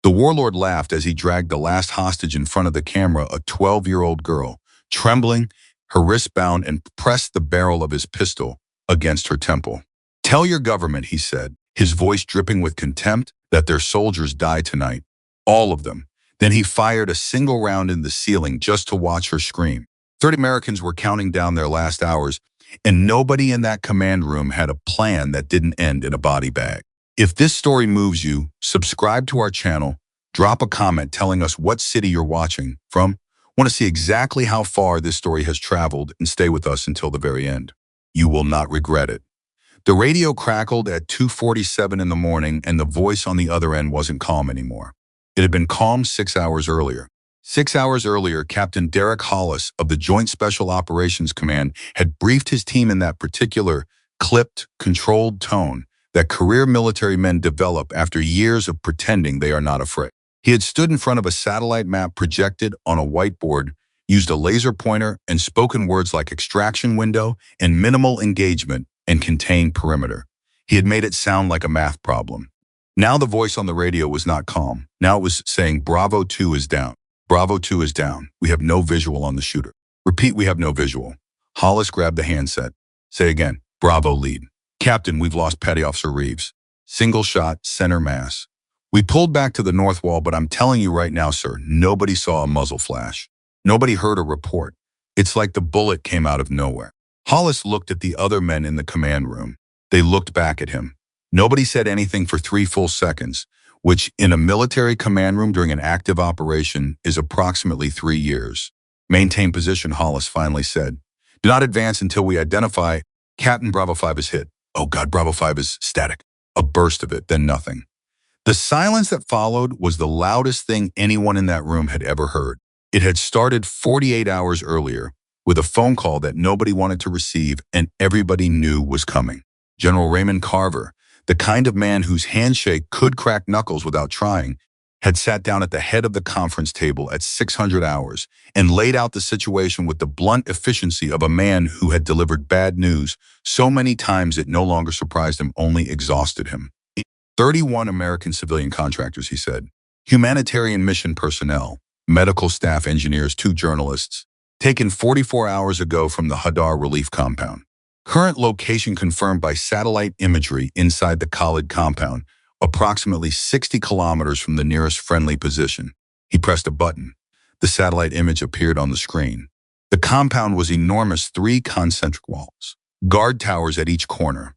The warlord laughed as he dragged the last hostage in front of the camera, a 12-year-old girl, trembling, her wrist bound, and pressed the barrel of his pistol against her temple. "Tell your government," he said, his voice dripping with contempt, "that their soldiers die tonight. All of them." Then he fired a single round in the ceiling just to watch her scream. 30 Americans were counting down their last hours, and nobody in that command room had a plan that didn't end in a body bag. If this story moves you, subscribe to our channel, drop a comment telling us what city you're watching from. Want to see exactly how far this story has traveled, and stay with us until the very end. You will not regret it. The radio crackled at 2:47 in the morning, and the voice on the other end wasn't calm anymore. It had been calm 6 hours earlier. 6 hours earlier, Captain Derek Hollis of the Joint Special Operations Command had briefed his team in that particular, clipped, controlled tone that career military men develop after years of pretending they are not afraid. He had stood in front of a satellite map projected on a whiteboard, used a laser pointer, and spoken words like extraction window and minimal engagement and contained perimeter. He had made it sound like a math problem. Now the voice on the radio was not calm. Now it was saying, "Bravo 2 is down. Bravo 2 is down. We have no visual on the shooter." "Repeat, we have no visual." Hollis grabbed the handset. "Say again." "Bravo lead." "Captain, we've lost Petty Officer Reeves. Single shot, center mass. We pulled back to the north wall, but I'm telling you right now, sir, nobody saw a muzzle flash. Nobody heard a report. It's like the bullet came out of nowhere." Hollis looked at the other men in the command room. They looked back at him. Nobody said anything for 3 full seconds, which in a military command room during an active operation is approximately 3 years. "Maintain position," Hollis finally said. "Do not advance until we identify." "Captain, Bravo 5 is hit." "Oh God, Bravo 5 is static." A burst of it, then nothing. The silence that followed was the loudest thing anyone in that room had ever heard. It had started 48 hours earlier with a phone call that nobody wanted to receive and everybody knew was coming. General Raymond Carver, the kind of man whose handshake could crack knuckles without trying, had sat down at the head of the conference table at 600 hours and laid out the situation with the blunt efficiency of a man who had delivered bad news so many times it no longer surprised him, only exhausted him. 31 American civilian contractors, he said. Humanitarian mission personnel, medical staff, engineers, 2 journalists, taken 44 hours ago from the Hadar relief compound. Current location confirmed by satellite imagery inside the Khalid compound, approximately 60 kilometers from the nearest friendly position. He pressed a button. The satellite image appeared on the screen. The compound was enormous, 3 concentric walls, guard towers at each corner,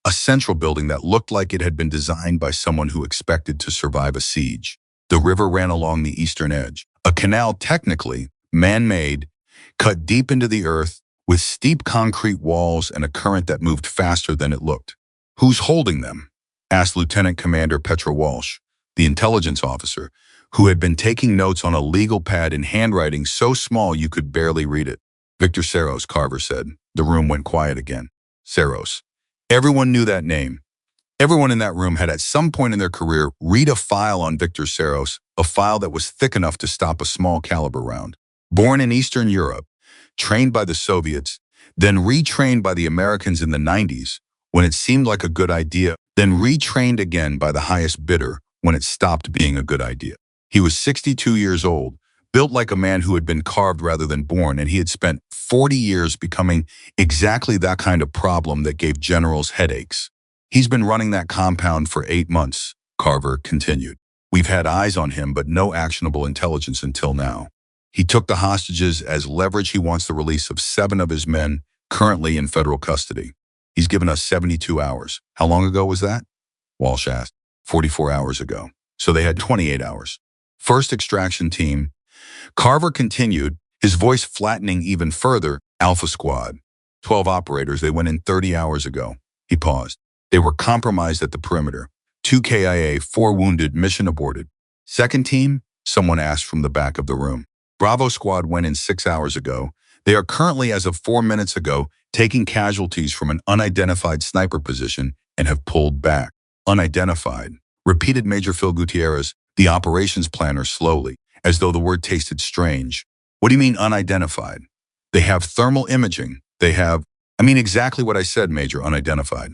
a central building that looked like it had been designed by someone who expected to survive a siege. The river ran along the eastern edge, a canal technically man-made, cut deep into the earth with steep concrete walls and a current that moved faster than it looked. "Who's holding them?" asked Lieutenant Commander Petra Walsh, the intelligence officer, who had been taking notes on a legal pad in handwriting so small you could barely read it. "Victor Serros," Carver said. The room went quiet again. Serros. Everyone knew that name. Everyone in that room had at some point in their career read a file on Victor Serros, a file that was thick enough to stop a small caliber round. Born in Eastern Europe, trained by the Soviets, then retrained by the Americans in the 90s when it seemed like a good idea, then retrained again by the highest bidder when it stopped being a good idea. He was 62 years old, built like a man who had been carved rather than born, and he had spent 40 years becoming exactly that kind of problem that gave generals headaches. "He's been running that compound for 8 months, Carver continued. "We've had eyes on him, but no actionable intelligence until now. He took the hostages as leverage. He wants the release of 7 of his men currently in federal custody. He's given us 72 hours. How long ago was that?" Walsh asked. 44 hours ago. So they had 28 hours. "First extraction team," Carver continued, his voice flattening even further, "Alpha Squad. 12 operators. They went in 30 hours ago." He paused. "They were compromised at the perimeter. 2 KIA, 4 wounded, mission aborted." "Second team?" someone asked from the back of the room. "Bravo Squad went in 6 hours ago. They are currently, as of 4 minutes ago, taking casualties from an unidentified sniper position and have pulled back." "Unidentified," repeated Major Phil Gutierrez, the operations planner, slowly, as though the word tasted strange. "What do you mean unidentified?" "They have thermal imaging. They have—" "I mean exactly what I said, Major, unidentified.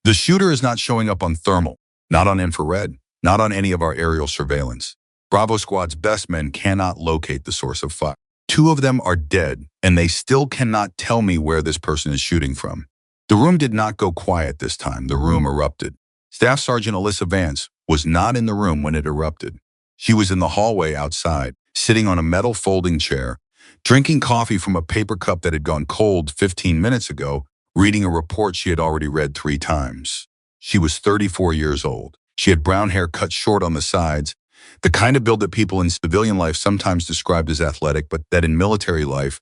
The shooter is not showing up on thermal, not on infrared. Not on any of our aerial surveillance. Bravo Squad's best men cannot locate the source of fire. Two of them are dead, and they still cannot tell me where this person is shooting from. The room did not go quiet this time. The room erupted. Staff Sergeant Alyssa Vance was not in the room when it erupted. She was in the hallway outside, sitting on a metal folding chair, drinking coffee from a paper cup that had gone cold 15 minutes ago, reading a report she had already read 3 times. She was 34 years old. She had brown hair cut short on the sides, the kind of build that people in civilian life sometimes described as athletic, but that in military life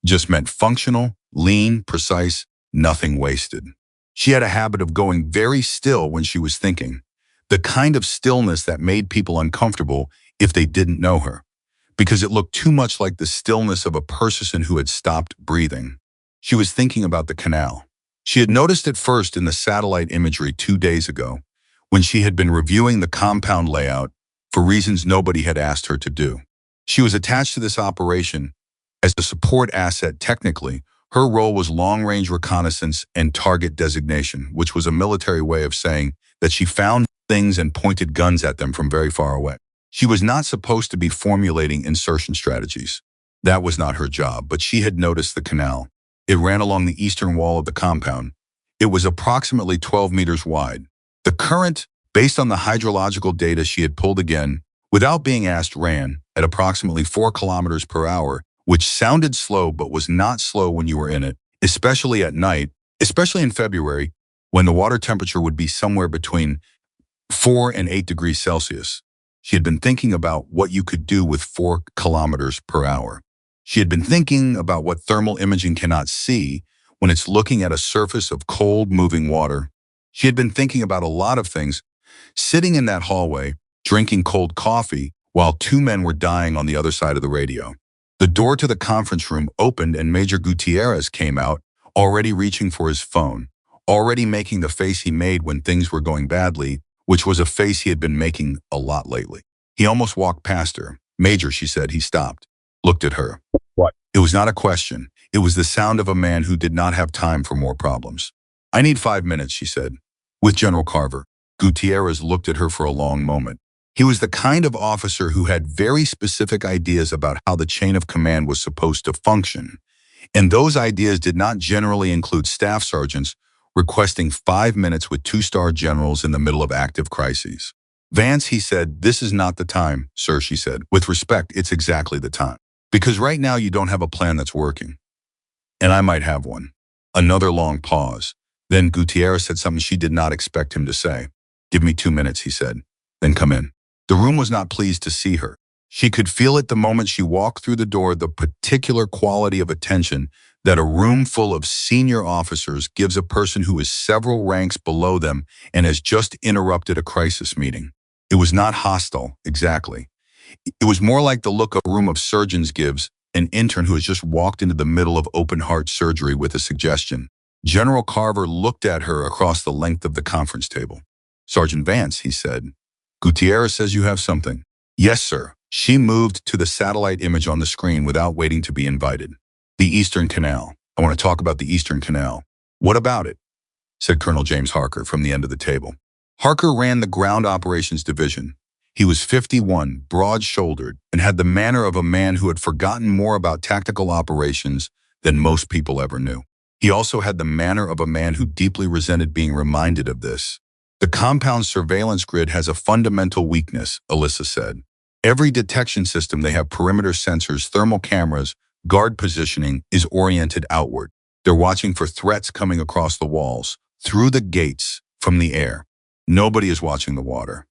just meant functional, lean, precise, nothing wasted. She had a habit of going very still when she was thinking, the kind of stillness that made people uncomfortable if they didn't know her, because it looked too much like the stillness of a person who had stopped breathing. She was thinking about the canal. She had noticed it first in the satellite imagery 2 days ago, when she had been reviewing the compound layout for reasons nobody had asked her to do. She was attached to this operation as a support asset. Technically, her role was long-range reconnaissance and target designation, which was a military way of saying that she found things and pointed guns at them from very far away. She was not supposed to be formulating insertion strategies. That was not her job, but she had noticed the canal. It ran along the eastern wall of the compound. It was approximately 12 meters wide. The current, based on the hydrological data she had pulled again, without being asked, ran at approximately 4 kilometers per hour, which sounded slow but was not slow when you were in it, especially at night, especially in February, when the water temperature would be somewhere between 4 and 8 degrees Celsius. She had been thinking about what you could do with 4 kilometers per hour. She had been thinking about what thermal imaging cannot see when it's looking at a surface of cold, moving water. She had been thinking about a lot of things, sitting in that hallway, drinking cold coffee, while 2 men were dying on the other side of the radio. The door to the conference room opened and Major Gutierrez came out, already reaching for his phone, already making the face he made when things were going badly, which was a face he had been making a lot lately. He almost walked past her. "Major," she said. He stopped, looked at her. "What?" It was not a question. It was the sound of a man who did not have time for more problems. "I need 5 minutes," she said. "With General Carver." Gutierrez looked at her for a long moment. He was the kind of officer who had very specific ideas about how the chain of command was supposed to function, and those ideas did not generally include staff sergeants requesting 5 minutes with 2-star generals in the middle of active crises. "Vance," he said, "this is not the time." "Sir," she said, "with respect, it's exactly the time. Because right now you don't have a plan that's working. And I might have one." Another long pause. Then Gutierrez said something she did not expect him to say. "Give me 2 minutes," he said. "Then come in." The room was not pleased to see her. She could feel it the moment she walked through the door, the particular quality of attention that a room full of senior officers gives a person who is several ranks below them and has just interrupted a crisis meeting. It was not hostile, exactly. It was more like the look a room of surgeons gives an intern who has just walked into the middle of open-heart surgery with a suggestion. General Carver looked at her across the length of the conference table. "Sergeant Vance," he said, "Gutierrez says you have something." "Yes, sir." She moved to the satellite image on the screen without waiting to be invited. "The Eastern Canal. I want to talk about the Eastern Canal." "What about it?" said Colonel James Harker from the end of the table. Harker ran the Ground Operations Division. He was 51, broad-shouldered, and had the manner of a man who had forgotten more about tactical operations than most people ever knew. He also had the manner of a man who deeply resented being reminded of this. "The compound surveillance grid has a fundamental weakness," Alyssa said. "Every detection system, they have perimeter sensors, thermal cameras, guard positioning is oriented outward. They're watching for threats coming across the walls, through the gates, from the air. Nobody is watching the water.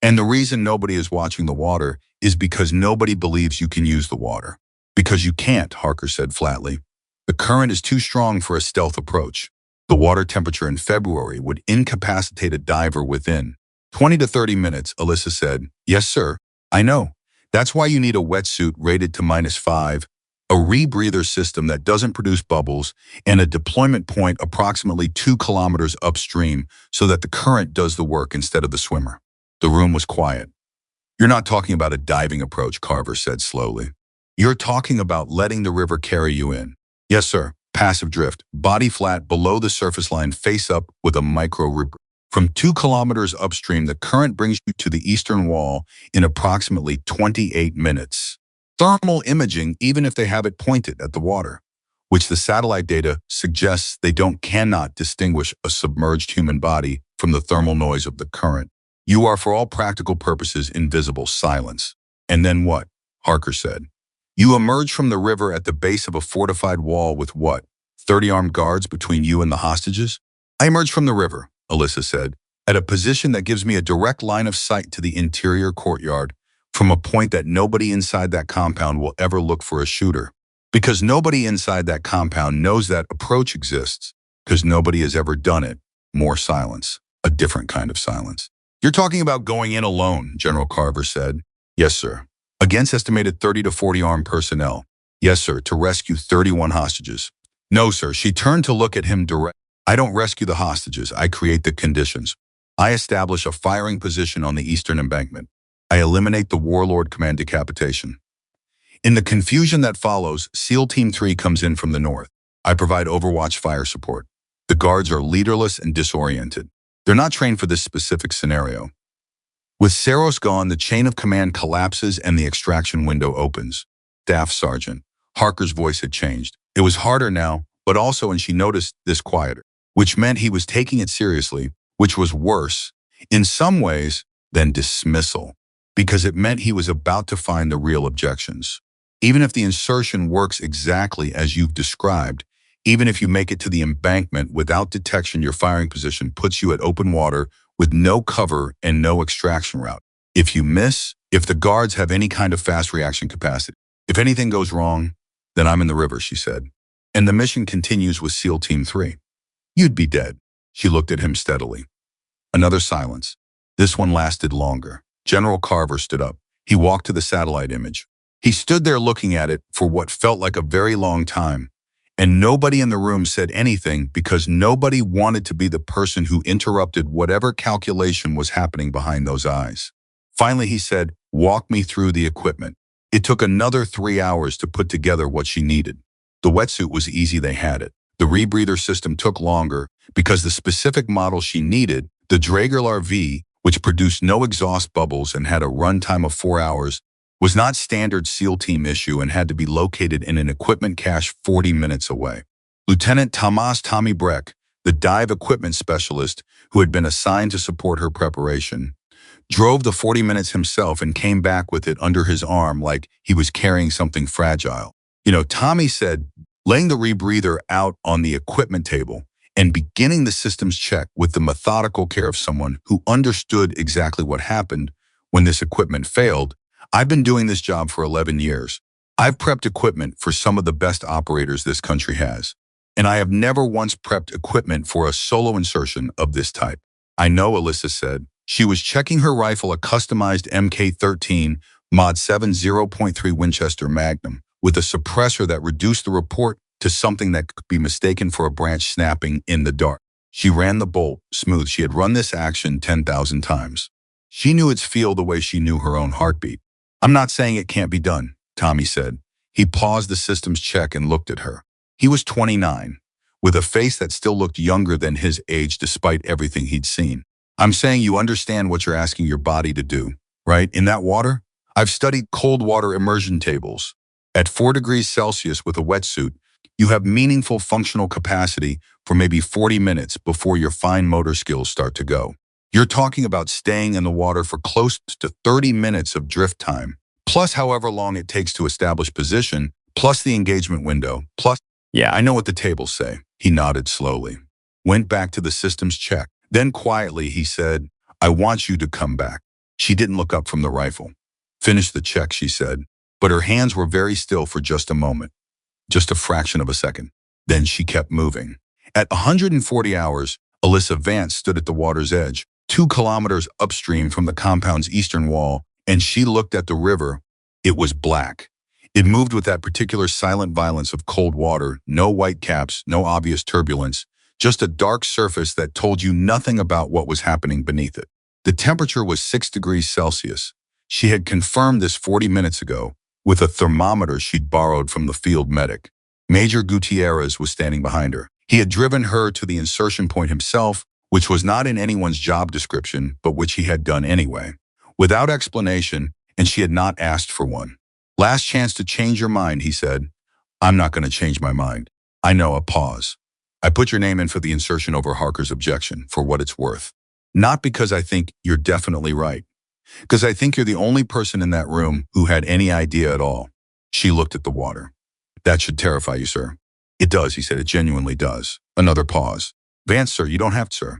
And the reason nobody is watching the water is because nobody believes you can use the water." "Because you can't," Harker said flatly. "The current is too strong for a stealth approach. The water temperature in February would incapacitate a diver within 20 to 30 minutes, Alyssa said. "Yes, sir. I know. That's why you need a wetsuit rated to -5, a rebreather system that doesn't produce bubbles, and a deployment point approximately 2 kilometers upstream so that the current does the work instead of the swimmer." The room was quiet. "You're not talking about a diving approach," Carver said slowly. "You're talking about letting the river carry you in." "Yes, sir. Passive drift, body flat below the surface line, face up with a micro rip." From 2 kilometers upstream, the current brings you to the eastern wall in approximately 28 minutes. Thermal imaging, even if they have it pointed at the water, which the satellite data suggests they cannot distinguish a submerged human body from the thermal noise of the current. You are, for all practical purposes, invisible. Silence. And then what? Harker said. You emerge from the river at the base of a fortified wall with what? 30 armed guards between you and the hostages? I emerge from the river, Alyssa said, at a position that gives me a direct line of sight to the interior courtyard, from a point that nobody inside that compound will ever look for a shooter. Because nobody inside that compound knows that approach exists, because nobody has ever done it. More silence. A different kind of silence. You're talking about going in alone, General Carver said. Yes, sir. Against estimated 30 to 40 armed personnel. Yes, sir, to rescue 31 hostages. No, sir. She turned to look at him directly. I don't rescue the hostages. I create the conditions. I establish a firing position on the eastern embankment. I eliminate the warlord command decapitation. In the confusion that follows, SEAL Team 3 comes in from the north. I provide overwatch fire support. The guards are leaderless and disoriented. They're not trained for this specific scenario. With Saros gone, the chain of command collapses and the extraction window opens. Staff Sergeant. Harker's voice had changed. It was harder now, but also, and she noticed this, quieter, which meant he was taking it seriously, which was worse, in some ways, than dismissal, because it meant he was about to find the real objections. Even if the insertion works exactly as you've described, even if you make it to the embankment without detection, your firing position puts you at open water with no cover and no extraction route. If you miss, if the guards have any kind of fast reaction capacity, if anything goes wrong, then I'm in the river, she said. And the mission continues with SEAL Team 3. You'd be dead. She looked at him steadily. Another silence. This one lasted longer. General Carver stood up. He walked to the satellite image. He stood there looking at it for what felt like a very long time. And nobody in the room said anything because nobody wanted to be the person who interrupted whatever calculation was happening behind those eyes. Finally, he said, walk me through the equipment. It took another 3 hours to put together what she needed. The wetsuit was easy, they had it. The rebreather system took longer because the specific model she needed, the Draegerlar V, which produced no exhaust bubbles and had a runtime of 4 hours, was not standard SEAL team issue and had to be located in an equipment cache 40 minutes away. Lieutenant Tommy Breck, the dive equipment specialist who had been assigned to support her preparation, drove the 40 minutes himself and came back with it under his arm like he was carrying something fragile. Tommy said, laying the rebreather out on the equipment table and beginning the systems check with the methodical care of someone who understood exactly what happened when this equipment failed. I've been doing this job for 11 years. I've prepped equipment for some of the best operators this country has. And I have never once prepped equipment for a solo insertion of this type. I know, Alyssa said. She was checking her rifle, a customized MK13 Mod 7 0.3 Winchester Magnum, with a suppressor that reduced the report to something that could be mistaken for a branch snapping in the dark. She ran the bolt smooth. She had run this action 10,000 times. She knew its feel the way she knew her own heartbeat. I'm not saying it can't be done, Tommy said. He paused the systems check and looked at her. He was 29, with a face that still looked younger than his age despite everything he'd seen. I'm saying you understand what you're asking your body to do, right? In that water? I've studied cold water immersion tables. At 4 degrees Celsius with a wetsuit, you have meaningful functional capacity for maybe 40 minutes before your fine motor skills start to go. You're talking about staying in the water for close to 30 minutes of drift time, plus however long it takes to establish position, plus the engagement window, plus... Yeah, I know what the tables say. He nodded slowly. Went back to the systems check. Then quietly he said, I want you to come back. She didn't look up from the rifle. Finish the check, she said, but her hands were very still for just a moment, just a fraction of a second. Then she kept moving. At 140 hours, Alyssa Vance stood at the water's edge, 2 kilometers upstream from the compound's eastern wall, and she looked at the river. It was black. It moved with that particular silent violence of cold water, no white caps, no obvious turbulence, just a dark surface that told you nothing about what was happening beneath it. The temperature was 6 degrees Celsius. She had confirmed this 40 minutes ago with a thermometer she'd borrowed from the field medic. Major Gutierrez was standing behind her. He had driven her to the insertion point himself which was not in anyone's job description, but which he had done anyway, without explanation, and she had not asked for one. Last chance to change your mind, he said. I'm not going to change my mind. I know, a pause. I put your name in for the insertion over Harker's objection, for what it's worth. Not because I think you're definitely right, because I think you're the only person in that room who had any idea at all. She looked at the water. That should terrify you, sir. It does, he said. It genuinely does. Another pause. Vance, sir, you don't have to, sir.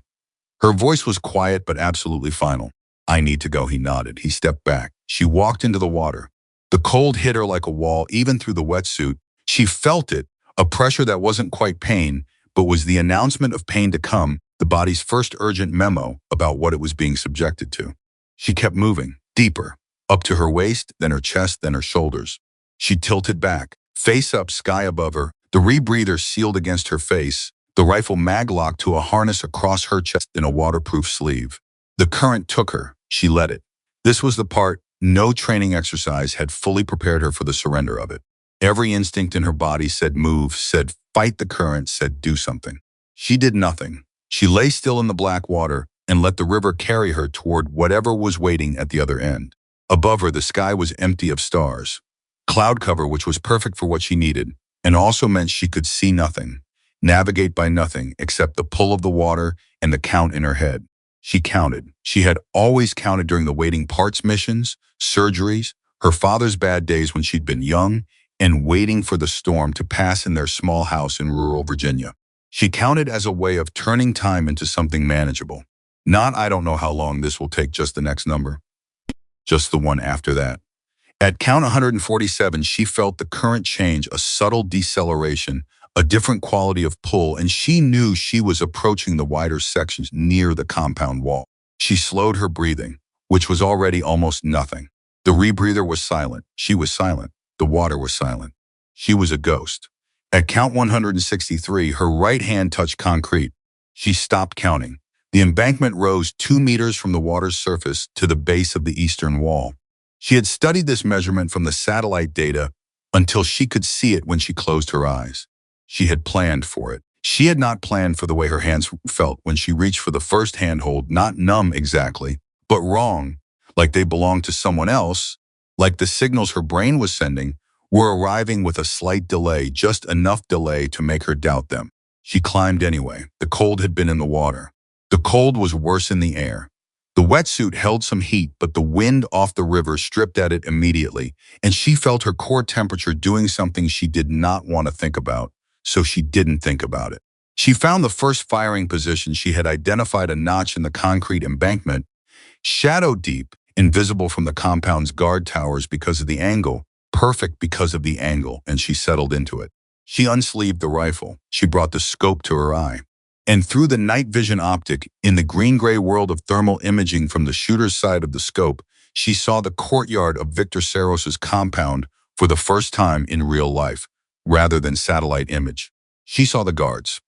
Her voice was quiet but absolutely final. I need to go, he nodded. He stepped back. She walked into the water. The cold hit her like a wall, even through the wetsuit. She felt it, a pressure that wasn't quite pain, but was the announcement of pain to come, the body's first urgent memo about what it was being subjected to. She kept moving, deeper, up to her waist, then her chest, then her shoulders. She tilted back, face up, sky above her, the rebreather sealed against her face, the rifle mag locked to a harness across her chest in a waterproof sleeve. The current took her. She let it. This was the part no training exercise had fully prepared her for the surrender of it. Every instinct in her body said move, said fight the current, said do something. She did nothing. She lay still in the black water and let the river carry her toward whatever was waiting at the other end. Above her, the sky was empty of stars. Cloud cover, which was perfect for what she needed, and also meant she could see nothing, navigate by nothing except the pull of the water and the count in her head. She counted. She had always counted during the waiting parts missions, surgeries, her father's bad days when she'd been young, and waiting for the storm to pass in their small house in rural Virginia. She counted as a way of turning time into something manageable. Not, I don't know how long this will take, just the next number. Just the one after that. At count 147, she felt the current change, a subtle deceleration, a different quality of pull, and she knew she was approaching the wider sections near the compound wall. She slowed her breathing, which was already almost nothing. The rebreather was silent. She was silent. The water was silent. She was a ghost. At count 163, her right hand touched concrete. She stopped counting. The embankment rose 2 meters from the water's surface to the base of the eastern wall. She had studied this measurement from the satellite data until she could see it when she closed her eyes. She had planned for it. She had not planned for the way her hands felt when she reached for the first handhold, not numb exactly, but wrong, like they belonged to someone else, like the signals her brain was sending were arriving with a slight delay, just enough delay to make her doubt them. She climbed anyway. The cold had been in the water. The cold was worse in the air. The wetsuit held some heat, but the wind off the river stripped at it immediately, and she felt her core temperature doing something she did not want to think about, so she didn't think about it. She found the first firing position. She had identified a notch in the concrete embankment, shadow deep, invisible from the compound's guard towers because of the angle, perfect because of the angle, and she settled into it. She unsleeved the rifle. She brought the scope to her eye. And through the night vision optic, in the green-gray world of thermal imaging from the shooter's side of the scope, she saw the courtyard of Victor Seros's compound for the first time in real life, rather than satellite image. She saw the guards.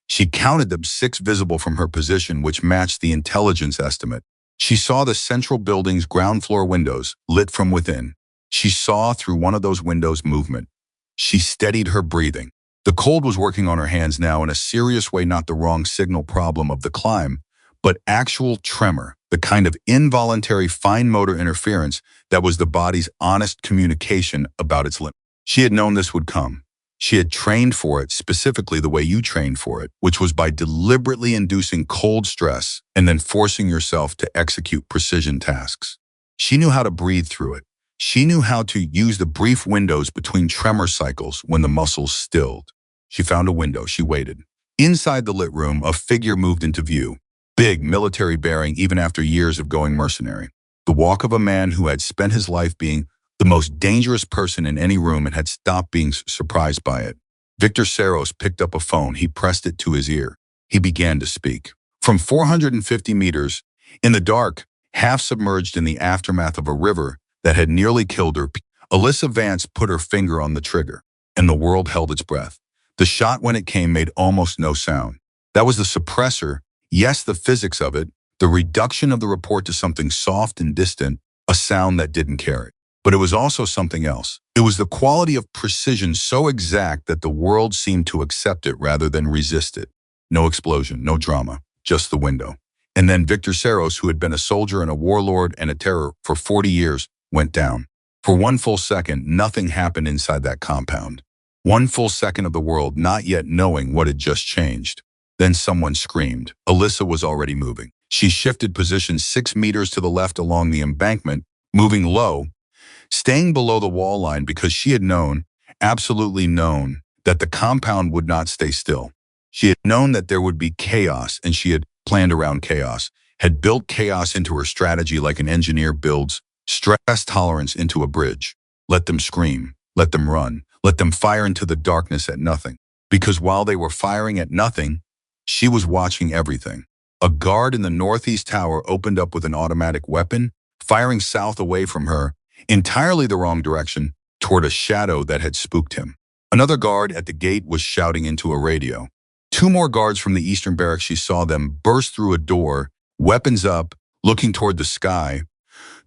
She counted them, 6 visible from her position, which matched the intelligence estimate. She saw the central building's ground floor windows, lit from within. She saw through one of those windows movement. She steadied her breathing. The cold was working on her hands now in a serious way, not the wrong signal problem of the climb, but actual tremor, the kind of involuntary fine motor interference that was the body's honest communication about its limit. She had known this would come. She had trained for it specifically the way you trained for it, which was by deliberately inducing cold stress and then forcing yourself to execute precision tasks. She knew how to breathe through it. She knew how to use the brief windows between tremor cycles when the muscles stilled. She found a window. She waited. Inside the lit room, a figure moved into view. Big, military bearing even after years of going mercenary. The walk of a man who had spent his life being the most dangerous person in any room and had stopped being surprised by it. Victor Seros picked up a phone. He pressed it to his ear. He began to speak. From 450 meters, in the dark, half submerged in the aftermath of a river that had nearly killed her, Alyssa Vance put her finger on the trigger, and the world held its breath. The shot, when it came, made almost no sound. That was the suppressor, yes, the physics of it, the reduction of the report to something soft and distant, a sound that didn't carry. But it was also something else. It was the quality of precision so exact that the world seemed to accept it rather than resist it. No explosion, no drama. just the window. And then Victor Serros, who had been a soldier and a warlord and a terror for 40 years, went down. For one full second, nothing happened inside that compound. One full second of the world not yet knowing what had just changed. Then someone screamed. Alyssa was already moving. She shifted position 6 meters to the left along the embankment, moving low, staying below the wall line because she had known, absolutely known, that the compound would not stay still. She had known that there would be chaos, and she had planned around chaos, had built chaos into her strategy like an engineer builds stress tolerance into a bridge. Let them scream, let them run, let them fire into the darkness at nothing. Because while they were firing at nothing, she was watching everything. A guard in the northeast tower opened up with an automatic weapon, firing south away from her, entirely the wrong direction, toward a shadow that had spooked him. Another guard at the gate was shouting into a radio. 2 more guards from the eastern barracks, she saw them burst through a door, weapons up, looking toward the sky,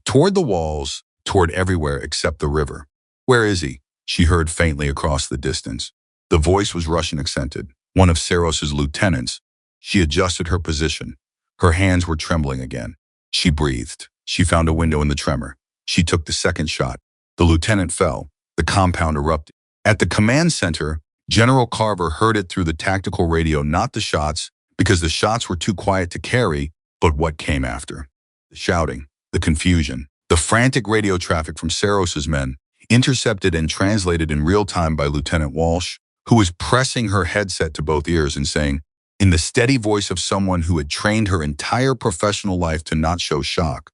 toward the walls, toward everywhere except the river. "Where is he?" she heard faintly across the distance. The voice was Russian accented, one of Seros's lieutenants. She adjusted her position. Her hands were trembling again. She breathed. She found a window in the tremor. She took the second shot. The lieutenant fell. The compound erupted. At the command center, General Carver heard it through the tactical radio, not the shots, because the shots were too quiet to carry, but what came after. The shouting, the confusion, the frantic radio traffic from Seros's men, intercepted and translated in real time by Lieutenant Walsh, who was pressing her headset to both ears and saying, in the steady voice of someone who had trained her entire professional life to not show shock,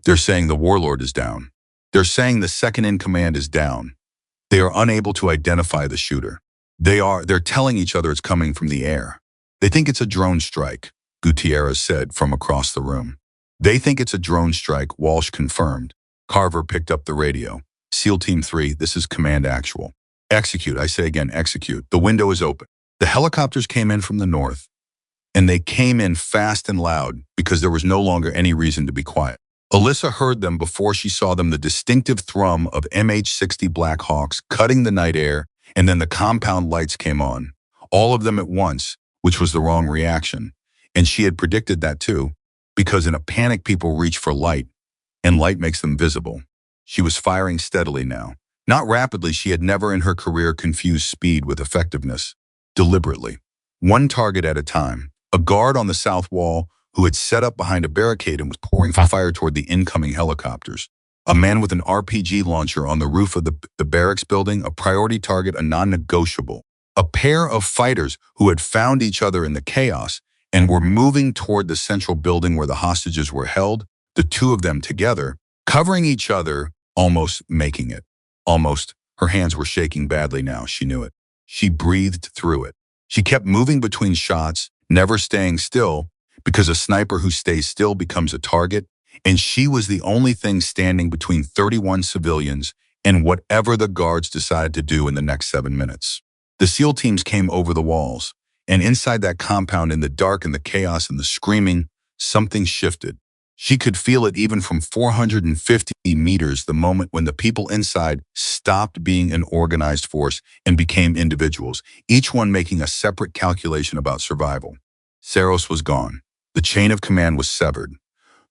"They're saying the warlord is down. They're saying the second in command is down. They are unable to identify the shooter. They're telling each other it's coming from the air. They think it's a drone strike," Gutierrez said from across the room. "They think it's a drone strike," Walsh confirmed. Carver picked up the radio. "SEAL Team 3, this is Command Actual. Execute, I say again, execute. The window is open." The helicopters came in from the north, and they came in fast and loud because there was no longer any reason to be quiet. Alyssa heard them before she saw them, the distinctive thrum of MH-60 Black Hawks cutting the night air, and then the compound lights came on, all of them at once, which was the wrong reaction. And she had predicted that too, because in a panic people reach for light, and light makes them visible. She was firing steadily now. Not rapidly, she had never in her career confused speed with effectiveness. Deliberately. One target at a time. A guard on the south wall who had set up behind a barricade and was pouring fire toward the incoming helicopters. A man with an RPG launcher on the roof of the barracks building, a priority target, a non-negotiable. A pair of fighters who had found each other in the chaos and were moving toward the central building where the hostages were held, the 2 of them together, covering each other, almost making it. Almost. Her hands were shaking badly now, she knew it. She breathed through it. She kept moving between shots, never staying still, because a sniper who stays still becomes a target, and she was the only thing standing between 31 civilians and whatever the guards decided to do in the next 7 minutes. The SEAL teams came over the walls, and inside that compound, in the dark and the chaos and the screaming, something shifted. She could feel it even from 450 meters, the moment when the people inside stopped being an organized force and became individuals, each one making a separate calculation about survival. Serros was gone. The chain of command was severed.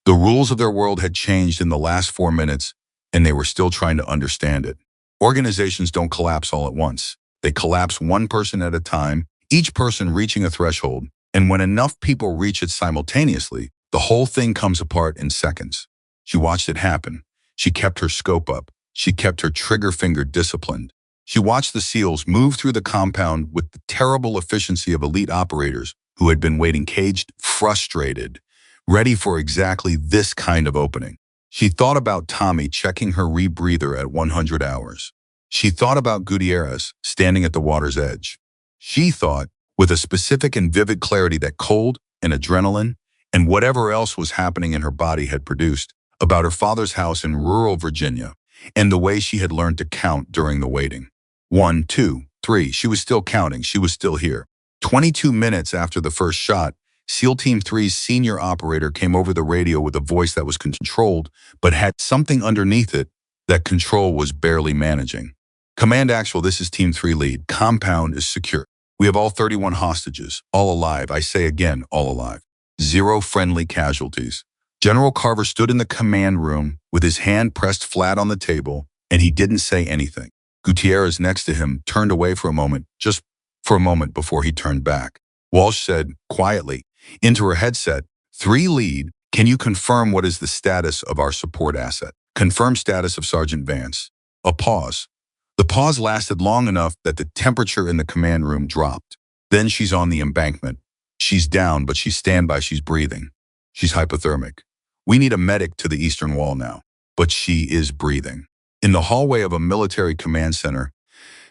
The rules of their world had changed in the last 4 minutes, and they were still trying to understand it. Organizations don't collapse all at once. They collapse one person at a time, each person reaching a threshold, and when enough people reach it simultaneously, the whole thing comes apart in seconds. She watched it happen. She kept her scope up. She kept her trigger finger disciplined. She watched the SEALs move through the compound with the terrible efficiency of elite operators who had been waiting caged, frustrated, ready for exactly this kind of opening. She thought about Tommy checking her rebreather at 100 hours. She thought about Gutierrez standing at the water's edge. She thought, with a specific and vivid clarity that cold and adrenaline and whatever else was happening in her body had produced, about her father's house in rural Virginia and the way she had learned to count during the waiting. 1, 2, 3. She was still counting. She was still here. 22 minutes after the first shot, SEAL Team 3's senior operator came over the radio with a voice that was controlled, but had something underneath it that control was barely managing. "Command Actual, this is Team 3 lead. Compound is secure. We have all 31 hostages, all alive. I say again, all alive. Zero friendly casualties. General Carver stood in the command room with his hand pressed flat on the table, and he didn't say anything. Gutierrez next to him turned away for a moment, just for a moment before he turned back. Walsh said, quietly, into her headset, 3 lead, can you confirm what is the status of our support asset? Confirm status of Sergeant Vance. A pause. The pause lasted long enough that the temperature in the command room dropped. Then she's on the embankment. She's down, but she's standby, she's breathing. She's hypothermic. We need a medic to the eastern wall now, but she is breathing. In the hallway of a military command center,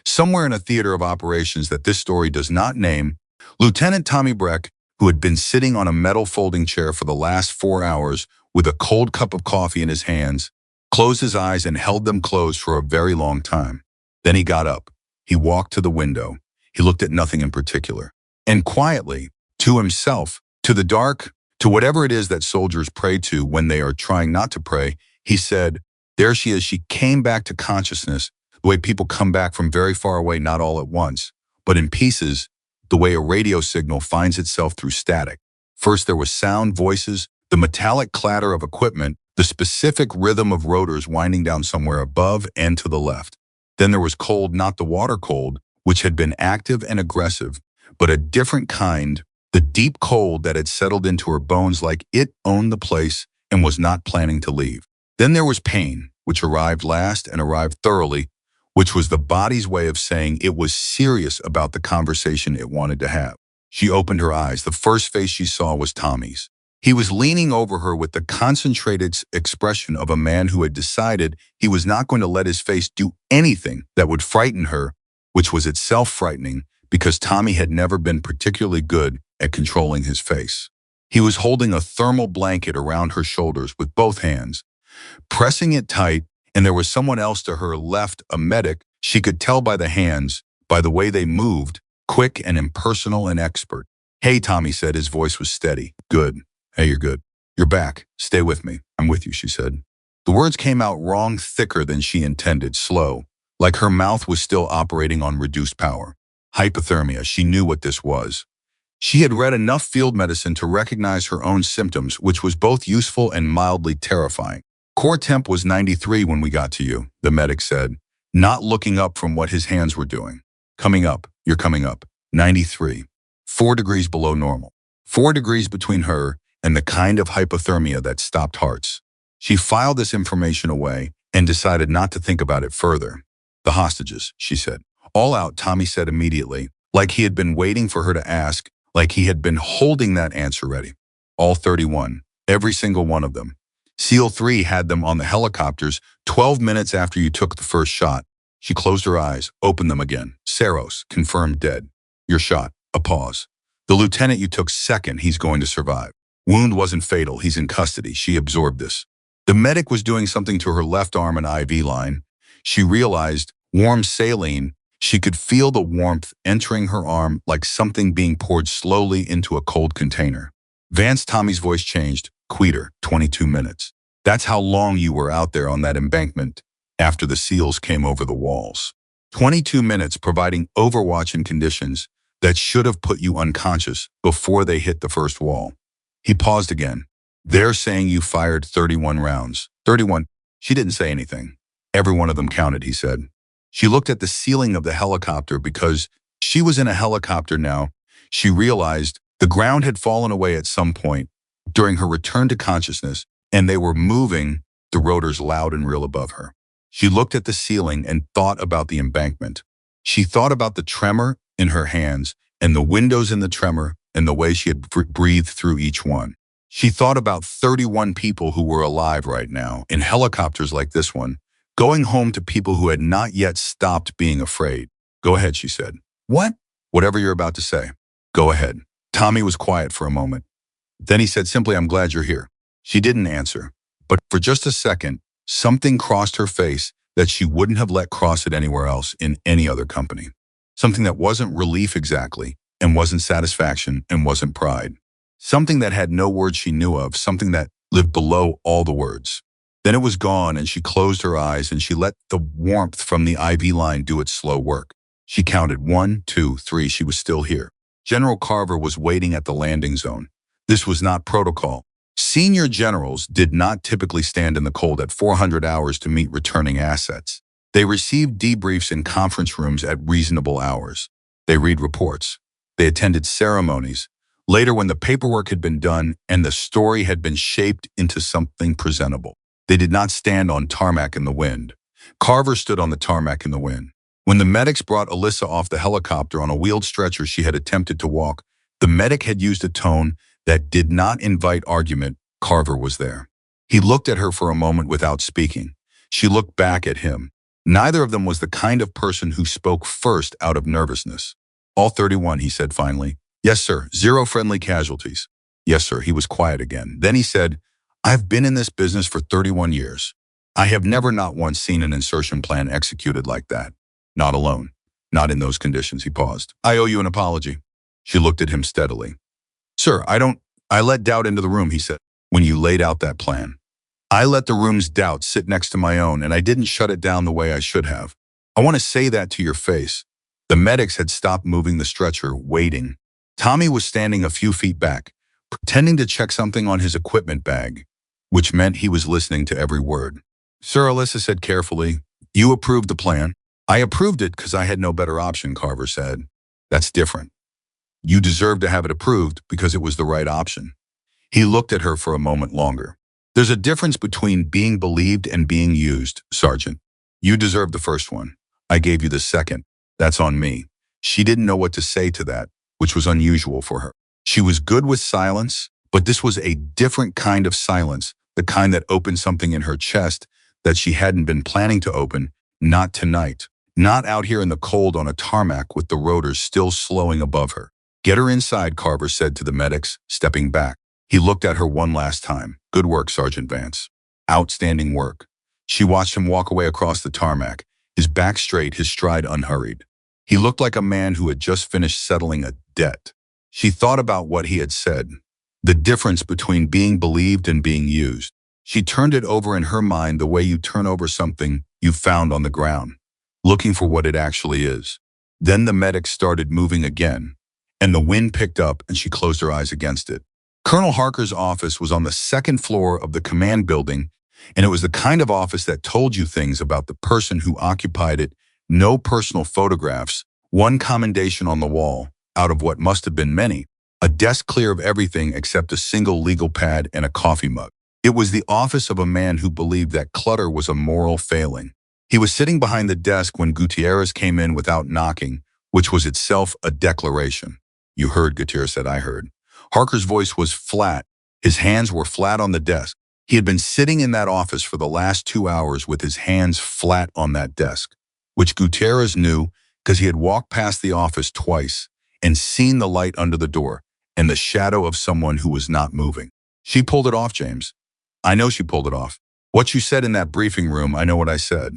somewhere in a theater of operations that this story does not name, Lieutenant Tommy Breck, who had been sitting on a metal folding chair for the last 4 hours with a cold cup of coffee in his hands, closed his eyes and held them closed for a very long time. Then he got up. He walked to the window. He looked at nothing in particular. And quietly, to himself, to the dark, to whatever it is that soldiers pray to when they are trying not to pray, he said, there she is. She came back to consciousness, the way people come back from very far away, not all at once, but in pieces, the way a radio signal finds itself through static. First there was sound, voices, the metallic clatter of equipment, the specific rhythm of rotors winding down somewhere above and to the left. Then there was cold, not the water cold, which had been active and aggressive, but a different kind, the deep cold that had settled into her bones like it owned the place and was not planning to leave. Then there was pain, which arrived last and arrived thoroughly, which was the body's way of saying it was serious about the conversation it wanted to have. She opened her eyes. The first face she saw was Tommy's. He was leaning over her with the concentrated expression of a man who had decided he was not going to let his face do anything that would frighten her, which was itself frightening because Tommy had never been particularly good at controlling his face. He was holding a thermal blanket around her shoulders with both hands, pressing it tight, and there was someone else to her left, a medic. She could tell by the hands, by the way they moved, quick and impersonal and expert. Hey, Tommy said, his voice was steady. Good. Hey, you're good. You're back. Stay with me. I'm with you, she said. The words came out wrong, thicker than she intended, slow, like her mouth was still operating on reduced power. Hypothermia, she knew what this was. She had read enough field medicine to recognize her own symptoms, which was both useful and mildly terrifying. Core temp was 93 when we got to you, the medic said, not looking up from what his hands were doing. Coming up, you're coming up. 93. 4 degrees below normal. 4 degrees between her and the kind of hypothermia that stopped hearts. She filed this information away and decided not to think about it further. The hostages, she said. All out, Tommy said immediately, like he had been waiting for her to ask, like he had been holding that answer ready. All 31, every single one of them. SEAL 3 had them on the helicopters 12 minutes after you took the first shot. She closed her eyes, opened them again. Saros, confirmed dead. Your shot. A pause. The lieutenant you took second, he's going to survive. Wound wasn't fatal, he's in custody. She absorbed this. The medic was doing something to her left arm and IV line. She realized, warm saline, she could feel the warmth entering her arm like something being poured slowly into a cold container. Vance, Tommy's voice changed. Queter, 22 minutes. That's how long you were out there on that embankment after the SEALs came over the walls. 22 minutes providing overwatch in conditions that should have put you unconscious before they hit the first wall. He paused again. They're saying you fired 31 rounds. 31. She didn't say anything. Every one of them counted, he said. She looked at the ceiling of the helicopter because she was in a helicopter now. She realized the ground had fallen away at some point during her return to consciousness, and they were moving, the rotors loud and real above her. She looked at the ceiling and thought about the embankment. She thought about the tremor in her hands and the windows in the tremor and the way she had breathed through each one. She thought about 31 people who were alive right now in helicopters like this one, going home to people who had not yet stopped being afraid. Go ahead, she said. What? Whatever you're about to say. Go ahead. Tommy was quiet for a moment. Then he said simply, I'm glad you're here. She didn't answer, but for just a second, something crossed her face that she wouldn't have let cross it anywhere else in any other company. Something that wasn't relief exactly, and wasn't satisfaction, and wasn't pride. Something that had no words she knew of, something that lived below all the words. Then it was gone, and she closed her eyes, and she let the warmth from the IV line do its slow work. She counted 1, 2, 3. She was still here. General Carver was waiting at the landing zone. This was not protocol. Senior generals did not typically stand in the cold at 400 hours to meet returning assets. They received debriefs in conference rooms at reasonable hours. They read reports. They attended ceremonies. Later, when the paperwork had been done and the story had been shaped into something presentable, they did not stand on tarmac in the wind. Carver stood on the tarmac in the wind. When the medics brought Alyssa off the helicopter on a wheeled stretcher she had attempted to walk, the medic had used a tone that did not invite argument. Carver was there. He looked at her for a moment without speaking. She looked back at him. Neither of them was the kind of person who spoke first out of nervousness. All 31, he said finally. Yes, sir. 0 friendly casualties. Yes, sir. He was quiet again. Then he said, I've been in this business for 31 years. I have never not once seen an insertion plan executed like that. Not alone. Not in those conditions. He paused. I owe you an apology. She looked at him steadily. Sir, I let doubt into the room, he said, when you laid out that plan. I let the room's doubt sit next to my own, and I didn't shut it down the way I should have. I want to say that to your face. The medics had stopped moving the stretcher, waiting. Tommy was standing a few feet back, pretending to check something on his equipment bag, which meant he was listening to every word. Sir, Alyssa said carefully, you approved the plan. I approved it because I had no better option, Carver said. That's different. You deserve to have it approved because it was the right option. He looked at her for a moment longer. There's a difference between being believed and being used, Sergeant. You deserve the first one. I gave you the second. That's on me. She didn't know what to say to that, which was unusual for her. She was good with silence, but this was a different kind of silence, the kind that opened something in her chest that she hadn't been planning to open, not tonight, not out here in the cold on a tarmac with the rotors still slowing above her. Get her inside, Carver said to the medics, stepping back. He looked at her one last time. Good work, Sergeant Vance. Outstanding work. She watched him walk away across the tarmac, his back straight, his stride unhurried. He looked like a man who had just finished settling a debt. She thought about what he had said, the difference between being believed and being used. She turned it over in her mind the way you turn over something you found on the ground, looking for what it actually is. Then the medics started moving again, and the wind picked up and she closed her eyes against it. Colonel Harker's office was on the second floor of the command building, and it was the kind of office that told you things about the person who occupied it. No personal photographs, one commendation on the wall, out of what must have been many, a desk clear of everything except a single legal pad and a coffee mug. It was the office of a man who believed that clutter was a moral failing. He was sitting behind the desk when Gutierrez came in without knocking, which was itself a declaration. You heard, Gutierrez said. I heard. Harker's voice was flat. His hands were flat on the desk. He had been sitting in that office for the last 2 hours with his hands flat on that desk, which Gutierrez knew because he had walked past the office twice and seen the light under the door and the shadow of someone who was not moving. She pulled it off, James. I know she pulled it off. What you said in that briefing room, I know what I said.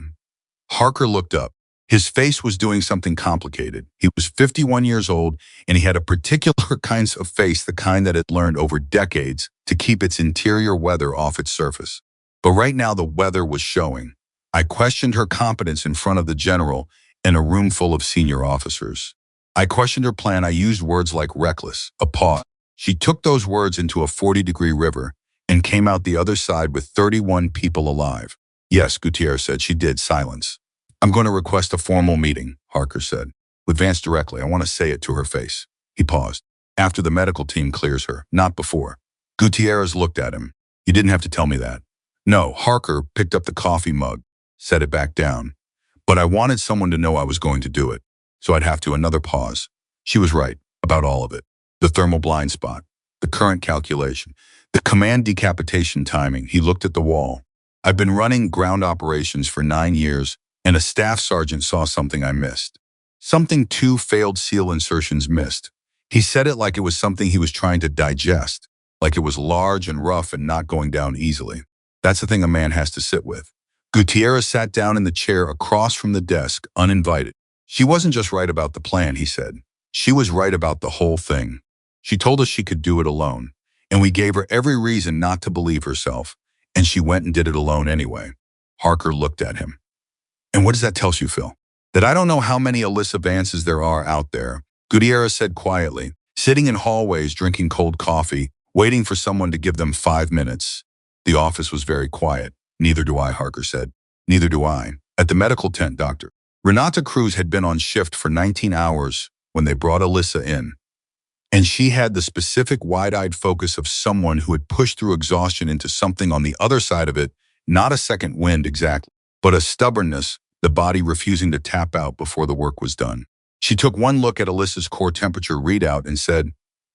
Harker looked up. His face was doing something complicated. He was 51 years old, and he had a particular kind of face, the kind that had learned over decades to keep its interior weather off its surface. But right now the weather was showing. I questioned her competence in front of the general in a room full of senior officers. I questioned her plan. I used words like reckless, a pause. She took those words into a 40-degree river and came out the other side with 31 people alive. Yes, Gutierrez said. She did. Silence. I'm going to request a formal meeting, Harker said. With Vance directly. I want to say it to her face. He paused. After the medical team clears her, not before. Gutierrez looked at him. You didn't have to tell me that. No, Harker picked up the coffee mug, set it back down. But I wanted someone to know I was going to do it. So I'd have to. Another pause. She was right about all of it. The thermal blind spot, the current calculation, the command decapitation timing. He looked at the wall. I've been running ground operations for 9 years, and a staff sergeant saw something I missed. Something 2 failed SEAL insertions missed. He said it like it was something he was trying to digest, like it was large and rough and not going down easily. That's the thing a man has to sit with. Gutierrez sat down in the chair across from the desk, uninvited. She wasn't just right about the plan, he said. She was right about the whole thing. She told us she could do it alone, and we gave her every reason not to believe herself, and she went and did it alone anyway. Harker looked at him. And what does that tell you, Phil? That I don't know how many Alyssa Vances there are out there, Gutierrez said quietly, sitting in hallways drinking cold coffee, waiting for someone to give them 5 minutes. The office was very quiet. Neither do I, Harker said. Neither do I. At the medical tent, Doctor. Renata Cruz had been on shift for 19 hours when they brought Alyssa in. And she had the specific wide-eyed focus of someone who had pushed through exhaustion into something on the other side of it, not a second wind exactly, but a stubbornness, the body refusing to tap out before the work was done. She took one look at Alyssa's core temperature readout and said,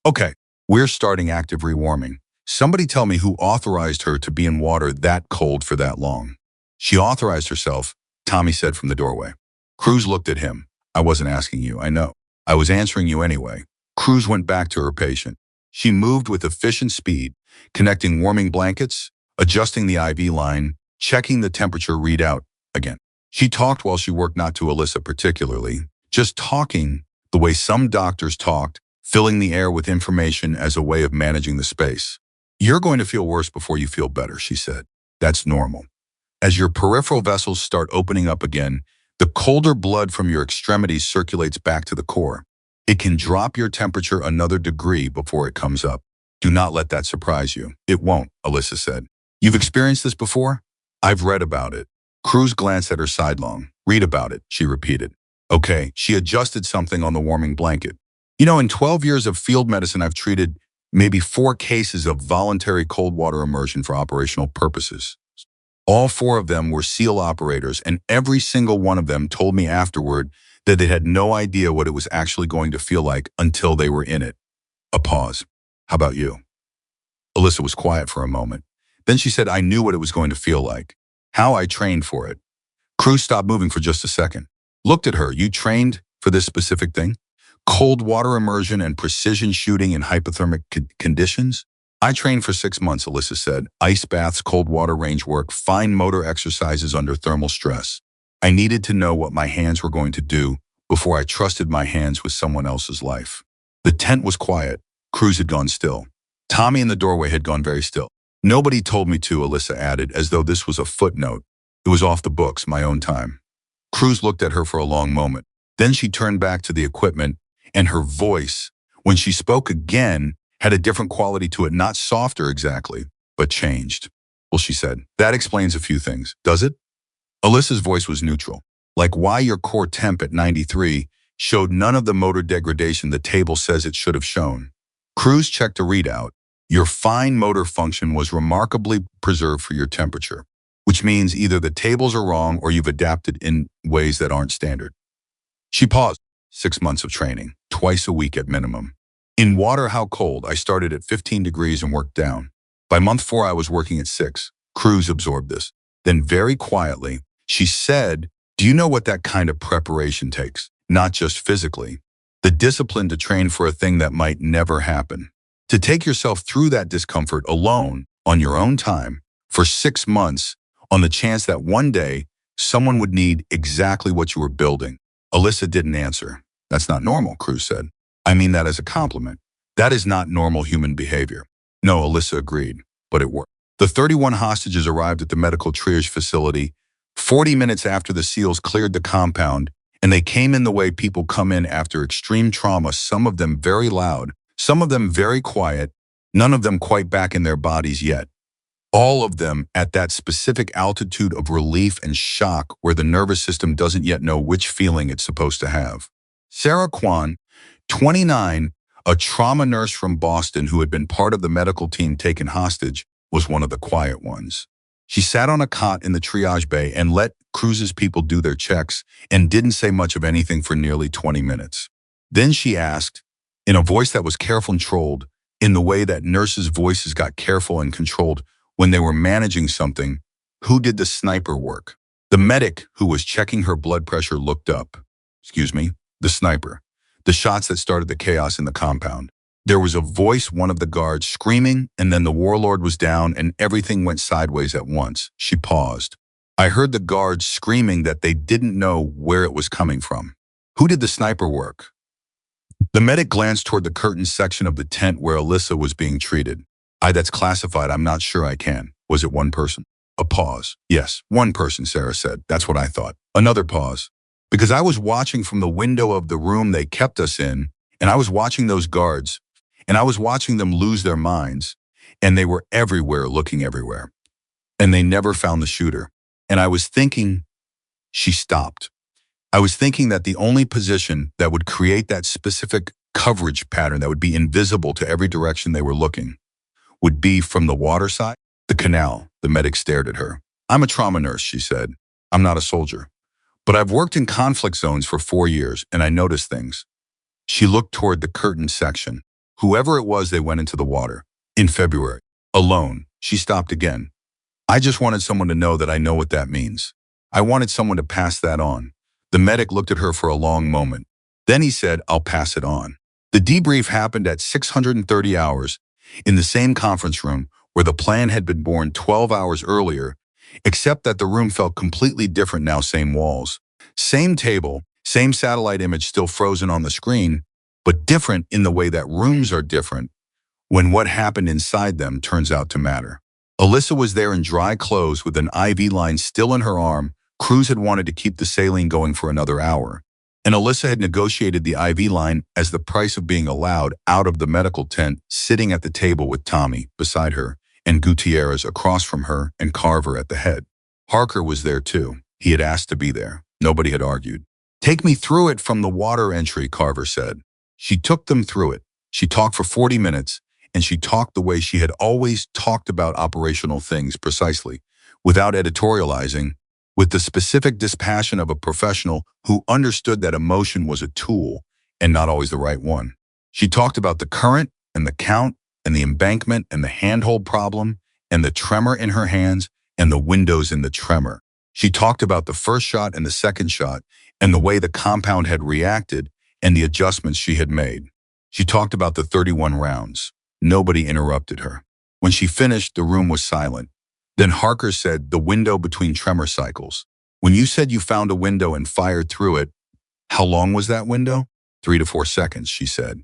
"Okay, we're starting active rewarming. Somebody tell me who authorized her to be in water that cold for that long." "She authorized herself," Tommy said from the doorway. Cruz looked at him. "I wasn't asking you, I know. I was answering you anyway." Cruz went back to her patient. She moved with efficient speed, connecting warming blankets, adjusting the IV line, checking the temperature readout again. She talked while she worked, not to Alyssa particularly, just talking the way some doctors talked, filling the air with information as a way of managing the space. "You're going to feel worse before you feel better," she said. "That's normal. As your peripheral vessels start opening up again, the colder blood from your extremities circulates back to the core. It can drop your temperature another degree before it comes up. Do not let that surprise you." "It won't," Alyssa said. "You've experienced this before?" "I've read about it." Cruz glanced at her sidelong. "Read about it," she repeated. "Okay." She adjusted something on the warming blanket. "You know, in 12 years of field medicine, I've treated maybe 4 cases of voluntary cold water immersion for operational purposes. All 4 of them were SEAL operators, and every single one of them told me afterward that they had no idea what it was actually going to feel like until they were in it." A pause. "How about you?" Alyssa was quiet for a moment. Then she said, "I knew what it was going to feel like. How I trained for it." Cruz stopped moving for just a second. Looked at her. "You trained for this specific thing? Cold water immersion and precision shooting in hypothermic conditions?" "I trained for 6 months," Alyssa said. "Ice baths, cold water range work, fine motor exercises under thermal stress. I needed to know what my hands were going to do before I trusted my hands with someone else's life." The tent was quiet. Cruz had gone still. Tommy in the doorway had gone very still. "Nobody told me to," Alyssa added, as though this was a footnote. "It was off the books, my own time." Cruz looked at her for a long moment. Then she turned back to the equipment, and her voice, when she spoke again, had a different quality to it, not softer exactly, but changed. "Well," she said, "that explains a few things, does it?" Alyssa's voice was neutral, like why your core temp at 93 showed none of the motor degradation the table says it should have shown. Cruz checked a readout. "Your fine motor function was remarkably preserved for your temperature," which means either the tables are wrong or you've adapted in ways that aren't standard. She paused. 6 months of training, twice a week at minimum. "In water, how cold?" "I started at 15 degrees and worked down. By month 4, I was working at 6. Cruz absorbed this. Then very quietly, she said, "Do you know what that kind of preparation takes? Not just physically. The discipline to train for a thing that might never happen. To take yourself through that discomfort alone, on your own time, for 6 months, on the chance that one day, someone would need exactly what you were building." Alyssa didn't answer. "That's not normal," Cruz said. "I mean that as a compliment. That is not normal human behavior." "No," Alyssa agreed, "but it worked." The 31 hostages arrived at the medical triage facility 40 minutes after the SEALs cleared the compound, and they came in the way people come in after extreme trauma, some of them very loud, some of them very quiet, none of them quite back in their bodies yet. All of them at that specific altitude of relief and shock where the nervous system doesn't yet know which feeling it's supposed to have. Sarah Kwan, 29, a trauma nurse from Boston who had been part of the medical team taken hostage, was one of the quiet ones. She sat on a cot in the triage bay and let Cruz's people do their checks and didn't say much of anything for nearly 20 minutes. Then she asked, in a voice that was careful and controlled, in the way that nurses' voices got careful and controlled when they were managing something, "Who did the sniper work?" The medic who was checking her blood pressure looked up. "Excuse me, the sniper. The shots that started the chaos in the compound." There was a voice, one of the guards, screaming, and then the warlord was down and everything went sideways at once. She paused. "I heard the guards screaming that they didn't know where it was coming from." "Who did the sniper work?" The medic glanced toward the curtained section of the tent where Alyssa was being treated. That's classified. I'm not sure I can." "Was it one person?" A pause. "Yes, one person," Sarah said. "That's what I thought." Another pause. "Because I was watching from the window of the room they kept us in, and I was watching those guards, And I was watching them lose their minds, and they were everywhere, looking everywhere. And they never found the shooter. And I was thinking, she stopped. I was thinking that the only position that would create that specific coverage pattern that would be invisible to every direction they were looking would be from the water side, the canal. The medic stared at her. I'm a trauma nurse, she said. I'm not a soldier. But I've worked in conflict zones for 4 years, and I noticed things. She looked toward the curtain section. Whoever it was, they went into the water. In February. Alone. She stopped again. I just wanted someone to know that I know what that means. I wanted someone to pass that on. The medic looked at her for a long moment. Then he said, I'll pass it on. The debrief happened at 630 hours in the same conference room where the plan had been born 12 hours earlier, except that the room felt completely different now. Same walls, same table, same satellite image still frozen on the screen, but different in the way that rooms are different when what happened inside them turns out to matter. Alyssa was there in dry clothes with an IV line still in her arm. Crews had wanted to keep the saline going for another hour, and Alyssa had negotiated the IV line as the price of being allowed out of the medical tent, sitting at the table with Tommy beside her and Gutierrez across from her and Carver at the head. Harker was there too. He had asked to be there. Nobody had argued. Take me through it from the water entry, Carver said. She took them through it. She talked for 40 minutes, and she talked the way she had always talked about operational things, precisely, without editorializing, with the specific dispassion of a professional who understood that emotion was a tool and not always the right one. She talked about the current and the count and the embankment and the handhold problem and the tremor in her hands and the windows in the tremor. She talked about the first shot and the second shot and the way the compound had reacted and the adjustments she had made. She talked about the 31 rounds. Nobody interrupted her. When she finished, the room was silent. Then Harker said, the window between tremor cycles. When you said you found a window and fired through it, how long was that window? 3 to 4 seconds, she said,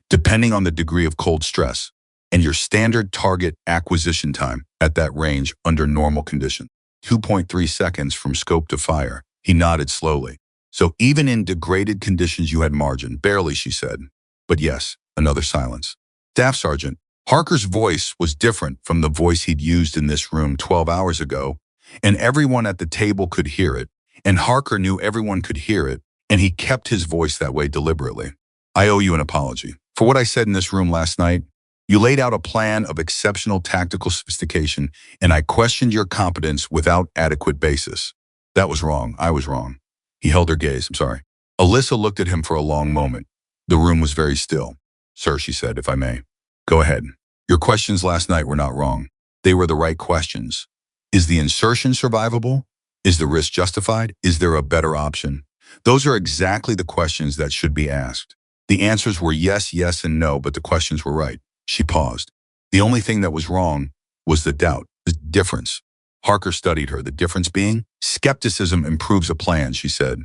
depending on the degree of cold stress and your standard target acquisition time at that range under normal conditions. 2.3 seconds from scope to fire. He nodded slowly. So even in degraded conditions you had margin. Barely, she said. But yes, another silence. Staff Sergeant. Harker's voice was different from the voice he'd used in this room 12 hours ago, and everyone at the table could hear it, and Harker knew everyone could hear it, and he kept his voice that way deliberately. I owe you an apology. For what I said in this room last night, you laid out a plan of exceptional tactical sophistication, and I questioned your competence without adequate basis. That was wrong. I was wrong. He held her gaze. I'm sorry. Alyssa looked at him for a long moment. The room was very still. Sir, she said, if I may. Go ahead. Your questions last night were not wrong. They were the right questions. Is the insertion survivable? Is the risk justified? Is there a better option? Those are exactly the questions that should be asked. The answers were yes, yes, and no, but the questions were right. She paused. The only thing that was wrong was the doubt, the difference. Harker studied her, the difference being, skepticism improves a plan, she said.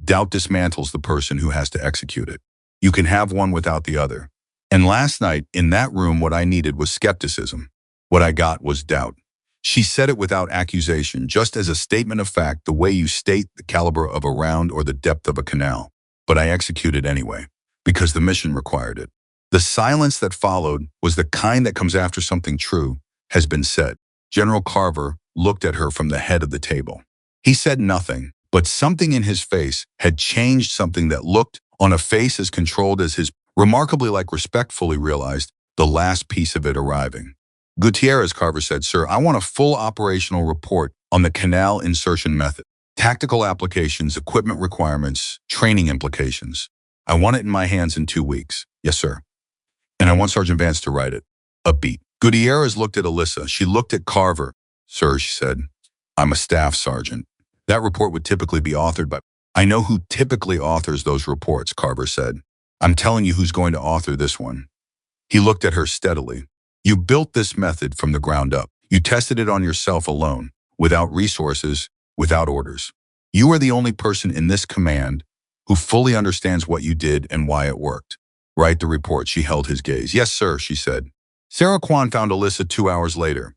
Doubt dismantles the person who has to execute it. You can have one without the other. And last night, in that room, what I needed was skepticism. What I got was doubt. She said it without accusation, just as a statement of fact, the way you state the caliber of a round or the depth of a canal. But I executed anyway, because the mission required it. The silence that followed was the kind that comes after something true has been said. General Carver looked at her from the head of the table. He said nothing, but something in his face had changed, something that looked on a face as controlled as his, remarkably like respectfully realized the last piece of it arriving. Gutierrez, Carver said, sir, I want a full operational report on the canal insertion method, tactical applications, equipment requirements, training implications. I want it in my hands in 2 weeks. Yes, sir. And I want Sergeant Vance to write it. A beat. Gutierrez looked at Alyssa. She looked at Carver. Sir, she said, I'm a staff sergeant. That report would typically be authored by... I know who typically authors those reports, Carver said. I'm telling you who's going to author this one. He looked at her steadily. You built this method from the ground up. You tested it on yourself alone, without resources, without orders. You are the only person in this command who fully understands what you did and why it worked. Write the report. She held his gaze. Yes, sir, she said. Sarah Kwan found Alyssa 2 hours later,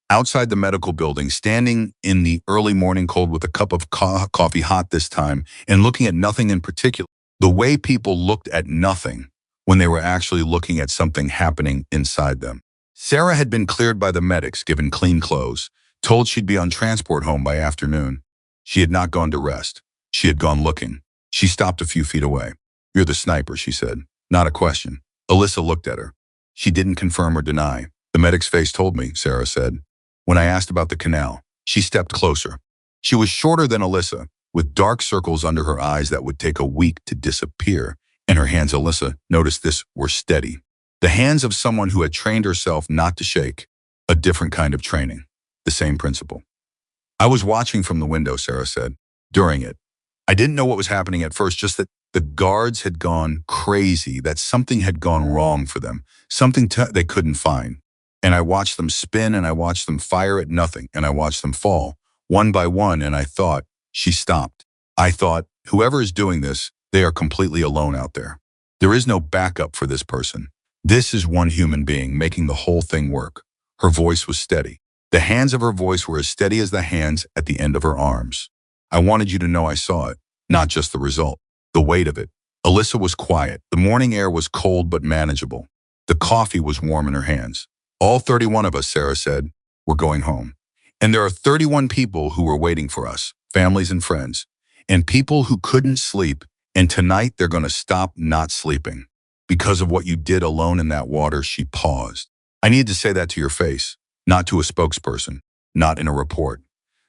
outside the medical building, standing in the early morning cold with a cup of coffee, hot this time, and looking at nothing in particular. The way people looked at nothing when they were actually looking at something happening inside them. Sarah had been cleared by the medics, given clean clothes, told she'd be on transport home by afternoon. She had not gone to rest. She had gone looking. She stopped a few feet away. "You're the sniper," she said. Not a question. Alyssa looked at her. She didn't confirm or deny. "The medic's face told me," Sarah said. When I asked about the canal, she stepped closer. She was shorter than Alyssa, with dark circles under her eyes that would take a week to disappear, and her hands, Alyssa noticed this, were steady. The hands of someone who had trained herself not to shake. A different kind of training. The same principle. "I was watching from the window," Sarah said. "During it. I didn't know what was happening at first, just that the guards had gone crazy, that something had gone wrong for them, something they couldn't find. And I watched them spin, and I watched them fire at nothing, and I watched them fall, one by one, and I thought," she stopped. "I thought, whoever is doing this, they are completely alone out there. There is no backup for this person. This is one human being making the whole thing work." Her voice was steady. The hands of her voice were as steady as the hands at the end of her arms. "I wanted you to know I saw it, not just the result, the weight of it." Alyssa was quiet. The morning air was cold but manageable. The coffee was warm in her hands. "All 31 of us," Sarah said, "we're going home. And there are 31 people who were waiting for us, families and friends, and people who couldn't sleep, and tonight they're going to stop not sleeping. Because of what you did alone in that water." She paused. "I need to say that to your face, not to a spokesperson, not in a report.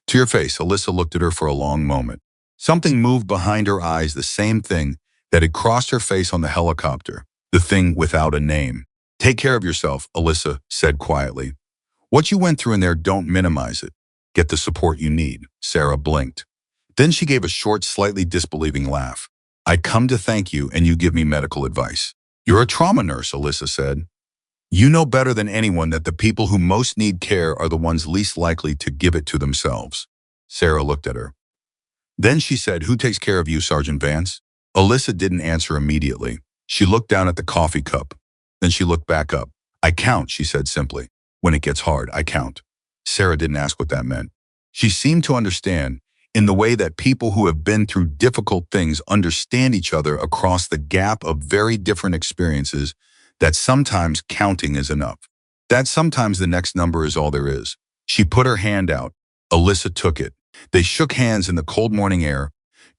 To your face." Alyssa looked at her for a long moment. Something moved behind her eyes, the same thing that had crossed her face on the helicopter, the thing without a name. "Take care of yourself," Alyssa said quietly. "What you went through in there, don't minimize it. Get the support you need." Sarah blinked. Then she gave a short, slightly disbelieving laugh. "I come to thank you, and you give me medical advice." "You're a trauma nurse," Alyssa said. "You know better than anyone that the people who most need care are the ones least likely to give it to themselves." Sarah looked at her. Then she said, "Who takes care of you, Sergeant Vance?" Alyssa didn't answer immediately. She looked down at the coffee cup. Then she looked back up. "I count," she said simply. "When it gets hard, I count." Sarah didn't ask what that meant. She seemed to understand, in the way that people who have been through difficult things understand each other across the gap of very different experiences, that sometimes counting is enough. That sometimes the next number is all there is. She put her hand out. Alyssa took it. They shook hands in the cold morning air,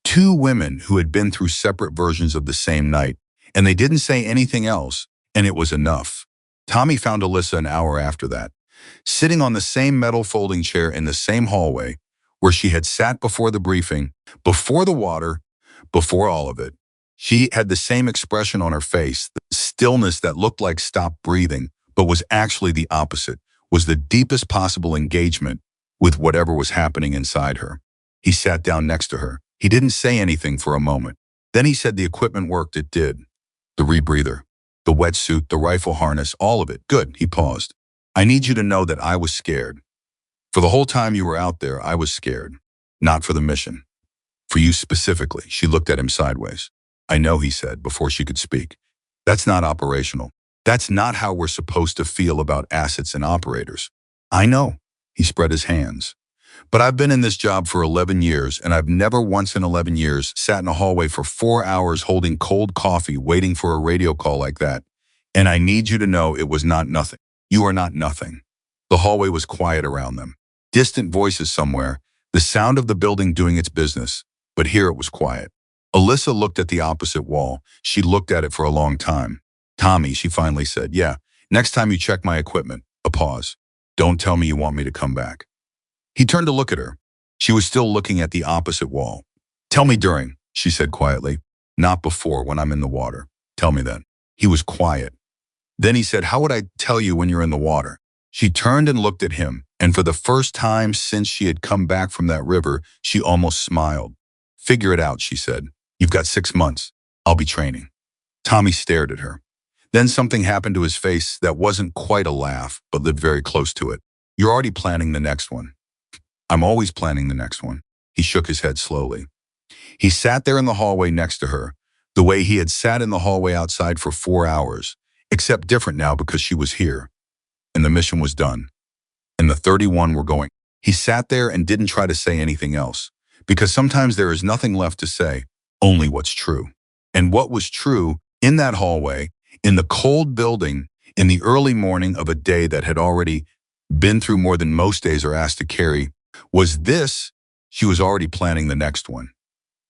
two women who had been through separate versions of the same night, and they didn't say anything else, and it was enough. Tommy found Alyssa an hour after that, sitting on the same metal folding chair in the same hallway where she had sat before the briefing, before the water, before all of it. She had the same expression on her face, the stillness that looked like stop breathing, but was actually the opposite, was the deepest possible engagement with whatever was happening inside her. He sat down next to her. He didn't say anything for a moment. Then he said the equipment worked. It did. The rebreather, the wetsuit, the rifle harness, all of it. Good. He paused. "I need you to know that I was scared. For the whole time you were out there, I was scared. Not for the mission. For you specifically." She looked at him sideways. "I know," he said before she could speak. "That's not operational. That's not how we're supposed to feel about assets and operators." "I know." He spread his hands. "But I've been in this job for 11 years, and I've never once in 11 years sat in a hallway for 4 hours holding cold coffee waiting for a radio call like that. And I need you to know it was not nothing. You are not nothing." The hallway was quiet around them. Distant voices somewhere, the sound of the building doing its business, but here it was quiet. Alyssa looked at the opposite wall. She looked at it for a long time. "Tommy," she finally said, "yeah, next time you check my equipment." A pause. "Don't tell me you want me to come back." He turned to look at her. She was still looking at the opposite wall. "Tell me during," she said quietly. "Not before, when I'm in the water. Tell me then." He was quiet. Then he said, "How would I tell you when you're in the water?" She turned and looked at him, and for the first time since she had come back from that river, she almost smiled. "Figure it out," she said. "You've got 6 months. I'll be training." Tommy stared at her. Then something happened to his face that wasn't quite a laugh, but lived very close to it. "You're already planning the next one." "I'm always planning the next one." He shook his head slowly. He sat there in the hallway next to her, the way he had sat in the hallway outside for 4 hours, except different now because she was here. And the mission was done. And the 31 were going. He sat there and didn't try to say anything else, because sometimes there is nothing left to say, only what's true. And what was true in that hallway, in the cold building, in the early morning of a day that had already been through more than most days are asked to carry, was this. She was already planning the next one.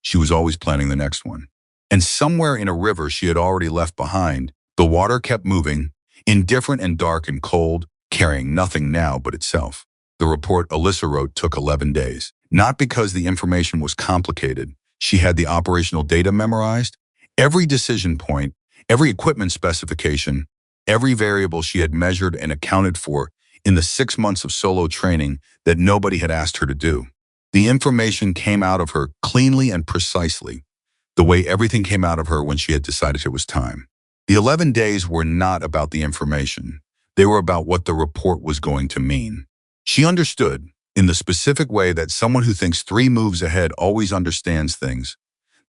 She was always planning the next one. And somewhere in a river she had already left behind, the water kept moving, indifferent and dark and cold, carrying nothing now but itself. The report Alyssa wrote took 11 days. Not because the information was complicated. She had the operational data memorized. Every decision point, every equipment specification, every variable she had measured and accounted for in the 6 months of solo training that nobody had asked her to do. The information came out of her cleanly and precisely, the way everything came out of her when she had decided it was time. The 11 days were not about the information. They were about what the report was going to mean. She understood, in the specific way that someone who thinks 3 moves ahead always understands things,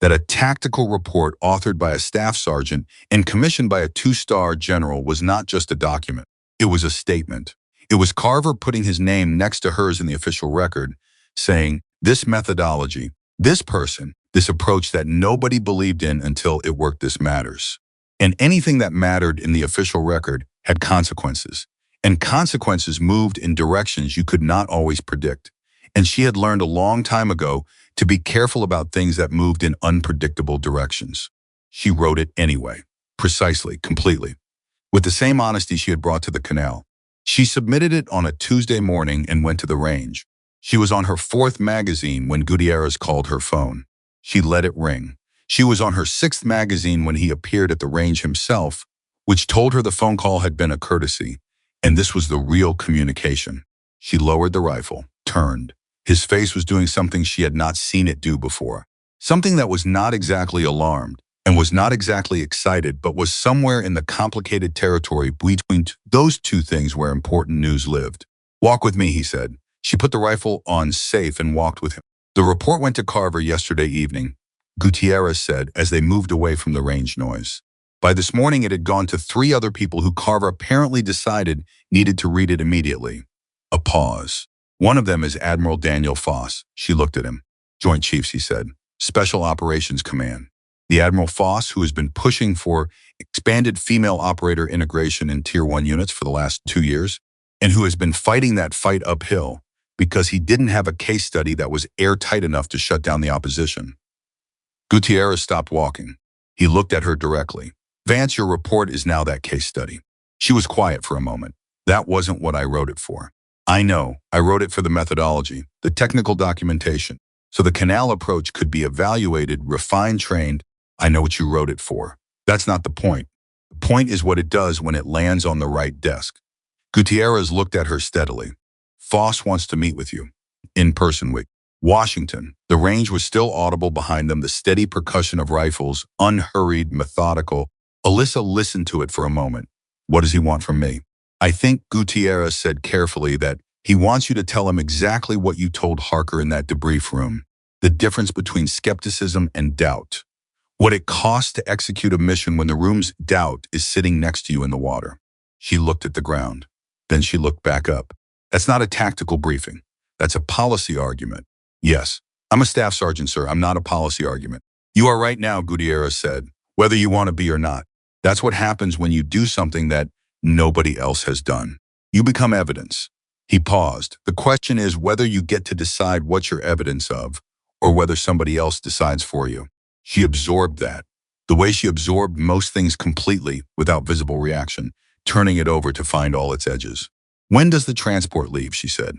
that a tactical report authored by a staff sergeant and commissioned by a 2-star general was not just a document. It was a statement. It was Carver putting his name next to hers in the official record, saying, this methodology, this person, this approach that nobody believed in until it worked, this matters. And anything that mattered in the official record had consequences. And consequences moved in directions you could not always predict. And she had learned a long time ago to be careful about things that moved in unpredictable directions. She wrote it anyway, precisely, completely, with the same honesty she had brought to the canal. She submitted it on a Tuesday morning and went to the range. She was on her 4th magazine when Gutierrez called her phone. She let it ring. She was on her 6th magazine when he appeared at the range himself, which told her the phone call had been a courtesy, and this was the real communication. She lowered the rifle, turned. His face was doing something she had not seen it do before, something that was not exactly alarmed and was not exactly excited, but was somewhere in the complicated territory between those two things where important news lived. Walk with me, he said. She put the rifle on safe and walked with him. The report went to Carver yesterday evening, Gutierrez said as they moved away from the range noise. By this morning it had gone to 3 other people who Carver apparently decided needed to read it immediately. A pause. One of them is Admiral Daniel Foss. She looked at him. Joint Chiefs, he said. Special Operations Command. The Admiral Foss, who has been pushing for expanded female operator integration in Tier 1 units for the last 2 years, and who has been fighting that fight uphill because he didn't have a case study that was airtight enough to shut down the opposition. Gutierrez stopped walking. He looked at her directly. Vance, your report is now that case study. She was quiet for a moment. That wasn't what I wrote it for. I know. I wrote it for the methodology, the technical documentation, so the canal approach could be evaluated, refined, trained. I know what you wrote it for. That's not the point. The point is what it does when it lands on the right desk. Gutierrez looked at her steadily. Foss wants to meet with you. In person with Washington. The range was still audible behind them, the steady percussion of rifles, unhurried, methodical. Alyssa listened to it for a moment. What does he want from me? I think Gutierrez said carefully that he wants you to tell him exactly what you told Harker in that debrief room. The difference between skepticism and doubt. What it costs to execute a mission when the room's doubt is sitting next to you in the water. She looked at the ground. Then she looked back up. That's not a tactical briefing. That's a policy argument. Yes, I'm a staff sergeant, sir. I'm not a policy argument. You are right now, Gutierrez said, whether you want to be or not. That's what happens when you do something that nobody else has done. You become evidence. He paused. The question is whether you get to decide what you're evidence of or whether somebody else decides for you. She absorbed that, the way she absorbed most things completely without visible reaction, turning it over to find all its edges. When does the transport leave, she said.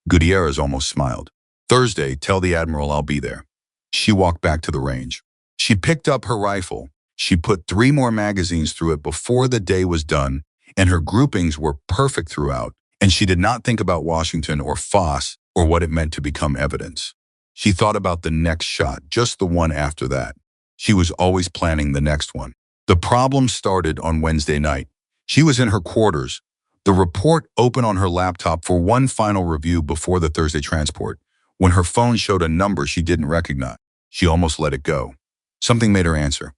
Gutierrez almost smiled. Thursday, tell the Admiral I'll be there. She walked back to the range. She picked up her rifle. She put 3 more magazines through it before the day was done, and her groupings were perfect throughout, and she did not think about Washington or Foss or what it meant to become evidence. She thought about the next shot, just the one after that. She was always planning the next one. The problem started on Wednesday night. She was in her quarters, the report open on her laptop for one final review before the Thursday transport, when her phone showed a number she didn't recognize. She almost let it go. Something made her answer.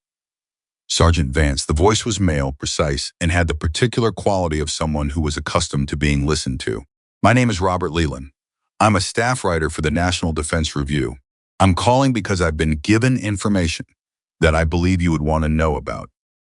Sergeant Vance. The voice was male, precise, and had the particular quality of someone who was accustomed to being listened to. My name is Robert Leland. I'm a staff writer for the National Defense Review. I'm calling because I've been given information that I believe you would want to know about.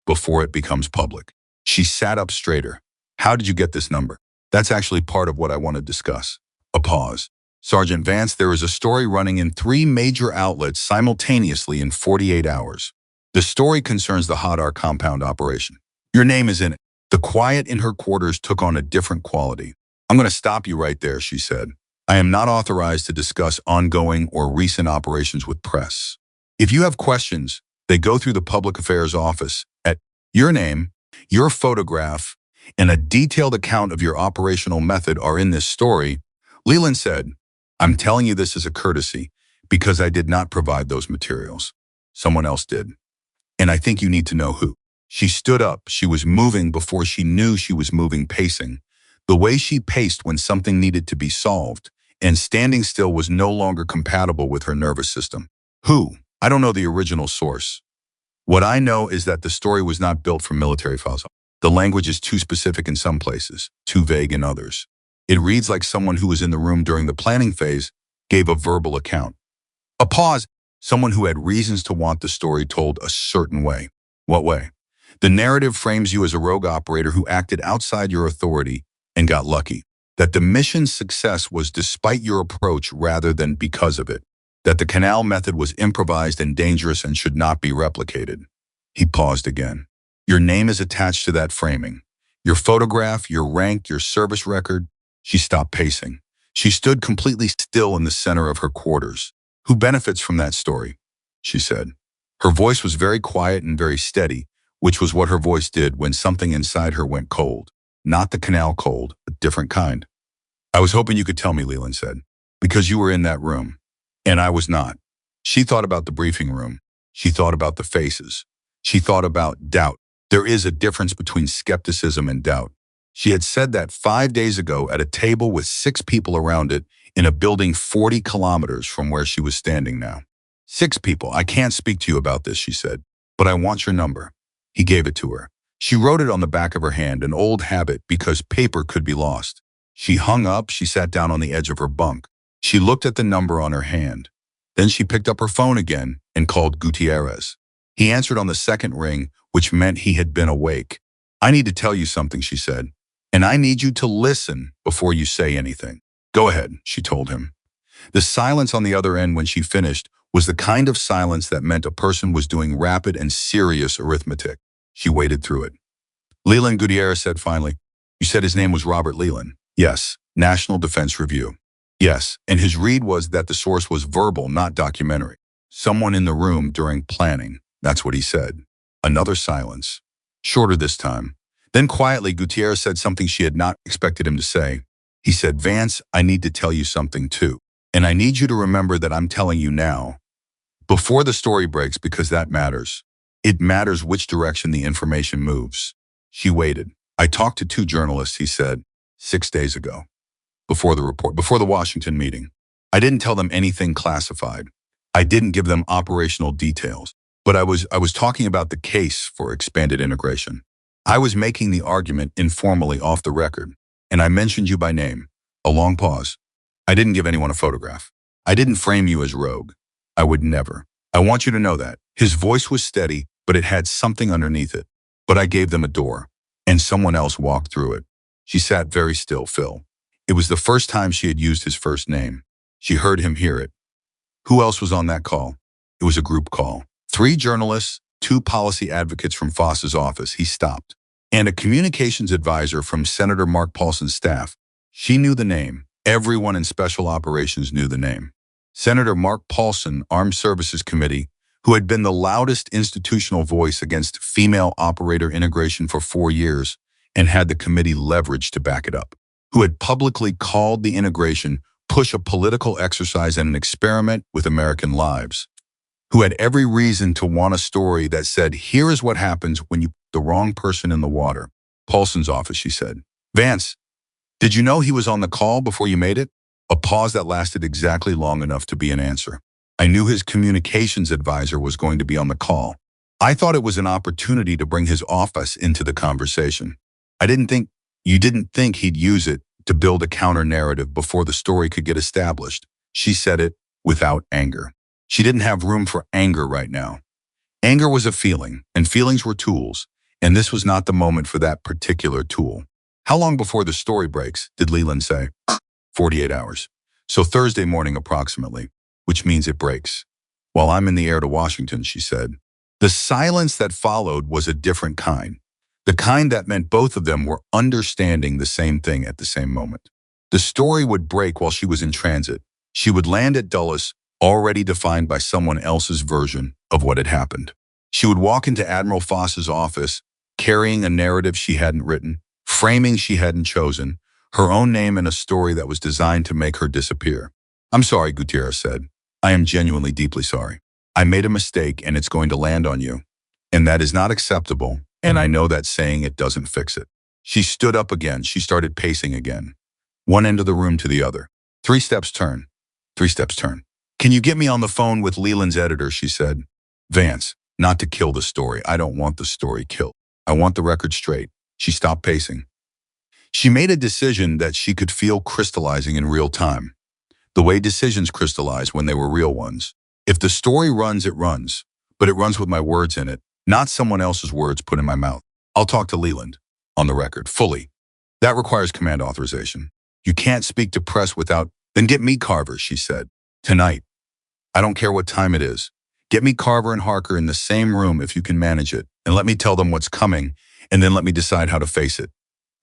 before it becomes public. She sat up straighter. How did you get this number? That's actually part of what I want to discuss. A pause. Sergeant Vance, there is a story running in 3 major outlets simultaneously in 48 hours. The story concerns the Hadar compound operation. Your name is in it. The quiet in her quarters took on a different quality. I'm going to stop you right there, she said. I am not authorized to discuss ongoing or recent operations with press. If you have questions, they go through the public affairs office at your name, your photograph, and a detailed account of your operational method are in this story. Leland said, I'm telling you this as a courtesy because I did not provide those materials. Someone else did. And I think you need to know who. She stood up. She was moving before she knew she was moving, pacing. The way she paced when something needed to be solved, and standing still was no longer compatible with her nervous system. Who? I don't know the original source. What I know is that the story was not built from military files. The language is too specific in some places, too vague in others. It reads like someone who was in the room during the planning phase gave a verbal account. A pause. Someone who had reasons to want the story told a certain way. What way? The narrative frames you as a rogue operator who acted outside your authority and got lucky. That the mission's success was despite your approach rather than because of it. That the canal method was improvised and dangerous and should not be replicated. He paused again. Your name is attached to that framing. Your photograph, your rank, your service record. She stopped pacing. She stood completely still in the center of her quarters. Who benefits from that story? She said. Her voice was very quiet and very steady, which was what her voice did when something inside her went cold. Not the canal cold, a different kind. I was hoping you could tell me, Leland said, because you were in that room. And I was not. She thought about the briefing room. She thought about the faces. She thought about doubt. There is a difference between skepticism and doubt. She had said that 5 days ago at a table with 6 people around it in a building 40 kilometers from where she was standing now. 6 people. I can't speak to you about this, she said, but I want your number. He gave it to her. She wrote it on the back of her hand, an old habit because paper could be lost. She hung up. She sat down on the edge of her bunk. She looked at the number on her hand. Then she picked up her phone again and called Gutierrez. He answered on the second ring, which meant he had been awake. I need to tell you something, she said, and I need you to listen before you say anything. Go ahead, she told him. The silence on the other end when she finished was the kind of silence that meant a person was doing rapid and serious arithmetic. She waited through it. Leland, Gutierrez said finally, you said his name was Robert Leland. Yes, National Defense Review. Yes, and his read was that the source was verbal, not documentary. Someone in the room during planning. That's what he said. Another silence. Shorter this time. Then quietly, Gutierrez said something she had not expected him to say. He said, Vance, I need to tell you something too. And I need you to remember that I'm telling you now. Before the story breaks, because that matters. It matters which direction the information moves. She waited. I talked to 2 journalists, he said, 6 days ago. Before the report, before the Washington meeting. I didn't tell them anything classified. I didn't give them operational details. But I was talking about the case for expanded integration. I was making the argument informally off the record. And I mentioned you by name. A long pause. I didn't give anyone a photograph. I didn't frame you as rogue. I would never. I want you to know that. His voice was steady, but it had something underneath it. But I gave them a door, and someone else walked through it. She sat very still, Phil. It was the first time she had used his first name. She heard him hear it. Who else was on that call? It was a group call. 3 journalists, 2 policy advocates from Foss's office. He stopped. And a communications advisor from Senator Mark Paulson's staff. She knew the name. Everyone in Special Operations knew the name. Senator Mark Paulson, Armed Services Committee, who had been the loudest institutional voice against female operator integration for 4 years and had the committee leverage to back it up, who had publicly called the integration push a political exercise and an experiment with American lives, who had every reason to want a story that said, here is what happens when you put the wrong person in the water. Paulson's office, she said. Vance, did you know he was on the call before you made it? A pause that lasted exactly long enough to be an answer. I knew his communications advisor was going to be on the call. I thought it was an opportunity to bring his office into the conversation. You didn't think he'd use it to build a counter-narrative before the story could get established. She said it without anger. She didn't have room for anger right now. Anger was a feeling, and feelings were tools, and this was not the moment for that particular tool. How long before the story breaks, did Leland say? 48 hours. So Thursday morning approximately, which means it breaks. While I'm in the air to Washington, she said. The silence that followed was a different kind. The kind that meant both of them were understanding the same thing at the same moment. The story would break while she was in transit. She would land at Dulles, already defined by someone else's version of what had happened. She would walk into Admiral Foss's office, carrying a narrative she hadn't written, framing she hadn't chosen, her own name in a story that was designed to make her disappear. I'm sorry, Gutierrez said. I am genuinely deeply sorry. I made a mistake and it's going to land on you. And that is not acceptable, and I know that saying it doesn't fix it. She stood up again. She started pacing again. One end of the room to the other. 3 steps turn. 3 steps turn. Can you get me on the phone with Leland's editor, she said. Vance, not to kill the story. I don't want the story killed. I want the record straight. She stopped pacing. She made a decision that she could feel crystallizing in real time. The way decisions crystallize when they were real ones. If the story runs, it runs. But it runs with my words in it, not someone else's words put in my mouth. I'll talk to Leland, on the record, fully. That requires command authorization. You can't speak to press without, then get me Carver, she said. Tonight. I don't care what time it is. Get me Carver and Harker in the same room if you can manage it, and let me tell them what's coming, and then let me decide how to face it.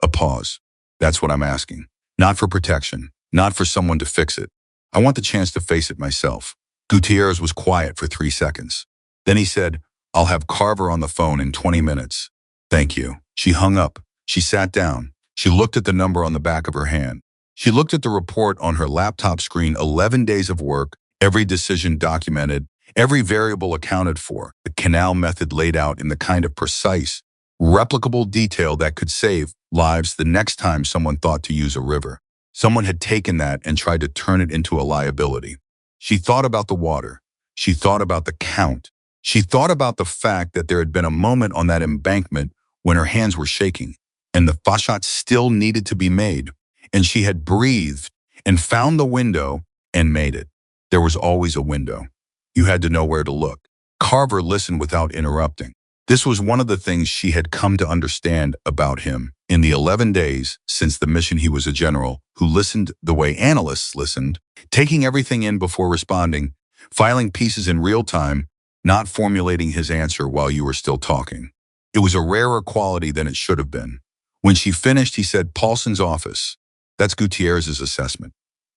A pause. That's what I'm asking. Not for protection, not for someone to fix it. I want the chance to face it myself. Gutierrez was quiet for 3 seconds. Then he said, I'll have Carver on the phone in 20 minutes. Thank you. She hung up. She sat down. She looked at the number on the back of her hand. She looked at the report on her laptop screen, 11 days of work, every decision documented, every variable accounted for, the canal method laid out in the kind of precise, replicable detail that could save lives the next time someone thought to use a river. Someone had taken that and tried to turn it into a liability. She thought about the water. She thought about the count. She thought about the fact that there had been a moment on that embankment when her hands were shaking, and the shot still needed to be made, and she had breathed and found the window and made it. There was always a window. You had to know where to look. Carver listened without interrupting. This was one of the things she had come to understand about him in the 11 days since the mission. He was a general who listened the way analysts listened, taking everything in before responding, filing pieces in real time, not formulating his answer while you were still talking. It was a rarer quality than it should have been. When she finished, he said, Paulson's office. That's Gutierrez's assessment.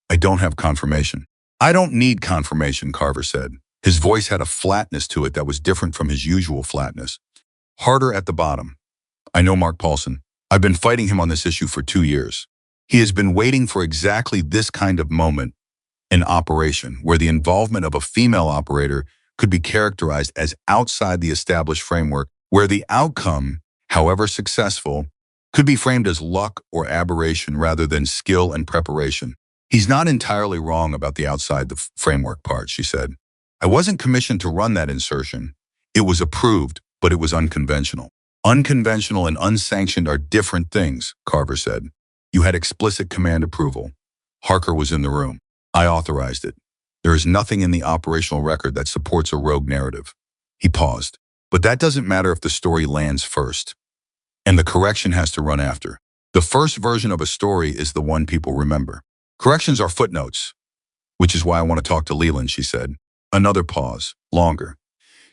I don't have confirmation. I don't need confirmation, Carver said. His voice had a flatness to it that was different from his usual flatness. Harder at the bottom. I know Mark Paulson. I've been fighting him on this issue for 2 years. He has been waiting for exactly this kind of moment in operation, where the involvement of a female operator could be characterized as outside the established framework, where the outcome, however successful, could be framed as luck or aberration rather than skill and preparation. He's not entirely wrong about the outside the framework part, she said. I wasn't commissioned to run that insertion. It was approved, but it was unconventional. Unconventional and unsanctioned are different things, Carver said. You had explicit command approval. Harker was in the room. I authorized it. There is nothing in the operational record that supports a rogue narrative. He paused. But that doesn't matter if the story lands first. And the correction has to run after. The first version of a story is the one people remember. Corrections are footnotes, which is why I want to talk to Leland, she said. Another pause, longer.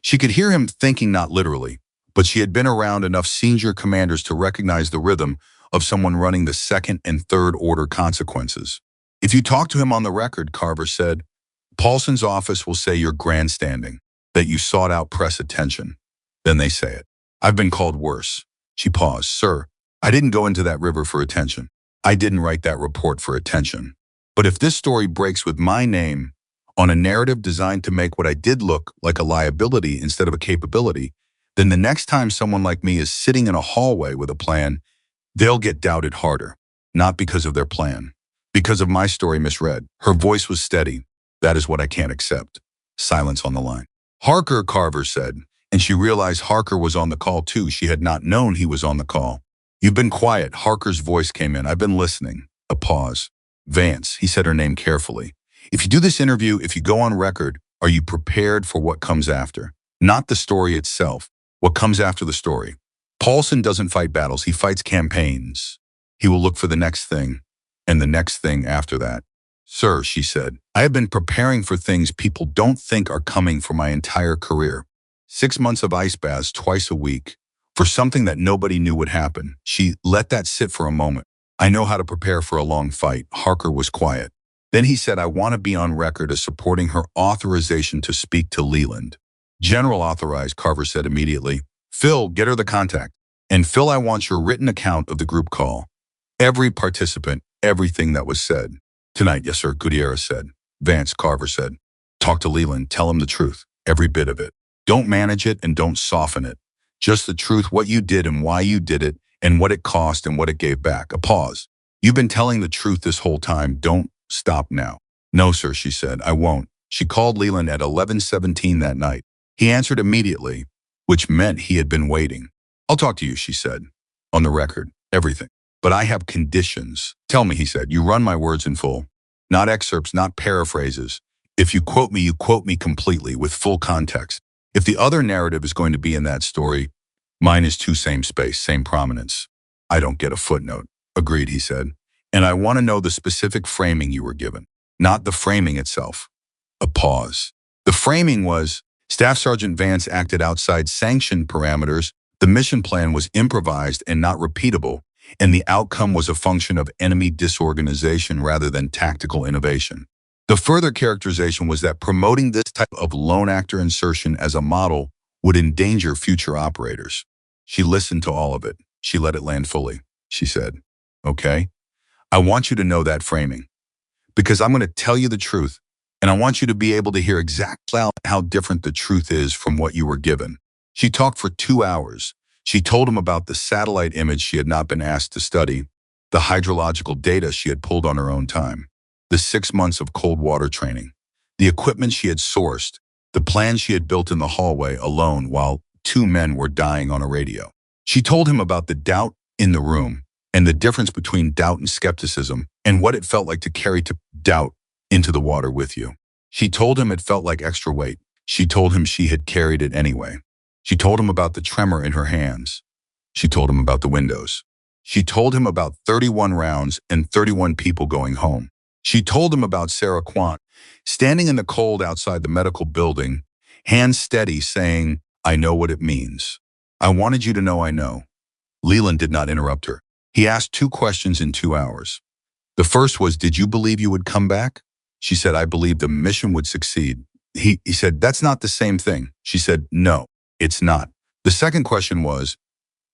She could hear him thinking, not literally, but she had been around enough senior commanders to recognize the rhythm of someone running the second and third order consequences. If you talk to him on the record, Carver said, Paulson's office will say you're grandstanding, that you sought out press attention. Then they say it. I've been called worse. She paused. Sir, I didn't go into that river for attention. I didn't write that report for attention. But if this story breaks with my name on a narrative designed to make what I did look like a liability instead of a capability, then the next time someone like me is sitting in a hallway with a plan, they'll get doubted harder, not because of their plan, because of my story misread. Her voice was steady. That is what I can't accept. Silence on the line. Harker, Carver said, and she realized Harker was on the call too. She had not known he was on the call. You've been quiet. Harker's voice came in. I've been listening. A pause. Vance, he said her name carefully. If you do this interview, if you go on record, are you prepared for what comes after? not the story itself. What comes after the story. Paulson doesn't fight battles, he fights campaigns. He will look for the next thing, and the next thing after that. Sir, she said, I have been preparing for things people don't think are coming for my entire career. 6 months of ice baths twice a week, for something that nobody knew would happen. She let that sit for a moment. I know how to prepare for a long fight. Harker was quiet. Then he said, I want to be on record as supporting her authorization to speak to Leland. General authorized, Carver said immediately. Phil, get her the contact. And Phil, I want your written account of the group call. Every participant, everything that was said. Tonight, yes, sir, Gutierrez said. Vance, Carver said. Talk to Leland, tell him the truth, every bit of it. Don't manage it and don't soften it. Just the truth, what you did and why you did it, and what it cost and what it gave back. A pause. You've been telling the truth this whole time. Don't stop now. No, sir, she said. I won't. She called Leland at 11:17 that night. He answered immediately, which meant he had been waiting. I'll talk to you, she said. On the record, everything. But I have conditions. Tell me, he said. You run my words in full. Not excerpts, not paraphrases. If you quote me completely with full context. If the other narrative is going to be in that story, mine is too same space, same prominence. I don't get a footnote. Agreed, he said. And I want to know the specific framing you were given, not the framing itself. A pause. The framing was, Staff Sergeant Vance acted outside sanctioned parameters. The mission plan was improvised and not repeatable, and the outcome was a function of enemy disorganization rather than tactical innovation. The further characterization was that promoting this type of lone actor insertion as a model would endanger future operators. She listened to all of it. She let it land fully. She said, okay, I want you to know that framing, because I'm going to tell you the truth, and I want you to be able to hear exactly how different the truth is from what you were given. She talked for 2 hours. She told him about the satellite image she had not been asked to study, the hydrological data she had pulled on her own time, the 6 months of cold water training, the equipment she had sourced, the plan she had built in the hallway alone while 2 men were dying on a radio. She told him about the doubt in the room and the difference between doubt and skepticism and what it felt like to carry doubt into the water with you. She told him it felt like extra weight. She told him she had carried it anyway. She told him about the tremor in her hands. She told him about the windows. She told him about 31 rounds and 31 people going home. She told him about Sarah Quant, standing in the cold outside the medical building, hands steady, saying, I know what it means. I wanted you to know I know. Leland did not interrupt her. He asked 2 questions in 2 hours. The first was, did you believe you would come back? She said, I believed the mission would succeed. He said, that's not the same thing. She said, no, it's not. The second question was,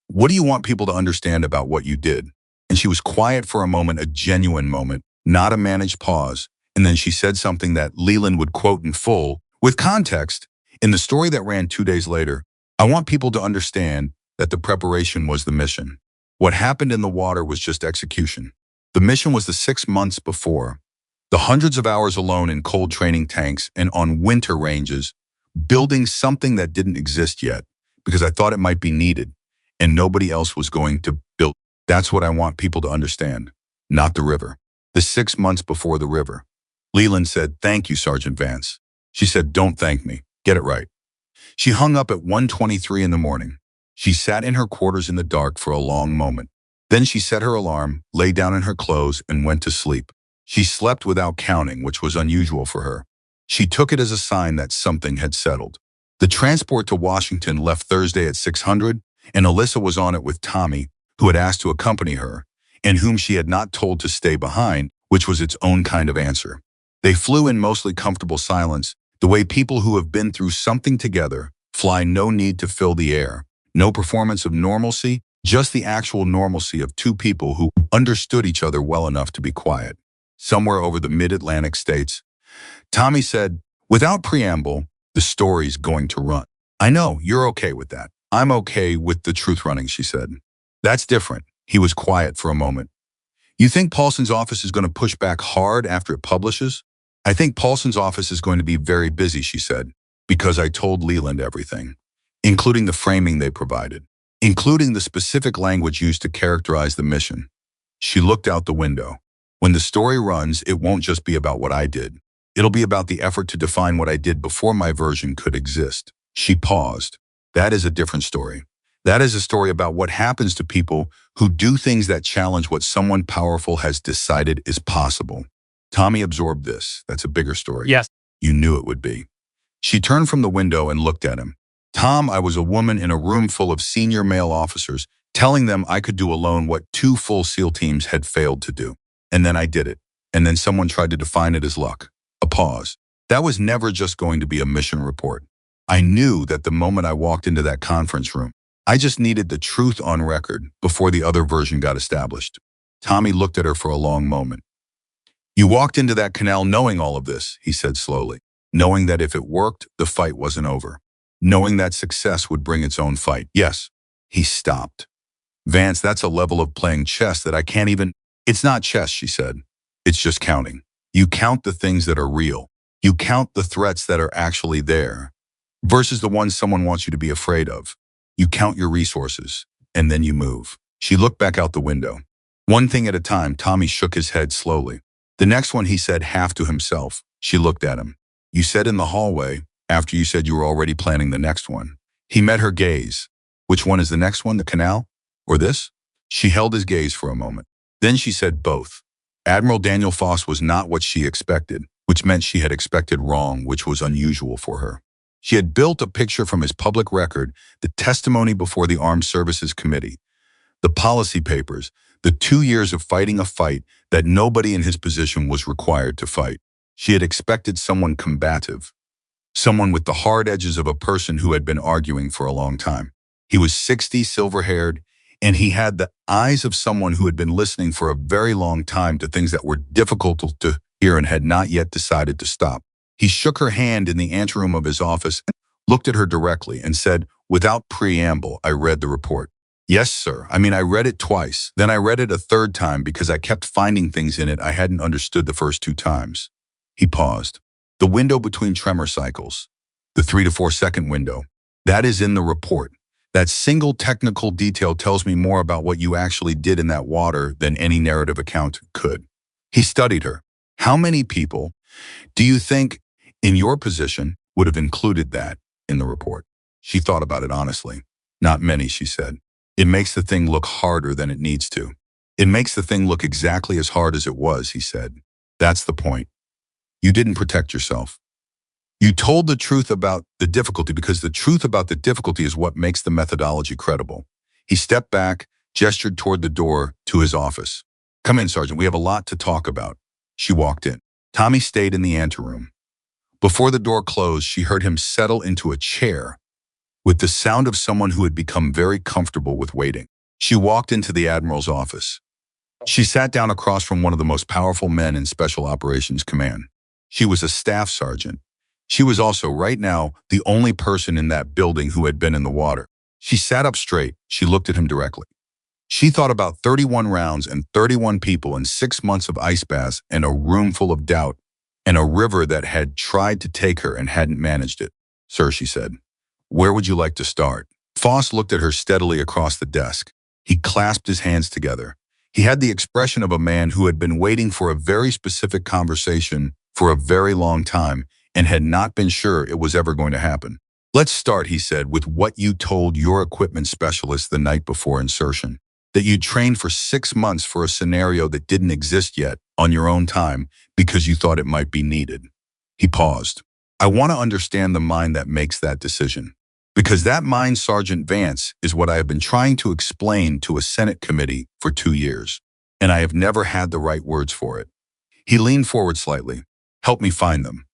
what do you want people to understand about what you did? And she was quiet for a moment, a genuine moment, not a managed pause. And then she said something that Leland would quote in full, with context, in the story that ran 2 days later. I want people to understand that the preparation was the mission. What happened in the water was just execution. The mission was the 6 months before, the hundreds of hours alone in cold training tanks and on winter ranges, building something that didn't exist yet, because I thought it might be needed, and nobody else was going to build. That's what I want people to understand, not the river. The 6 months before the river. Leland said, thank you, Sergeant Vance. She said, don't thank me. Get it right. She hung up at 1:23 in the morning. She sat in her quarters in the dark for a long moment. Then she set her alarm, lay down in her clothes, and went to sleep. She slept without counting, which was unusual for her. She took it as a sign that something had settled. The transport to Washington left Thursday at 600, and Alyssa was on it with Tommy, who had asked to accompany her, and whom she had not told to stay behind, which was its own kind of answer. They flew in mostly comfortable silence, the way people who have been through something together fly, no need to fill the air, no performance of normalcy, just the actual normalcy of 2 people who understood each other well enough to be quiet. Somewhere over the mid-Atlantic states, Tommy said, without preamble, the story's going to run. I know, you're okay with that. I'm okay with the truth running, she said. That's different. He was quiet for a moment. You think Paulson's office is going to push back hard after it publishes? I think Paulson's office is going to be very busy, she said, because I told Leland everything, including the framing they provided, including the specific language used to characterize the mission. She looked out the window. When the story runs, it won't just be about what I did. It'll be about the effort to define what I did before my version could exist. She paused. That is a different story. That is a story about what happens to people who do things that challenge what someone powerful has decided is possible. Tommy absorbed this. That's a bigger story. Yes. You knew it would be. She turned from the window and looked at him. Tom, I was a woman in a room full of senior male officers, telling them I could do alone what 2 full SEAL teams had failed to do. And then I did it. And then someone tried to define it as luck. A pause. That was never just going to be a mission report. I knew that the moment I walked into that conference room, I just needed the truth on record before the other version got established. Tommy looked at her for a long moment. You walked into that canal knowing all of this, he said slowly, knowing that if it worked, the fight wasn't over, knowing that success would bring its own fight. Yes. He stopped. Vance, that's a level of playing chess that I can't even... It's not chess, she said. It's just counting. You count the things that are real. You count the threats that are actually there versus the ones someone wants you to be afraid of. You count your resources, and then you move. She looked back out the window. One thing at a time, Tommy shook his head slowly. The next one, he said half to himself. She looked at him. You said in the hallway, after you said you were already planning the next one. He met her gaze. Which one is the next one, the canal? Or this? She held his gaze for a moment. Then she said both. Admiral Daniel Foss was not what she expected, which meant she had expected wrong, which was unusual for her. She had built a picture from his public record, the testimony before the Armed Services Committee, the policy papers, the 2 years of fighting a fight that nobody in his position was required to fight. She had expected someone combative, someone with the hard edges of a person who had been arguing for a long time. He was 60, silver-haired, and he had the eyes of someone who had been listening for a very long time to things that were difficult to hear and had not yet decided to stop. He shook her hand in the anteroom of his office, looked at her directly, and said, without preamble, I read the report. Yes, sir. I read it twice. Then I read it a third time because I kept finding things in it I hadn't understood the first 2 times. He paused. The window between tremor cycles, the 3 to 4 second window, that is in the report. That single technical detail tells me more about what you actually did in that water than any narrative account could. He studied her. How many people do you think in your position would have included that in the report? She thought about it honestly. Not many, she said. It makes the thing look harder than it needs to. It makes the thing look exactly as hard as it was, he said. That's the point. You didn't protect yourself. You told the truth about the difficulty because the truth about the difficulty is what makes the methodology credible. He stepped back, gestured toward the door to his office. Come in, Sergeant. We have a lot to talk about. She walked in. Tommy stayed in the anteroom. Before the door closed, she heard him settle into a chair with the sound of someone who had become very comfortable with waiting. She walked into the Admiral's office. She sat down across from one of the most powerful men in Special Operations Command. She was a staff sergeant. She was also, right now, the only person in that building who had been in the water. She sat up straight. She looked at him directly. She thought about 31 rounds and 31 people and 6 months of ice baths and a room full of doubt and a river that had tried to take her and hadn't managed it. Sir, she said, where would you like to start? Foss looked at her steadily across the desk. He clasped his hands together. He had the expression of a man who had been waiting for a very specific conversation for a very long time and had not been sure it was ever going to happen. Let's start, he said, with what you told your equipment specialist the night before insertion. That you trained for 6 months for a scenario that didn't exist yet on your own time because you thought it might be needed. He paused. I want to understand the mind that makes that decision. Because that mind, Sergeant Vance, is what I have been trying to explain to a Senate committee for 2 years, and I have never had the right words for it. He leaned forward slightly. Help me find them.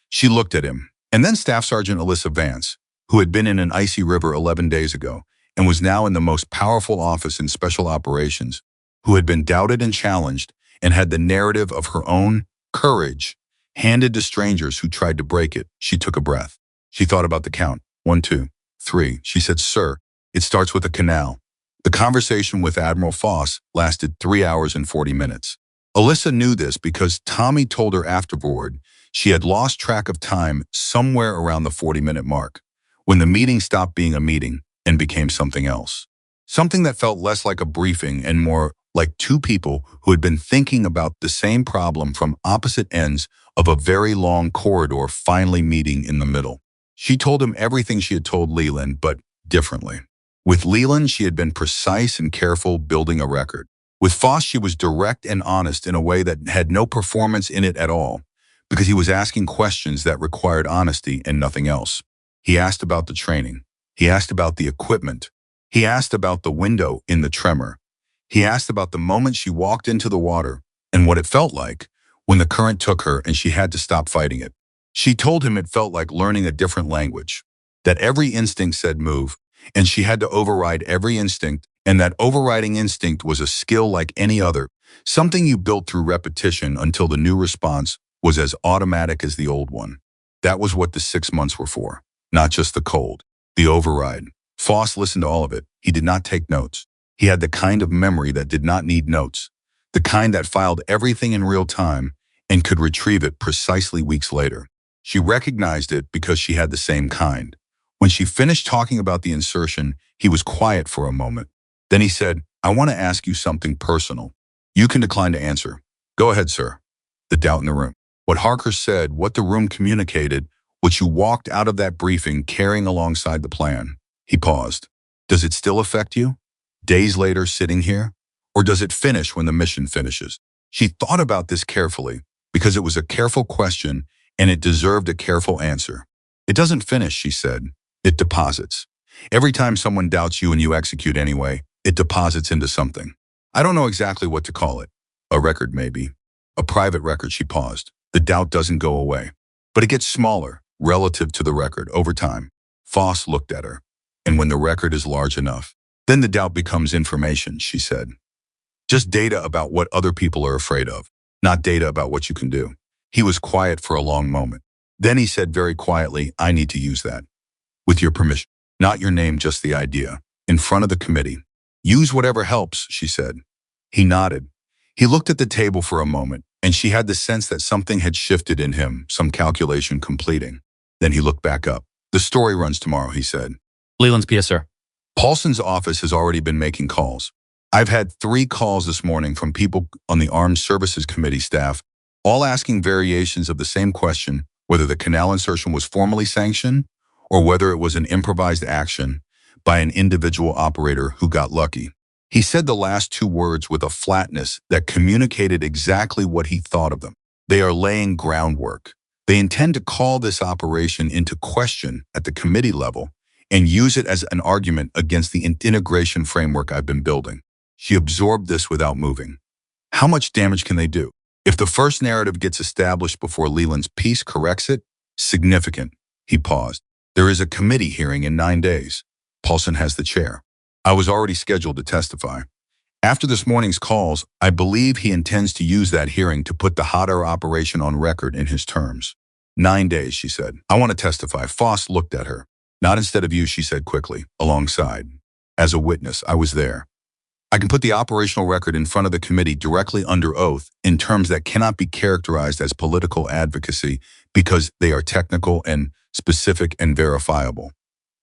She looked at him, and then Staff Sergeant Alyssa Vance, who had been in an icy river 11 days ago and was now in the most powerful office in Special Operations, who had been doubted and challenged and had the narrative of her own courage handed to strangers who tried to break it. She took a breath. She thought about the count. 1, 2, 3. She said, sir, it starts with a canal. The conversation with Admiral Foss lasted 3 hours and 40 minutes. Alyssa knew this because Tommy told her afterward she had lost track of time somewhere around the 40-minute mark, when the meeting stopped being a meeting and became something else. Something that felt less like a briefing and more like 2 people who had been thinking about the same problem from opposite ends of a very long corridor finally meeting in the middle. She told him everything she had told Leland, but differently. With Leland, she had been precise and careful, building a record. With Foss, she was direct and honest in a way that had no performance in it at all, because he was asking questions that required honesty and nothing else. He asked about the training. He asked about the equipment. He asked about the window in the tremor. He asked about the moment she walked into the water and what it felt like when the current took her and she had to stop fighting it. She told him it felt like learning a different language, that every instinct said move, and she had to override every instinct, and that overriding instinct was a skill like any other, something you built through repetition until the new response was as automatic as the old one. That was what the 6 months were for, not just the cold, the override. Foss listened to all of it. He did not take notes. He had the kind of memory that did not need notes, the kind that filed everything in real time and could retrieve it precisely weeks later. She recognized it because she had the same kind. When she finished talking about the insertion, he was quiet for a moment. Then he said, "I want to ask you something personal. You can decline to answer." "Go ahead, sir." The doubt in the room. What Harker said, what the room communicated, what you walked out of that briefing carrying alongside the plan. He paused. "Does it still affect you? Days later, sitting here? Or does it finish when the mission finishes?" She thought about this carefully, because it was a careful question and it deserved a careful answer. "It doesn't finish," she said. "It deposits. Every time someone doubts you and you execute anyway, it deposits into something. I don't know exactly what to call it. A record, maybe. A private record." She paused. "The doubt doesn't go away, but it gets smaller relative to the record over time." Foss looked at her. "And when the record is large enough, then the doubt becomes information," she said. "Just data about what other people are afraid of, not data about what you can do." He was quiet for a long moment. Then he said very quietly, "I need to use that. With your permission. Not your name, just the idea. In front of the committee." "Use whatever helps," she said. He nodded. He looked at the table for a moment, and she had the sense that something had shifted in him, some calculation completing. Then he looked back up. "The story runs tomorrow," he said. Leland's PS, sir. Paulson's office has already been making calls. I've had 3 calls this morning from people on the Armed Services Committee staff, all asking variations of the same question, whether the canal insertion was formally sanctioned or whether it was an improvised action by an individual operator who got lucky. He said the last 2 words with a flatness that communicated exactly what he thought of them. They are laying groundwork. They intend to call this operation into question at the committee level and use it as an argument against the integration framework I've been building. She absorbed this without moving. How much damage can they do? If the first narrative gets established before Leland's piece corrects it, significant. He paused. There is a committee hearing in 9 days. Paulson has the chair. I was already scheduled to testify. After this morning's calls, I believe he intends to use that hearing to put the hot air operation on record in his terms. 9 days, she said. I want to testify. Foss looked at her. Not instead of you, she said quickly, alongside. As a witness, I was there. I can put the operational record in front of the committee directly under oath in terms that cannot be characterized as political advocacy because they are technical and specific and verifiable.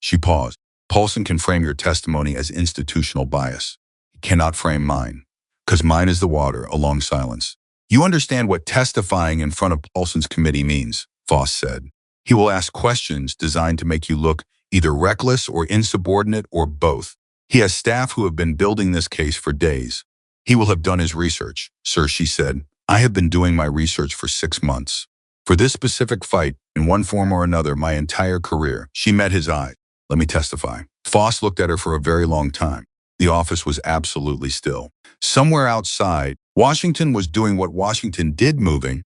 She paused. Paulson can frame your testimony as institutional bias. He cannot frame mine, because mine is the water, a long silence. You understand what testifying in front of Paulson's committee means, Foss said. He will ask questions designed to make you look either reckless or insubordinate or both. He has staff who have been building this case for days. He will have done his research. Sir, she said, I have been doing my research for 6 months. For this specific fight, in one form or another, my entire career. She met his eye. Let me testify. Foss looked at her for a very long time. The office was absolutely still. Somewhere outside, Washington was doing what Washington did, moving,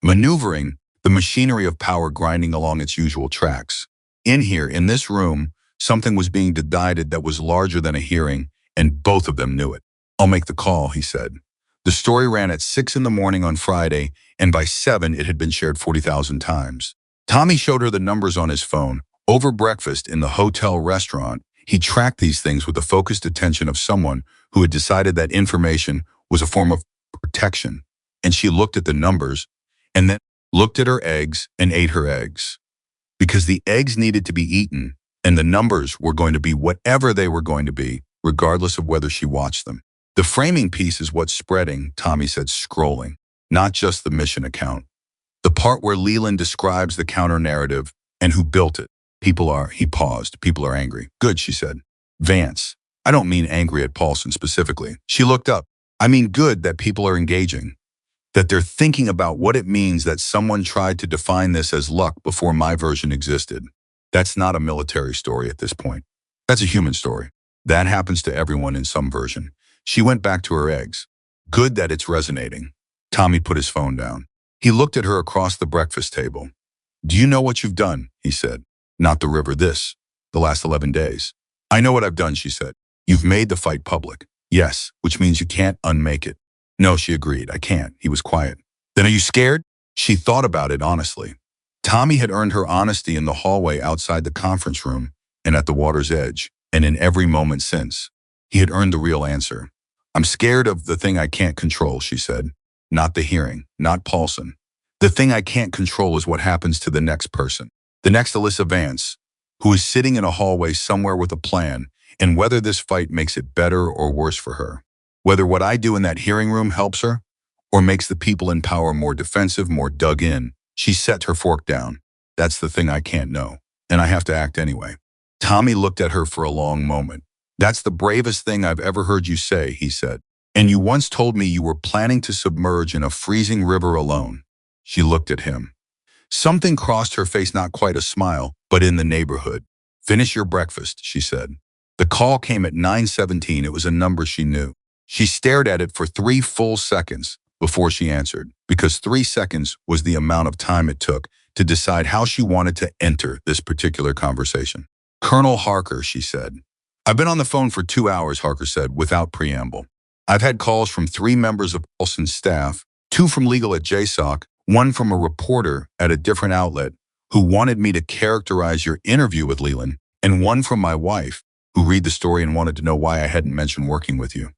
maneuvering, the machinery of power grinding along its usual tracks. In here, in this room, something was being decided that was larger than a hearing, and both of them knew it. I'll make the call, he said. The story ran at 6 in the morning on Friday, and by 7 it had been shared 40,000 times. Tommy showed her the numbers on his phone. Over breakfast in the hotel restaurant, he tracked these things with the focused attention of someone who had decided that information was a form of protection. And she looked at the numbers, and then looked at her eggs and ate her eggs. Because the eggs needed to be eaten, and the numbers were going to be whatever they were going to be, regardless of whether she watched them. The framing piece is what's spreading, Tommy said, scrolling, not just the mission account. The part where Leland describes the counter-narrative and who built it. He paused. People are angry. Good, she said. Vance, I don't mean angry at Paulson specifically. She looked up. I mean good that people are engaging, that they're thinking about what it means that someone tried to define this as luck before my version existed. That's not a military story at this point. That's a human story. That happens to everyone in some version. She went back to her eggs. Good that it's resonating. Tommy put his phone down. He looked at her across the breakfast table. Do you know what you've done? He said. Not the river, the last 11 days. I know what I've done, she said. You've made the fight public. Yes, which means you can't unmake it. No, she agreed. I can't. He was quiet. Then are you scared? She thought about it honestly. Tommy had earned her honesty in the hallway outside the conference room and at the water's edge, and in every moment since. He had earned the real answer. I'm scared of the thing I can't control, she said. Not the hearing, not Paulson. The thing I can't control is what happens to the next person. The next Alyssa Vance, who is sitting in a hallway somewhere with a plan, and whether this fight makes it better or worse for her. Whether what I do in that hearing room helps her, or makes the people in power more defensive, more dug in. She set her fork down. That's the thing I can't know, and I have to act anyway. Tommy looked at her for a long moment. That's the bravest thing I've ever heard you say, he said. And you once told me you were planning to submerge in a freezing river alone. She looked at him. Something crossed her face, not quite a smile, but in the neighborhood. Finish your breakfast, she said. The call came at 9:17. It was a number she knew. She stared at it for 3 full seconds before she answered, because 3 seconds was the amount of time it took to decide how she wanted to enter this particular conversation. Colonel Harker, she said. I've been on the phone for 2 hours, Harker said, without preamble. I've had calls from 3 members of Paulson's staff, 2 from legal at JSOC, 1 from a reporter at a different outlet who wanted me to characterize your interview with Leland, and 1 from my wife who read the story and wanted to know why I hadn't mentioned working with you.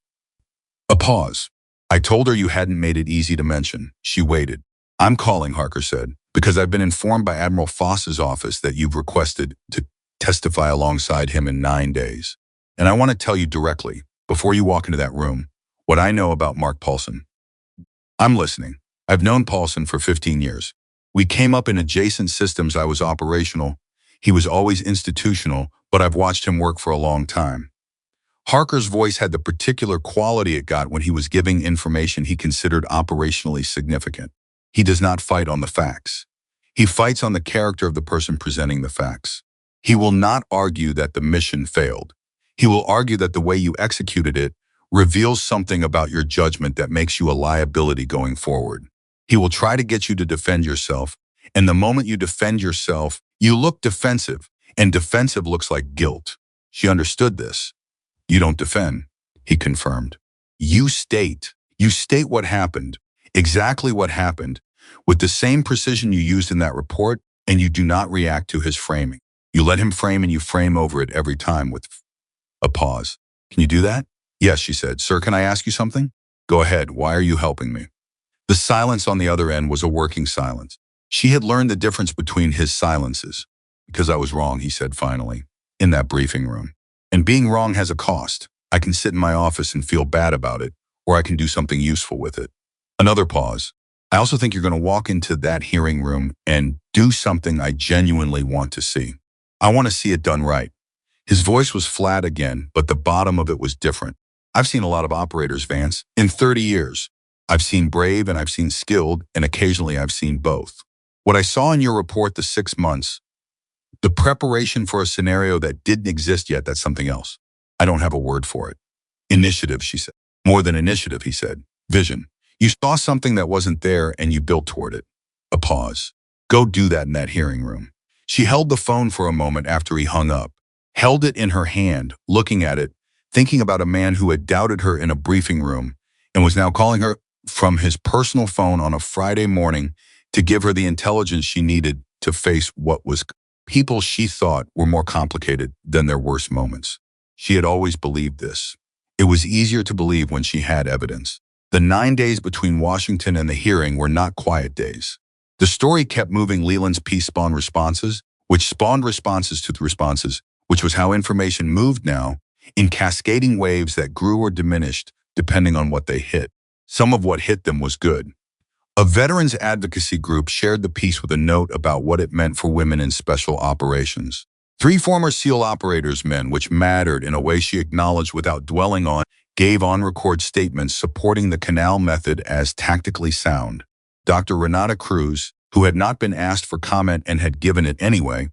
A pause. I told her you hadn't made it easy to mention. She waited. I'm calling, Harker said, because I've been informed by Admiral Foss's office that you've requested to testify alongside him in 9 days. And I want to tell you directly, before you walk into that room, what I know about Mark Paulson. I'm listening. I've known Paulson for 15 years. We came up in adjacent systems. I was operational. He was always institutional, but I've watched him work for a long time. Harker's voice had the particular quality it got when he was giving information he considered operationally significant. He does not fight on the facts. He fights on the character of the person presenting the facts. He will not argue that the mission failed. He will argue that the way you executed it reveals something about your judgment that makes you a liability going forward. He will try to get you to defend yourself, and the moment you defend yourself, you look defensive, and defensive looks like guilt. She understood this. You don't defend, he confirmed. You state what happened, exactly what happened, with the same precision you used in that report, and you do not react to his framing. You let him frame and you frame over it every time with a pause. Can you do that? Yes, she said. Sir, can I ask you something? Go ahead. Why are you helping me? The silence on the other end was a working silence. She had learned the difference between his silences. Because I was wrong, he said finally, in that briefing room. And being wrong has a cost. I can sit in my office and feel bad about it, or I can do something useful with it. Another pause. I also think you're going to walk into that hearing room and do something I genuinely want to see. I want to see it done right. His voice was flat again, but the bottom of it was different. I've seen a lot of operators, Vance, in 30 years. I've seen brave and I've seen skilled, and occasionally I've seen both. What I saw in your report, the 6 months, the preparation for a scenario that didn't exist yet, that's something else. I don't have a word for it. Initiative, she said. More than initiative, he said. Vision. You saw something that wasn't there and you built toward it. A pause. Go do that in that hearing room. She held the phone for a moment after he hung up, held it in her hand, looking at it, thinking about a man who had doubted her in a briefing room and was now calling her from his personal phone on a Friday morning to give her the intelligence she needed to face what was people she thought were more complicated than their worst moments. She had always believed this. It was easier to believe when she had evidence. The 9 days between Washington and the hearing were not quiet days. The story kept moving. Leland's piece spawned responses, which spawned responses to the responses, which was how information moved now, in cascading waves that grew or diminished depending on what they hit. Some of what hit them was good. A veterans advocacy group shared the piece with a note about what it meant for women in special operations. 3 former SEAL operators men, which mattered in a way she acknowledged without dwelling on, gave on-record statements supporting the canal method as tactically sound. Dr. Renata Cruz, who had not been asked for comment and had given it anyway,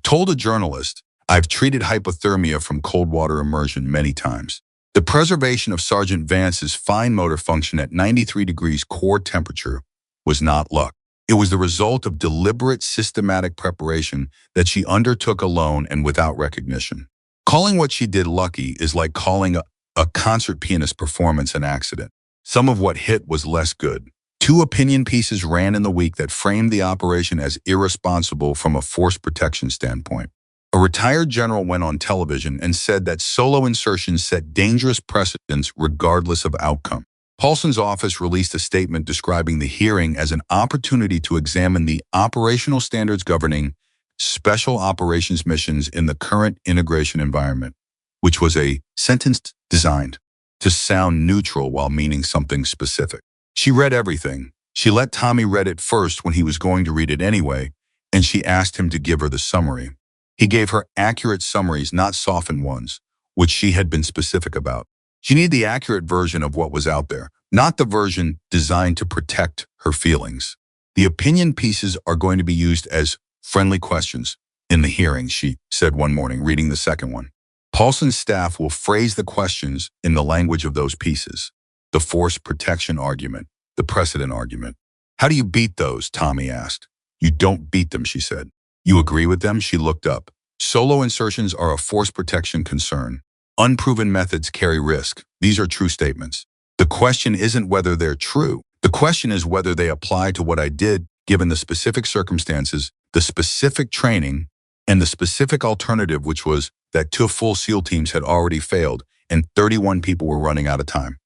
told a journalist, "I've treated hypothermia from cold water immersion many times. The preservation of Sergeant Vance's fine motor function at 93 degrees core temperature was not luck. It was the result of deliberate, systematic preparation that she undertook alone and without recognition. Calling what she did lucky is like calling a concert pianist performance an accident. Some of what hit was less good. 2 opinion pieces ran in the week that framed the operation as irresponsible from a force protection standpoint. A retired general went on television and said that solo insertions set dangerous precedents regardless of outcome. Paulson's office released a statement describing the hearing as an opportunity to examine the operational standards governing special operations missions in the current integration environment, which was a sentence designed to sound neutral while meaning something specific. She read everything. She let Tommy read it first when he was going to read it anyway, and she asked him to give her the summary. He gave her accurate summaries, not softened ones, which she had been specific about. She needed the accurate version of what was out there, not the version designed to protect her feelings. The opinion pieces are going to be used as friendly questions in the hearing, she said one morning, reading the second one. Paulson's staff will phrase the questions in the language of those pieces. The force protection argument, the precedent argument. How do you beat those? Tommy asked. You don't beat them, she said. You agree with them? She looked up. Solo insertions are a force protection concern. Unproven methods carry risk. These are true statements. The question isn't whether they're true. The question is whether they apply to what I did, given the specific circumstances, the specific training, and the specific alternative, which was that 2 full SEAL teams had already failed and 31 people were running out of time.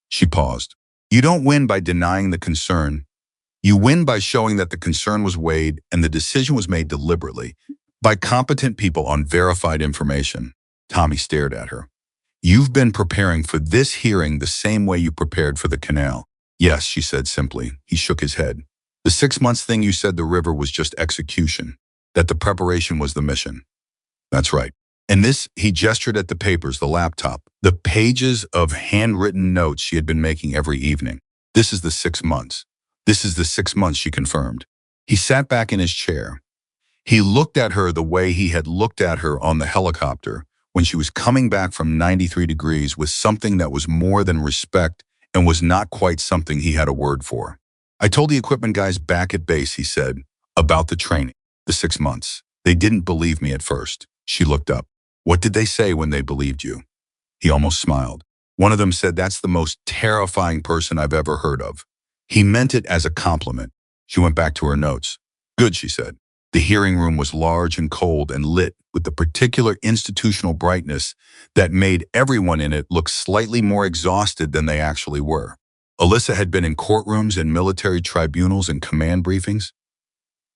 She paused. You don't win by denying the concern. You win by showing that the concern was weighed and the decision was made deliberately by competent people on verified information. Tommy stared at her. You've been preparing for this hearing the same way you prepared for the canal. Yes, she said simply. He shook his head. The 6 months thing you said the river was just execution, that the preparation was the mission. That's right. And this, he gestured at the papers, the laptop, the pages of handwritten notes she had been making every evening. This is the 6 months. This is the 6 months, she confirmed. He sat back in his chair. He looked at her the way he had looked at her on the helicopter when she was coming back from 93 degrees with something that was more than respect and was not quite something he had a word for. I told the equipment guys back at base, he said, about the training, the 6 months. They didn't believe me at first. She looked up. What did they say when they believed you? He almost smiled. One of them said, that's the most terrifying person I've ever heard of. He meant it as a compliment. She went back to her notes. Good, she said. The hearing room was large and cold and lit with the particular institutional brightness that made everyone in it look slightly more exhausted than they actually were. Alyssa had been in courtrooms and military tribunals and command briefings,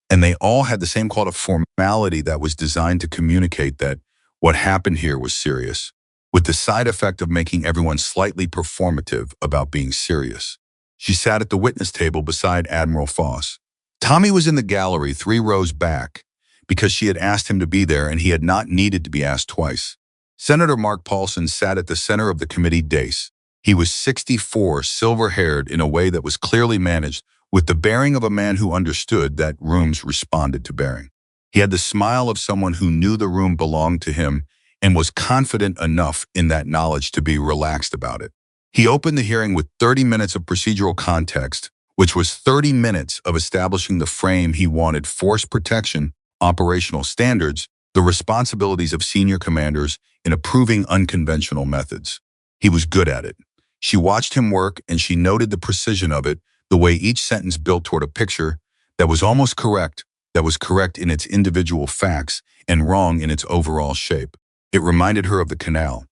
and they all had the same quality of formality that was designed to communicate that what happened here was serious, with the side effect of making everyone slightly performative about being serious. She sat at the witness table beside Admiral Foss. Tommy was in the gallery 3 rows back because she had asked him to be there and he had not needed to be asked twice. Senator Mark Paulson sat at the center of the committee dais. He was 64, silver-haired in a way that was clearly managed, with the bearing of a man who understood that rooms responded to bearing. He had the smile of someone who knew the room belonged to him and was confident enough in that knowledge to be relaxed about it. He opened the hearing with 30 minutes of procedural context, which was 30 minutes of establishing the frame he wanted: force protection, operational standards, the responsibilities of senior commanders in approving unconventional methods. He was good at it. She watched him work and she noted the precision of it, the way each sentence built toward a picture that was almost correct, that was correct in its individual facts and wrong in its overall shape. It reminded her of the canal,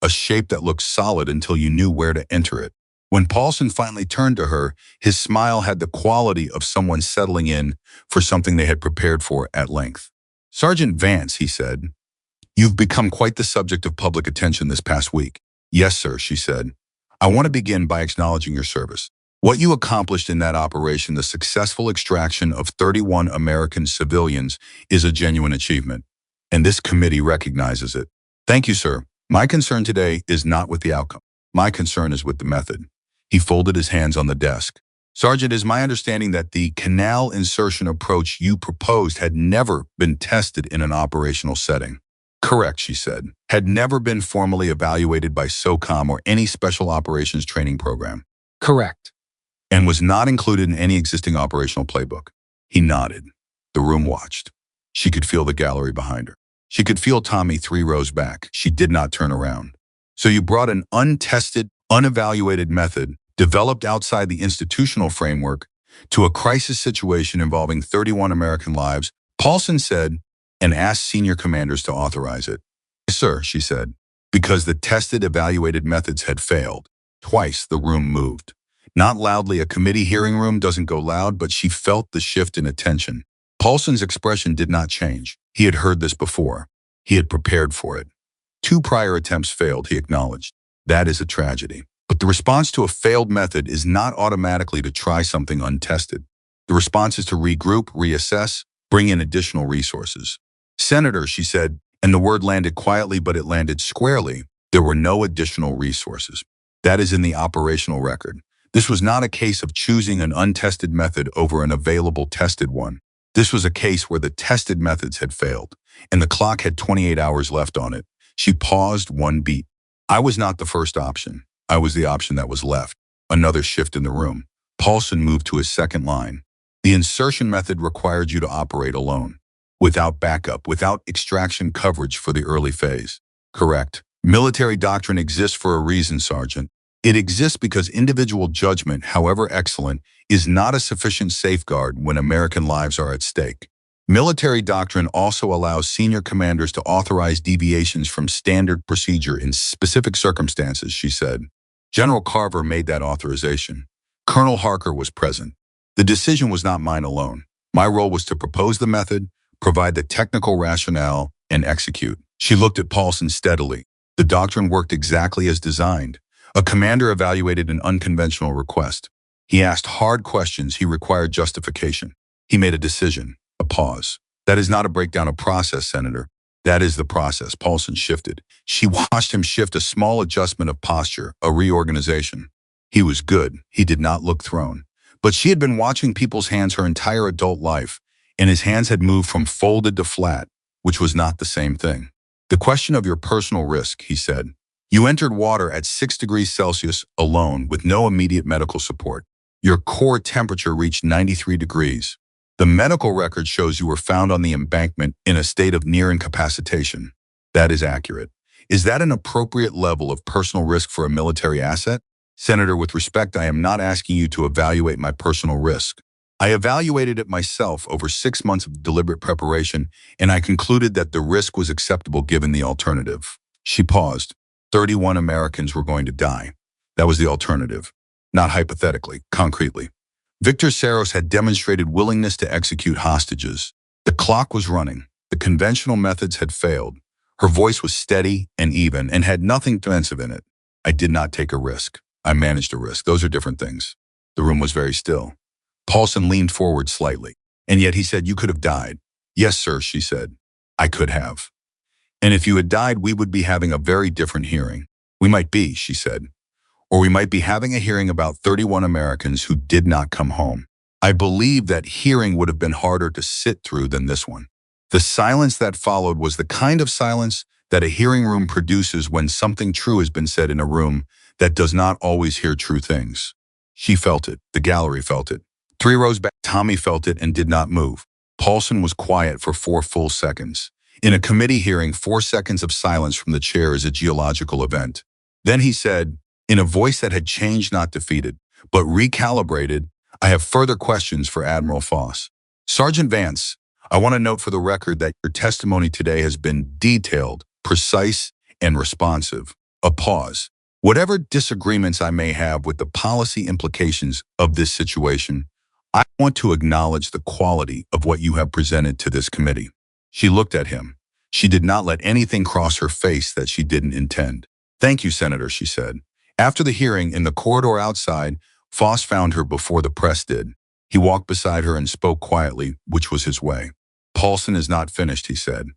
a shape that looked solid until you knew where to enter it. When Paulson finally turned to her, his smile had the quality of someone settling in for something they had prepared for at length. Sergeant Vance, he said, you've become quite the subject of public attention this past week. Yes, sir, she said. I want to begin by acknowledging your service. What you accomplished in that operation, the successful extraction of 31 American civilians, is a genuine achievement. and this committee recognizes it. Thank you, sir. My concern today is not with the outcome. My concern is with the method. He folded his hands on the desk. Sergeant, it is my understanding that the canal insertion approach you proposed had never been tested in an operational setting. Correct, she said. Had never been formally evaluated by SOCOM or any special operations training program. Correct. And was not included in any existing operational playbook. He nodded. The room watched. She could feel the gallery behind her. She could feel Tommy 3 rows back. She did not turn around. So you brought an untested, unevaluated method developed outside the institutional framework to a crisis situation involving 31 American lives, Paulson said, and asked senior commanders to authorize it. Yes, sir, she said, because the tested, evaluated methods had failed. Twice the room moved. Not loudly, a committee hearing room doesn't go loud, but she felt the shift in attention. Paulson's expression did not change. He had heard this before. He had prepared for it. 2 prior attempts failed, he acknowledged. That is a tragedy. But the response to a failed method is not automatically to try something untested. The response is to regroup, reassess, bring in additional resources. Senator, she said, and the word landed quietly, but it landed squarely, there were no additional resources. That is in the operational record. This was not a case of choosing an untested method over an available tested one. This was a case where the tested methods had failed, and the clock had 28 hours left on it. She paused 1 beat. I was not the first option. I was the option that was left. Another shift in the room. Paulson moved to his second line. The insertion method required you to operate alone, without backup, without extraction coverage for the early phase. Correct. Military doctrine exists for a reason, Sergeant. It exists because individual judgment, however excellent, is not a sufficient safeguard when American lives are at stake. Military doctrine also allows senior commanders to authorize deviations from standard procedure in specific circumstances, she said. General Carver made that authorization. Colonel Harker was present. The decision was not mine alone. My role was to propose the method, provide the technical rationale, and execute. She looked at Paulson steadily. The doctrine worked exactly as designed. A commander evaluated an unconventional request. He asked hard questions. He required justification. He made a decision, a pause. That is not a breakdown of process, Senator. That is the process. Paulson shifted. She watched him shift, a small adjustment of posture, a reorganization. He was good. He did not look thrown. But she had been watching people's hands her entire adult life, and his hands had moved from folded to flat, which was not the same thing. The question of your personal risk, he said. You entered water at 6 degrees Celsius alone with no immediate medical support. Your core temperature reached 93 degrees. The medical record shows you were found on the embankment in a state of near incapacitation. That is accurate. Is that an appropriate level of personal risk for a military asset? Senator, with respect, I am not asking you to evaluate my personal risk. I evaluated it myself over 6 months of deliberate preparation, and I concluded that the risk was acceptable given the alternative. She paused. 31 Americans were going to die. That was the alternative. Not hypothetically, concretely. Victor Saros had demonstrated willingness to execute hostages. The clock was running. The conventional methods had failed. Her voice was steady and even and had nothing defensive in it. I did not take a risk. I managed a risk. Those are different things. The room was very still. Paulson leaned forward slightly. And yet he said, you could have died. Yes, sir, she said. I could have. And if you had died, we would be having a very different hearing. We might be, she said. Or we might be having a hearing about 31 Americans who did not come home. I believe that hearing would have been harder to sit through than this one. The silence that followed was the kind of silence that a hearing room produces when something true has been said in a room that does not always hear true things. She felt it. The gallery felt it. 3 rows back, Tommy felt it and did not move. Paulson was quiet for 4 full seconds. In a committee hearing, 4 seconds of silence from the chair is a geological event. Then he said, in a voice that had changed, not defeated, but recalibrated, I have further questions for Admiral Foss. Sergeant Vance, I want to note for the record that your testimony today has been detailed, precise, and responsive. A pause. Whatever disagreements I may have with the policy implications of this situation, I want to acknowledge the quality of what you have presented to this committee. She looked at him. She did not let anything cross her face that she didn't intend. Thank you, Senator, she said. After the hearing, in the corridor outside, Foss found her before the press did. He walked beside her and spoke quietly, which was his way. Paulson is not finished, he said.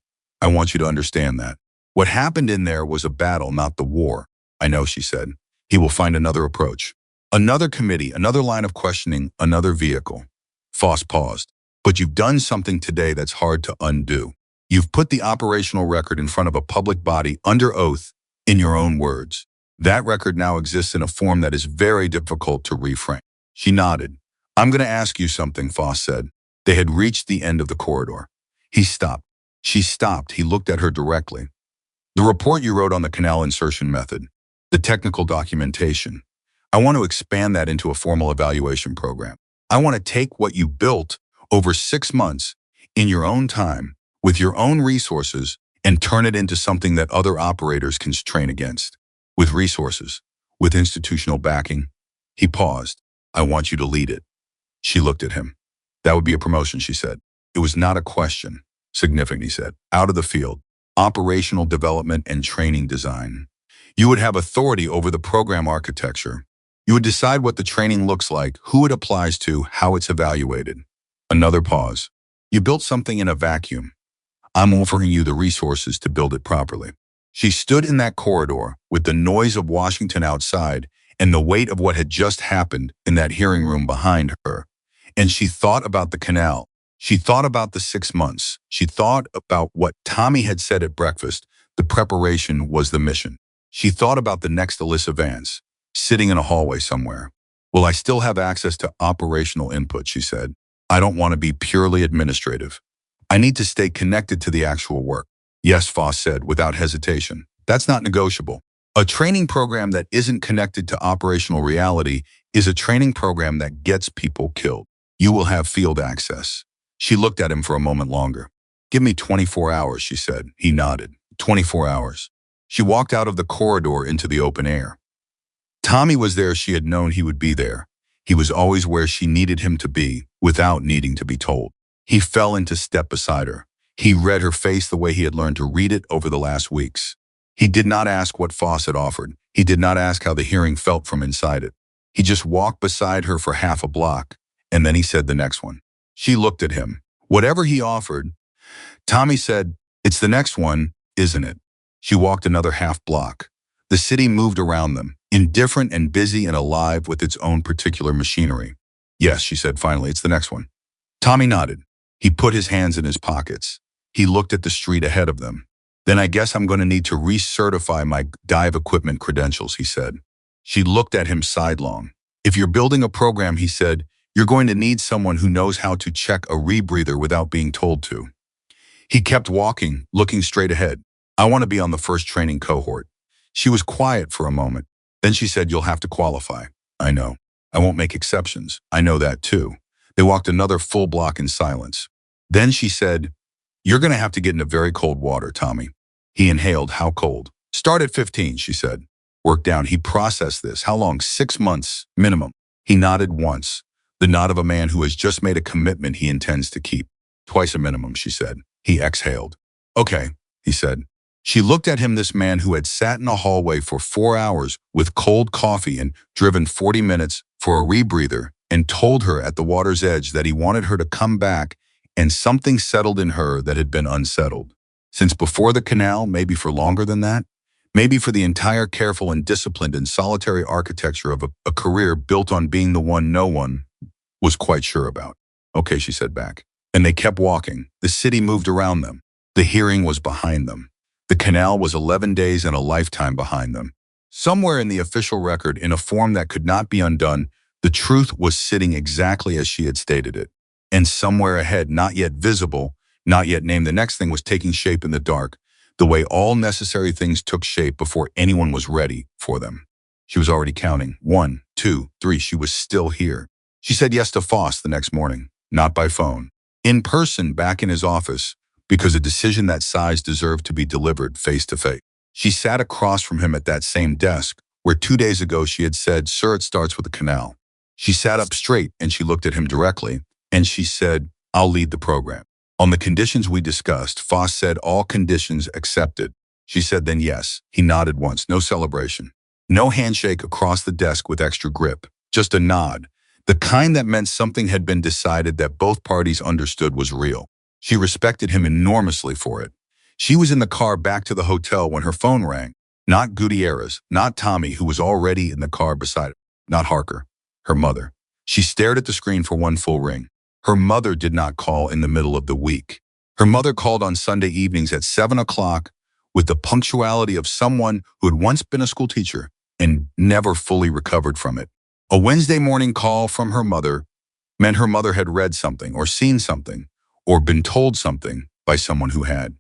I want you to understand that. What happened in there was a battle, not the war. I know, she said. He will find another approach. Another committee, another line of questioning, another vehicle. Foss paused. But you've done something today that's hard to undo. You've put the operational record in front of a public body under oath in your own words. That record now exists in a form that is very difficult to reframe. She nodded. I'm going to ask you something, Foss said. They had reached the end of the corridor. He stopped. She stopped. He looked at her directly. The report you wrote on the canal insertion method, the technical documentation, I want to expand that into a formal evaluation program. I want to take what you built over 6 months in your own time, with your own resources, and turn it into something that other operators can train against. With resources, with institutional backing. He paused. I want you to lead it. She looked at him. That would be a promotion, she said. It was not a question. Significant, he said. Out of the field. Operational development and training design. You would have authority over the program architecture. You would decide what the training looks like, who it applies to, how it's evaluated. Another pause. You built something in a vacuum. I'm offering you the resources to build it properly. She stood in that corridor with the noise of Washington outside and the weight of what had just happened in that hearing room behind her. And she thought about the canal. She thought about the 6 months. She thought about what Tommy had said at breakfast. The preparation was the mission. She thought about the next Alyssa Vance, sitting in a hallway somewhere. Will I still have access to operational input, she said. I don't want to be purely administrative. I need to stay connected to the actual work. Yes, Foss said without hesitation. That's not negotiable. A training program that isn't connected to operational reality is a training program that gets people killed. You will have field access. She looked at him for a moment longer. Give me 24 hours, she said. He nodded. 24 hours. She walked out of the corridor into the open air. Tommy was there. She had known he would be there. He was always where she needed him to be, without needing to be told. He fell into step beside her. He read her face the way he had learned to read it over the last weeks. He did not ask what Foss had offered. He did not ask how the hearing felt from inside it. He just walked beside her for half a block, and then he said the next one. She looked at him. Whatever he offered, Tommy said, it's the next one, isn't it? She walked another half block. The city moved around them, indifferent and busy and alive with its own particular machinery. Yes, she said finally, it's the next one. Tommy nodded. He put his hands in his pockets. He looked at the street ahead of them. Then I guess I'm going to need to recertify my dive equipment credentials, he said. She looked at him sidelong. If you're building a program, he said, you're going to need someone who knows how to check a rebreather without being told to. He kept walking, looking straight ahead. I want to be on the first training cohort. She was quiet for a moment. Then she said, you'll have to qualify. I know. I won't make exceptions. I know that too. They walked another full block in silence. Then she said, you're going to have to get into very cold water, Tommy. He inhaled. How cold? Start at 15, she said. Work down. He processed this. How long? 6 months, minimum. He nodded once. The nod of a man who has just made a commitment he intends to keep. Twice a minimum, she said. He exhaled. Okay, he said. She looked at him, this man who had sat in a hallway for 4 hours with cold coffee and driven 40 minutes for a rebreather, and told her at the water's edge that he wanted her to come back, and something settled in her that had been unsettled. Since before the canal, maybe for longer than that, maybe for the entire careful and disciplined and solitary architecture of a career built on being the one no one was quite sure about. Okay, she said back. And they kept walking. The city moved around them. The hearing was behind them. The canal was 11 days and a lifetime behind them. Somewhere in the official record, in a form that could not be undone, the truth was sitting exactly as she had stated it. And somewhere ahead, not yet visible, not yet named, the next thing was taking shape in the dark, the way all necessary things took shape before anyone was ready for them. She was already counting. 1, 2, 3. She was still here. She said yes to Foss the next morning, not by phone. In person, back in his office, because a decision that size deserved to be delivered face to face. She sat across from him at that same desk where 2 days ago she had said, sir, it starts with a canal. She sat up straight and she looked at him directly, and she said, I'll lead the program. On the conditions we discussed, Foss said, all conditions accepted. She said, then yes. He nodded once. No celebration. No handshake across the desk with extra grip. Just a nod. The kind that meant something had been decided that both parties understood was real. She respected him enormously for it. She was in the car back to the hotel when her phone rang. Not Gutierrez, not Tommy, who was already in the car beside her, not Harker, her mother. She stared at the screen for one full ring. Her mother did not call in the middle of the week. Her mother called on Sunday evenings at 7 o'clock with the punctuality of someone who had once been a school teacher and never fully recovered from it. A Wednesday morning call from her mother meant her mother had read something or seen something or been told something by someone who had.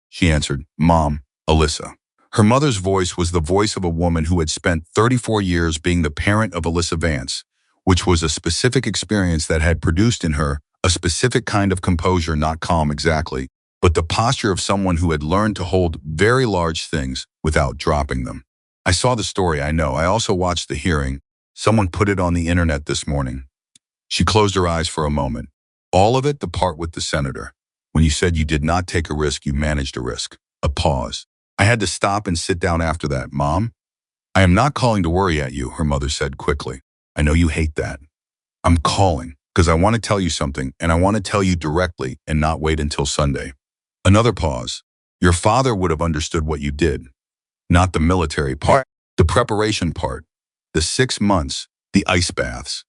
She answered, "Mom, Alyssa." Her mother's voice was the voice of a woman who had spent 34 years being the parent of Alyssa Vance, which was a specific experience that had produced in her a specific kind of composure, not calm exactly, but the posture of someone who had learned to hold very large things without dropping them. I saw the story, I know. I also watched the hearing. Someone put it on the internet this morning. She closed her eyes for a moment. All of it, the part with the senator. When you said you did not take a risk, you managed a risk. A pause. I had to stop and sit down after that. Mom, I am not calling to worry at you, her mother said quickly. I know you hate that. I'm calling because I want to tell you something, and I want to tell you directly and not wait until Sunday. Another pause. Your father would have understood what you did. Not the military part, the preparation part, the 6 months, the ice baths.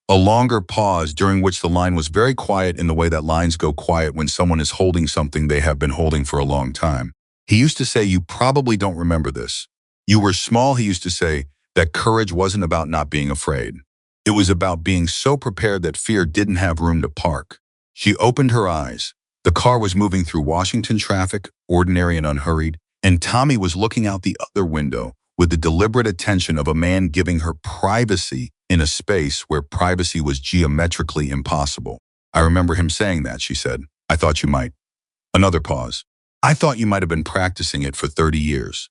A longer pause during which the line was very quiet in the way that lines go quiet when someone is holding something they have been holding for a long time. He used to say, you probably don't remember this. You were small, he used to say, that courage wasn't about not being afraid. It was about being so prepared that fear didn't have room to park. She opened her eyes. The car was moving through Washington traffic, ordinary and unhurried, and Tommy was looking out the other window with the deliberate attention of a man giving her privacy in a space where privacy was geometrically impossible. I remember him saying that, she said. I thought you might. Another pause. I thought you might have been practicing it for 30 years.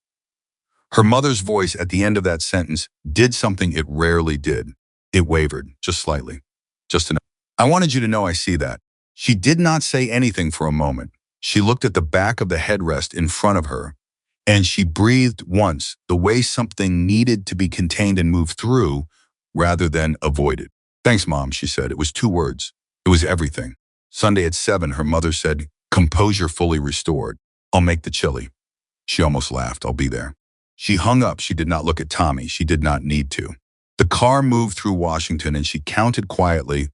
Her mother's voice at the end of that sentence did something it rarely did. It wavered, just slightly. Just enough. I wanted you to know I see that. She did not say anything for a moment. She looked at the back of the headrest in front of her, and she breathed once, the way something needed to be contained and moved through rather than avoided. Thanks, Mom, she said. It was 2 words. It was everything. Sunday at 7, her mother said, composure fully restored. I'll make the chili. She almost laughed. I'll be there. She hung up. She did not look at Tommy. She did not need to. The car moved through Washington, and she counted quietly,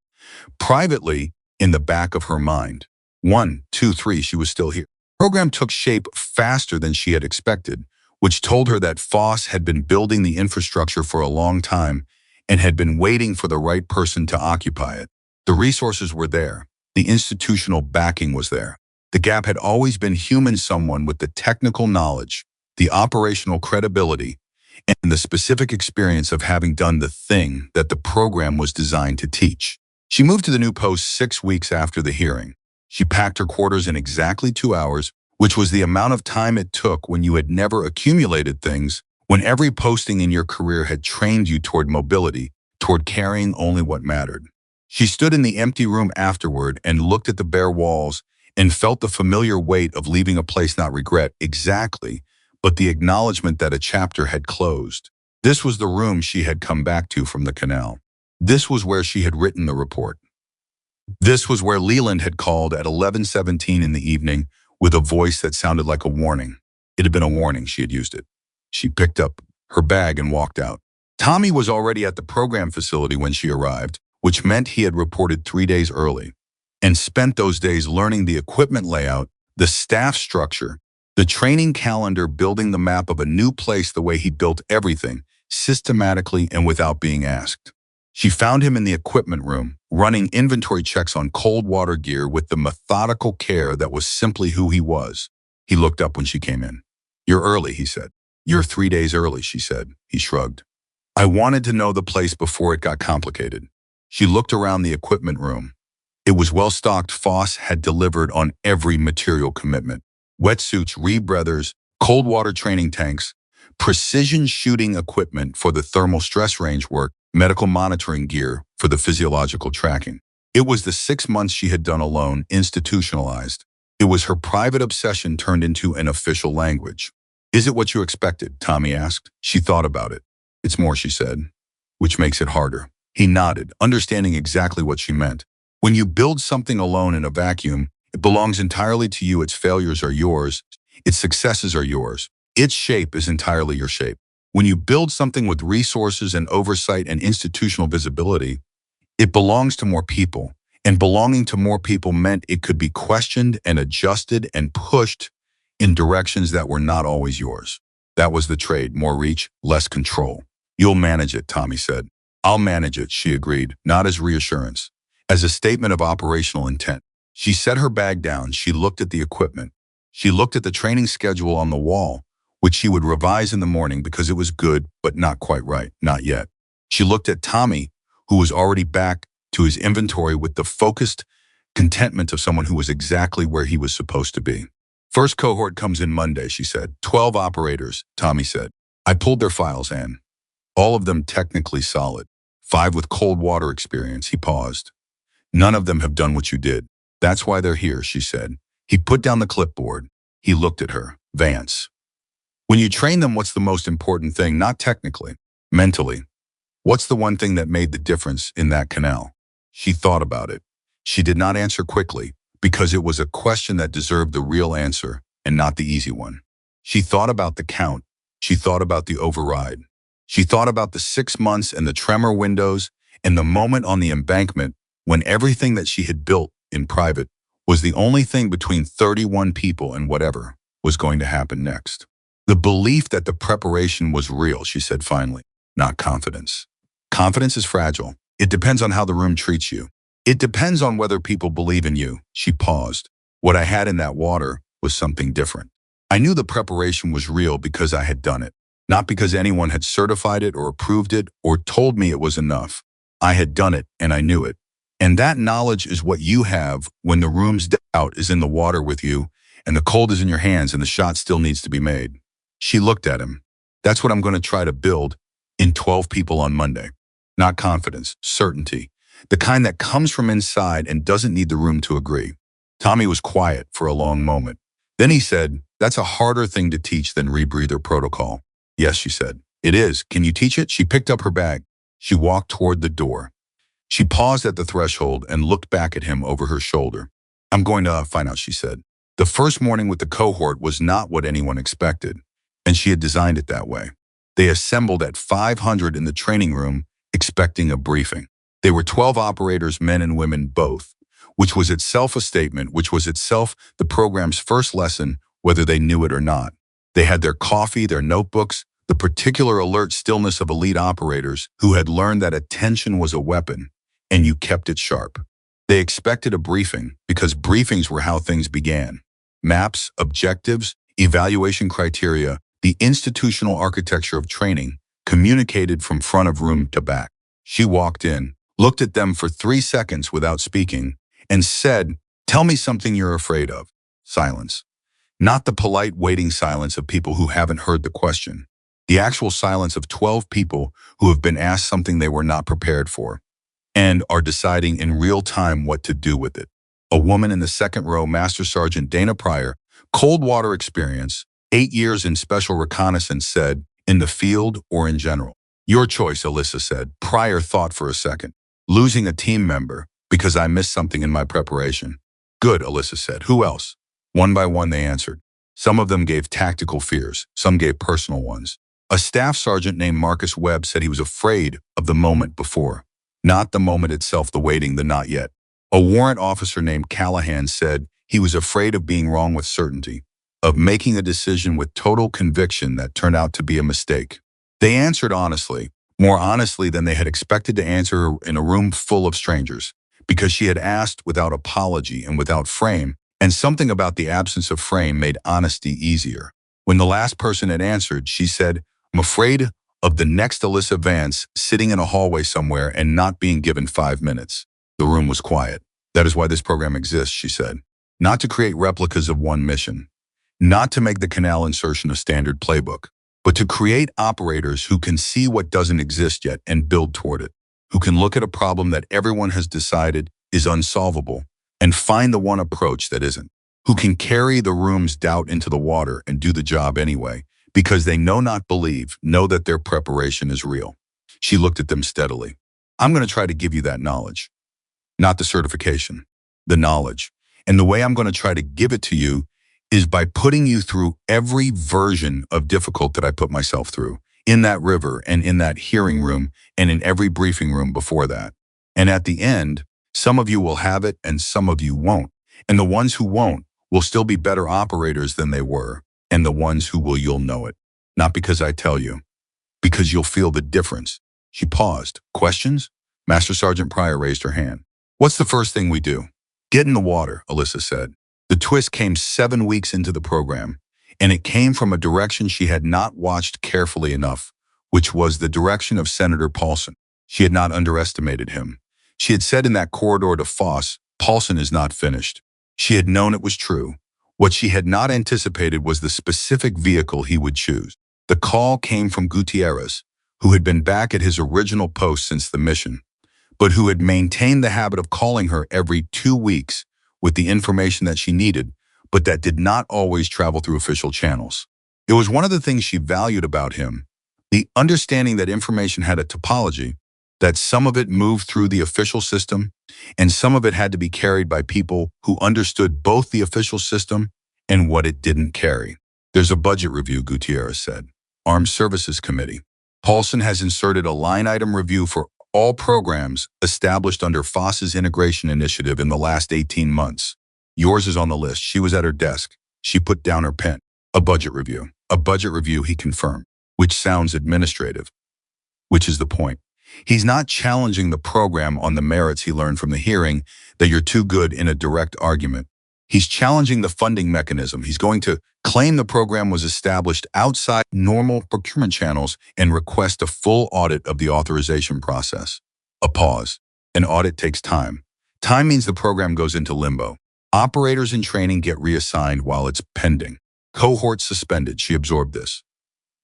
privately, in the back of her mind. 1, 2, 3, she was still here. The program took shape faster than she had expected, which told her that Foss had been building the infrastructure for a long time and had been waiting for the right person to occupy it. The resources were there. The institutional backing was there. The gap had always been human, someone with the technical knowledge, the operational credibility, and the specific experience of having done the thing that the program was designed to teach. She moved to the new post 6 weeks after the hearing. She packed her quarters in exactly 2 hours, which was the amount of time it took when you had never accumulated things, when every posting in your career had trained you toward mobility, toward carrying only what mattered. She stood in the empty room afterward and looked at the bare walls and felt the familiar weight of leaving a place, not regret exactly, but the acknowledgement that a chapter had closed. This was the room she had come back to from the canal. This was where she had written the report. This was where Leland had called at 11:17 in the evening with a voice that sounded like a warning. It had been a warning. She had used it. She picked up her bag and walked out. Tommy was already at the program facility when she arrived, which meant he had reported 3 days early and spent those days learning the equipment layout, the staff structure, the training calendar, building the map of a new place the way he built everything, systematically and without being asked. She found him in the equipment room, running inventory checks on cold water gear with the methodical care that was simply who he was. He looked up when she came in. You're early, he said. You're 3 days early, she said. He shrugged. I wanted to know the place before it got complicated. She looked around the equipment room. It was well-stocked. Foss had delivered on every material commitment. Wetsuits, rebreathers, cold water training tanks, precision shooting equipment for the thermal stress range work, medical monitoring gear for the physiological tracking. It was the 6 months she had done alone, institutionalized. It was her private obsession turned into an official language. Is it what you expected? Tommy asked. She thought about it. It's more, she said, which makes it harder. He nodded, understanding exactly what she meant. When you build something alone in a vacuum, it belongs entirely to you. Its failures are yours. Its successes are yours. Its shape is entirely your shape. When you build something with resources and oversight and institutional visibility, it belongs to more people. And belonging to more people meant it could be questioned and adjusted and pushed in directions that were not always yours. That was the trade: more reach, less control. You'll manage it, Tommy said. I'll manage it, she agreed, not as reassurance, as a statement of operational intent. She set her bag down. She looked at the equipment. She looked at the training schedule on the wall, which she would revise in the morning because it was good, but not quite right, not yet. She looked at Tommy, who was already back to his inventory with the focused contentment of someone who was exactly where he was supposed to be. First cohort comes in Monday, she said. 12 operators, Tommy said. I pulled their files, Ann. All of them technically solid. 5 with cold water experience, he paused. None of them have done what you did. That's why they're here, she said. He put down the clipboard. He looked at her. Vance. When you train them, what's the most important thing? Not technically, mentally. What's the one thing that made the difference in that canal? She thought about it. She did not answer quickly, because it was a question that deserved the real answer and not the easy one. She thought about the count. She thought about the override. She thought about the 6 months and the tremor windows and the moment on the embankment when everything that she had built in private was the only thing between 31 people and whatever was going to happen next. The belief that the preparation was real, she said finally, not confidence. Confidence is fragile. It depends on how the room treats you. It depends on whether people believe in you. She paused. What I had in that water was something different. I knew the preparation was real because I had done it, not because anyone had certified it or approved it or told me it was enough. I had done it and I knew it. And that knowledge is what you have when the room's doubt is in the water with you and the cold is in your hands and the shot still needs to be made. She looked at him. That's what I'm going to try to build in 12 people on Monday. Not confidence, certainty. The kind that comes from inside and doesn't need the room to agree. Tommy was quiet for a long moment. Then he said, that's a harder thing to teach than rebreather protocol. Yes, she said. It is. Can you teach it? She picked up her bag. She walked toward the door. She paused at the threshold and looked back at him over her shoulder. I'm going to find out, she said. The first morning with the cohort was not what anyone expected, and she had designed it that way. They assembled at 500 in the training room, expecting a briefing. They were 12 operators, men and women both, which was itself a statement, which was itself the program's first lesson, whether they knew it or not. They had their coffee, their notebooks, the particular alert stillness of elite operators who had learned that attention was a weapon, and you kept it sharp. They expected a briefing because briefings were how things began. Maps, objectives, evaluation criteria, the institutional architecture of training communicated from front of room to back. She walked in, looked at them for 3 seconds without speaking, and said, tell me something you're afraid of. Silence. Not the polite waiting silence of people who haven't heard the question. The actual silence of 12 people who have been asked something they were not prepared for and are deciding in real time what to do with it. A woman in the second row, Master Sergeant Dana Pryor, cold water experience, 8 years in special reconnaissance, said, in the field or in general. Your choice, Alyssa said. Pryor thought for a second. Losing a team member because I missed something in my preparation. Good, Alyssa said. Who else? One by one they answered. Some of them gave tactical fears. Some gave personal ones. A staff sergeant named Marcus Webb said he was afraid of the moment before. Not the moment itself, the waiting, the not yet. A warrant officer named Callahan said he was afraid of being wrong with certainty, of making a decision with total conviction that turned out to be a mistake. They answered honestly, more honestly than they had expected to answer in a room full of strangers, because she had asked without apology and without frame, and something about the absence of frame made honesty easier. When the last person had answered, she said, I'm afraid of the next Alyssa Vance sitting in a hallway somewhere and not being given 5 minutes. The room was quiet. That is why this program exists, she said. Not to create replicas of one mission. Not to make the canal insertion a standard playbook, but to create operators who can see what doesn't exist yet and build toward it, who can look at a problem that everyone has decided is unsolvable and find the one approach that isn't, who can carry the room's doubt into the water and do the job anyway, because they know not believe, know that their preparation is real. She looked at them steadily. I'm going to try to give you that knowledge, not the certification, the knowledge. And the way I'm going to try to give it to you is by putting you through every version of difficult that I put myself through, in that river and in that hearing room and in every briefing room before that. And at the end, some of you will have it and some of you won't. And the ones who won't will still be better operators than they were. And the ones who will, you'll know it. Not because I tell you, because you'll feel the difference. She paused. Questions? Master Sergeant Pryor raised her hand. What's the first thing we do? Get in the water, Alyssa said. The twist came 7 weeks into the program, and it came from a direction she had not watched carefully enough, which was the direction of Senator Paulson. She had not underestimated him. She had said in that corridor to Foss, Paulson is not finished. She had known it was true. What she had not anticipated was the specific vehicle he would choose. The call came from Gutierrez, who had been back at his original post since the mission, but who had maintained the habit of calling her every 2 weeks with the information that she needed, but that did not always travel through official channels. It was one of the things she valued about him, the understanding that information had a topology, that some of it moved through the official system, and some of it had to be carried by people who understood both the official system and what it didn't carry. There's a budget review, Gutierrez said. Armed Services Committee. Paulson has inserted a line-item review for all programs established under Foss's integration initiative in the last 18 months. Yours is on the list. She was at her desk. She put down her pen. A budget review. A budget review, he confirmed, which sounds administrative, which is the point. He's not challenging the program on the merits he learned from the hearing that you're too good in a direct argument. He's challenging the funding mechanism. He's going to claim the program was established outside normal procurement channels and request a full audit of the authorization process. A pause. An audit takes time. Time means the program goes into limbo. Operators in training get reassigned while it's pending. Cohorts suspended. She absorbed this.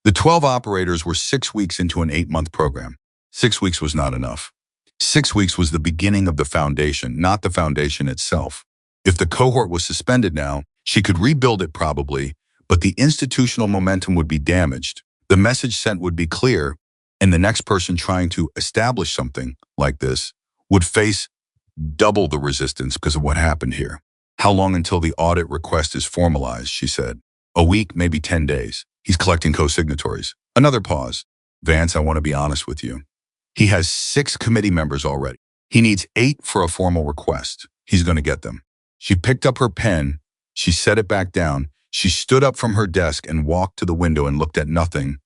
The 12 operators were 6 weeks into an 8-month program. 6 weeks was not enough. 6 weeks was the beginning of the foundation, not the foundation itself. If the cohort was suspended now, she could rebuild it probably, but the institutional momentum would be damaged. The message sent would be clear, and the next person trying to establish something like this would face double the resistance because of what happened here. How long until the audit request is formalized, she said. A week, maybe 10 days. He's collecting co-signatories. Another pause. Vance, I want to be honest with you. He has 6 committee members already. He needs 8 for a formal request. He's going to get them. She picked up her pen. She set it back down. She stood up from her desk and walked to the window and looked at nothing.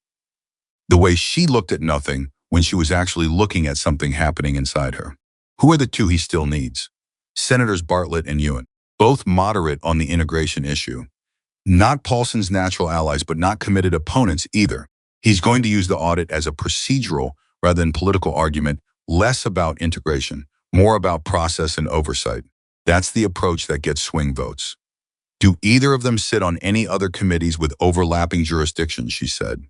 The way she looked at nothing when she was actually looking at something happening inside her. Who are the 2 he still needs? Senators Bartlett and Ewan, both moderate on the integration issue. Not Paulson's natural allies, but not committed opponents either. He's going to use the audit as a procedural rather than political argument, less about integration, more about process and oversight. That's the approach that gets swing votes. Do either of them sit on any other committees with overlapping jurisdictions, she said.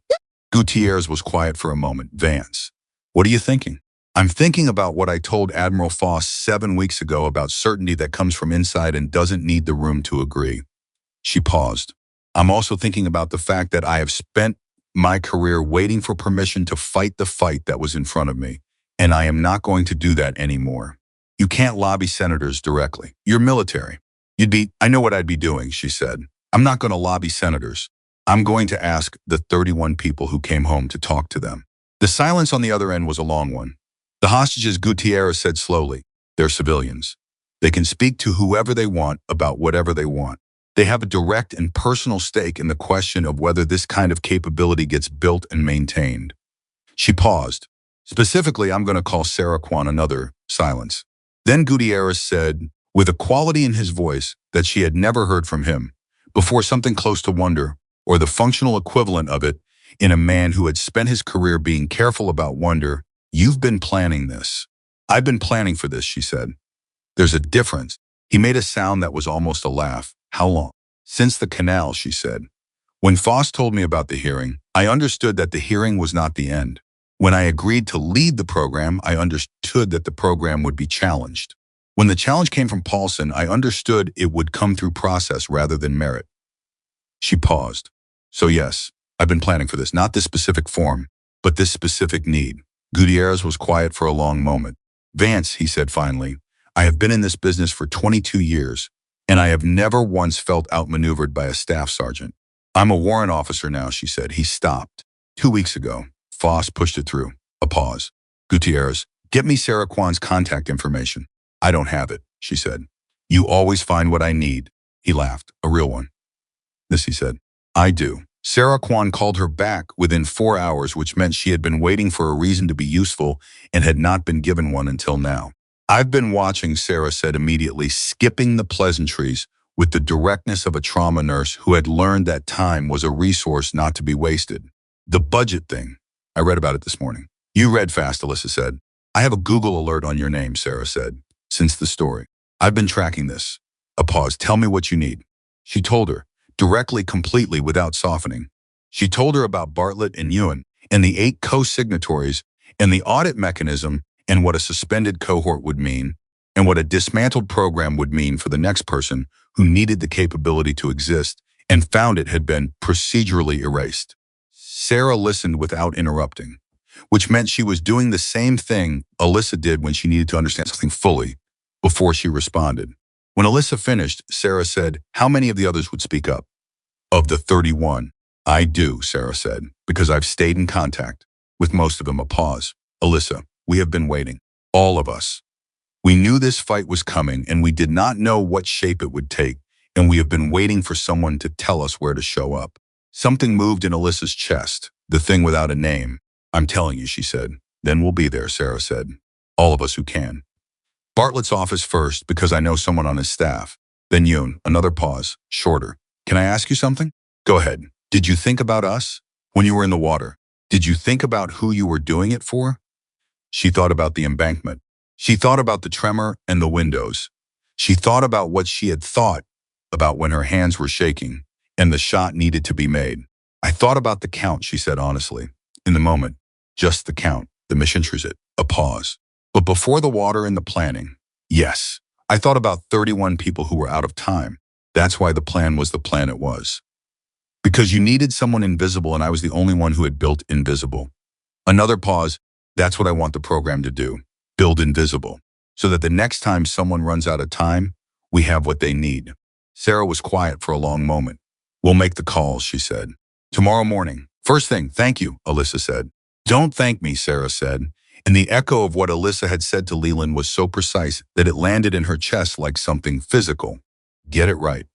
Gutierrez was quiet for a moment. Vance, what are you thinking? I'm thinking about what I told Admiral Foss 7 weeks ago about certainty that comes from inside and doesn't need the room to agree. She paused. I'm also thinking about the fact that I have spent my career waiting for permission to fight the fight that was in front of me, and I am not going to do that anymore. You can't lobby senators directly. You're military. I know what I'd be doing, she said. I'm not going to lobby senators. I'm going to ask the 31 people who came home to talk to them. The silence on the other end was a long one. The hostages, Gutierrez said slowly, they're civilians. They can speak to whoever they want about whatever they want. They have a direct and personal stake in the question of whether this kind of capability gets built and maintained. She paused. Specifically, I'm going to call Sarah Kwan. Another silence. Then Gutierrez said, with a quality in his voice that she had never heard from him, before something close to wonder, or the functional equivalent of it, in a man who had spent his career being careful about wonder, you've been planning this. I've been planning for this, she said. There's a difference. He made a sound that was almost a laugh. How long? Since the canal, she said. When Foss told me about the hearing, I understood that the hearing was not the end. When I agreed to lead the program, I understood that the program would be challenged. When the challenge came from Paulson, I understood it would come through process rather than merit. She paused. So yes, I've been planning for this, not this specific form, but this specific need. Gutierrez was quiet for a long moment. Vance, he said finally, I have been in this business for 22 years, and I have never once felt outmaneuvered by a staff sergeant. I'm a warrant officer now, she said. He stopped. 2 weeks ago. Foss pushed it through. A pause. Gutierrez, get me Sarah Kwan's contact information. I don't have it, she said. You always find what I need. He laughed. A real one. This, he said. I do. Sarah Kwan called her back within 4 hours, which meant she had been waiting for a reason to be useful and had not been given one until now. I've been watching, Sarah said immediately, skipping the pleasantries with the directness of a trauma nurse who had learned that time was a resource not to be wasted. The budget thing. I read about it this morning. You read fast, Alyssa said. I have a Google alert on your name, Sarah said, since the story. I've been tracking this. A pause. Tell me what you need. She told her, directly, completely, without softening. She told her about Bartlett and Ewan and the 8 co-signatories and the audit mechanism and what a suspended cohort would mean and what a dismantled program would mean for the next person who needed the capability to exist and found it had been procedurally erased. Sarah listened without interrupting, which meant she was doing the same thing Alyssa did when she needed to understand something fully before she responded. When Alyssa finished, Sarah said, how many of the others would speak up? Of the 31. I do, Sarah said, because I've stayed in contact with most of them. A pause. Alyssa, we have been waiting. All of us. We knew this fight was coming and we did not know what shape it would take, and we have been waiting for someone to tell us where to show up. Something moved in Alyssa's chest, the thing without a name. I'm telling you, she said. Then we'll be there, Sarah said. All of us who can. Bartlett's office first, because I know someone on his staff. Then Yoon, another pause, shorter. Can I ask you something? Go ahead. Did you think about us when you were in the water? Did you think about who you were doing it for? She thought about the embankment. She thought about the tremor and the windows. She thought about what she had thought about when her hands were shaking and the shot needed to be made. I thought about the count, she said honestly. In the moment, just the count, the mission it. A pause. But before the water and the planning, yes, I thought about 31 people who were out of time. That's why the plan was the plan it was. Because you needed someone invisible and I was the only one who had built invisible. Another pause. That's what I want the program to do. Build invisible. So that the next time someone runs out of time, we have what they need. Sarah was quiet for a long moment. We'll make the calls, she said. Tomorrow morning. First thing, thank you, Alyssa said. Don't thank me, Sarah said. And the echo of what Alyssa had said to Leland was so precise that it landed in her chest like something physical. Get it right.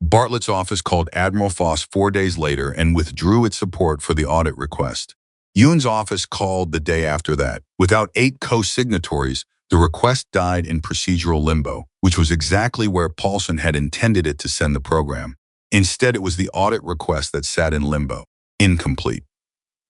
Bartlett's office called Admiral Foss 4 days later and withdrew its support for the audit request. Ewan's office called the day after that. Without 8 co-signatories, the request died in procedural limbo, which was exactly where Paulson had intended it to send the program. Instead, it was the audit request that sat in limbo, incomplete,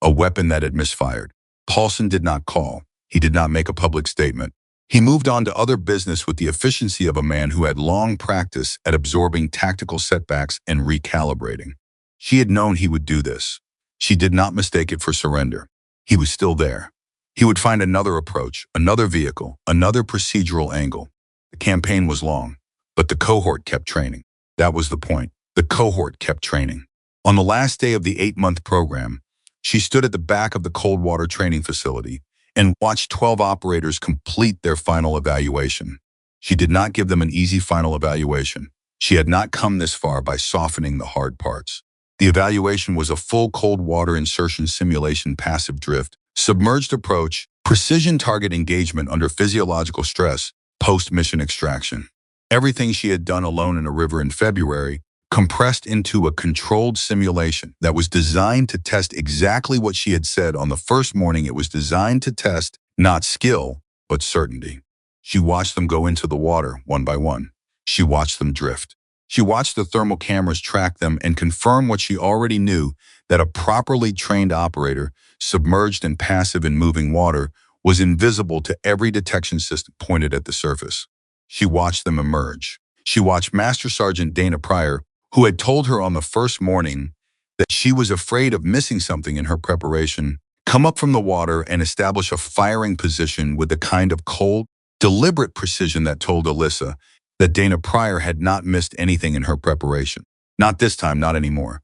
a weapon that had misfired. Paulson did not call. He did not make a public statement. He moved on to other business with the efficiency of a man who had long practice at absorbing tactical setbacks and recalibrating. She had known he would do this. She did not mistake it for surrender. He was still there. He would find another approach, another vehicle, another procedural angle. The campaign was long, but the cohort kept training. That was the point. The cohort kept training. On the last day of the 8-month program, she stood at the back of the cold water training facility and watched 12 operators complete their final evaluation. She did not give them an easy final evaluation. She had not come this far by softening the hard parts. The evaluation was a full cold water insertion simulation, passive drift, submerged approach, precision target engagement under physiological stress, post-mission extraction. Everything she had done alone in a river in February compressed into a controlled simulation that was designed to test exactly what she had said on the first morning it was designed to test, not skill, but certainty. She watched them go into the water one by one. She watched them drift. She watched the thermal cameras track them and confirm what she already knew, that a properly trained operator, submerged and passive in moving water, was invisible to every detection system pointed at the surface. She watched them emerge. She watched Master Sergeant Dana Pryor, who had told her on the first morning that she was afraid of missing something in her preparation, come up from the water and establish a firing position with the kind of cold, deliberate precision that told Alyssa that Dana Pryor had not missed anything in her preparation. Not this time, not anymore.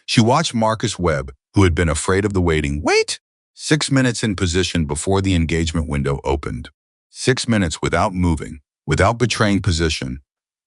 She watched Marcus Webb, who had been afraid of the waiting, wait 6 minutes in position before the engagement window opened. 6 minutes without moving, without betraying position,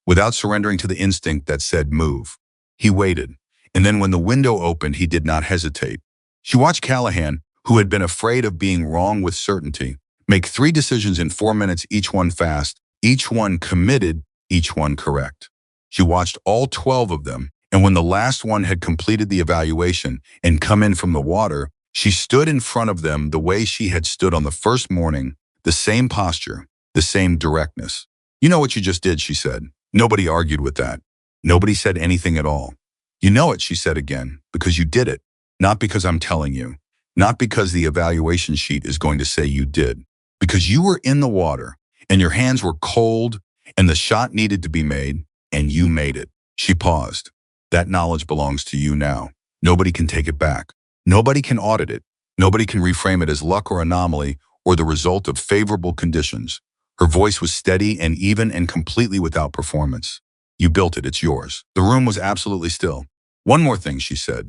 without surrendering to the instinct that said move. He waited, and then when the window opened, he did not hesitate. She watched Callahan, who had been afraid of being wrong with certainty, make 3 decisions in 4 minutes, each one fast, each one committed, each one correct. She watched all 12 of them, and when the last one had completed the evaluation and come in from the water, she stood in front of them the way she had stood on the first morning, the same posture, the same directness. "You know what you just did," she said. Nobody argued with that. Nobody said anything at all. "You know it," she said again, "because you did it. Not because I'm telling you. Not because the evaluation sheet is going to say you did. Because you were in the water, and your hands were cold, and the shot needed to be made, and you made it." She paused. "That knowledge belongs to you now. Nobody can take it back. Nobody can audit it. Nobody can reframe it as luck or anomaly or the result of favorable conditions." Her voice was steady and even and completely without performance. "You built it, it's yours." The room was absolutely still. "One more thing," she said.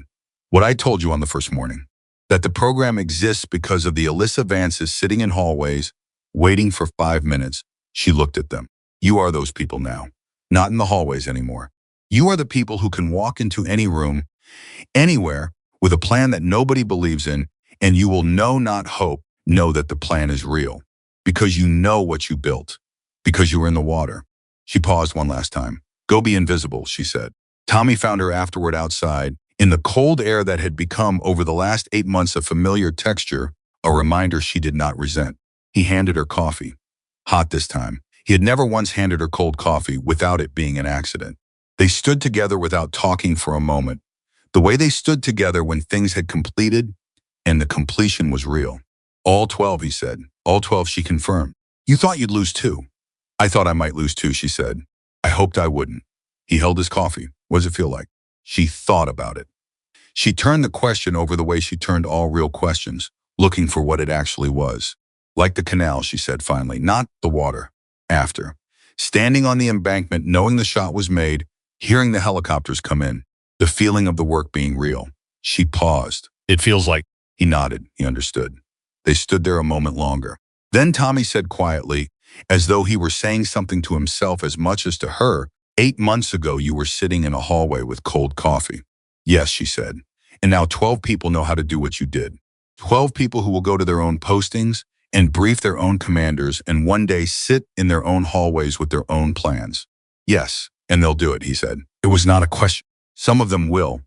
"What I told you on the first morning. That the program exists because of the Alyssa Vances sitting in hallways, waiting for 5 minutes." She looked at them. "You are those people now. Not in the hallways anymore. You are the people who can walk into any room, anywhere, with a plan that nobody believes in, and you will not hope, know that the plan is real. Because you know what you built. Because you were in the water." She paused one last time. "Go be invisible," she said. Tommy found her afterward outside, in the cold air that had become, over the last 8 months, a familiar texture, a reminder she did not resent. He handed her coffee. Hot this time. He had never once handed her cold coffee without it being an accident. They stood together without talking for a moment. The way they stood together when things had completed, and the completion was real. "All 12, he said. "All 12, she confirmed. "You thought you'd lose 2. "I thought I might lose 2, she said. "I hoped I wouldn't." He held his coffee. "What does it feel like?" She thought about it. She turned the question over the way she turned all real questions, looking for what it actually was. "Like the canal," she said finally, "not the water. After. Standing on the embankment, knowing the shot was made, hearing the helicopters come in, the feeling of the work being real." She paused. "It feels like..." He nodded. He understood. They stood there a moment longer. Then Tommy said quietly, as though he were saying something to himself as much as to her, 8 months ago you were sitting in a hallway with cold coffee." "Yes," she said. "And now 12 people know how to do what you did. 12 people who will go to their own postings and brief their own commanders and one day sit in their own hallways with their own plans." "Yes, and they'll do it," he said. It was not a question. "Some of them will,"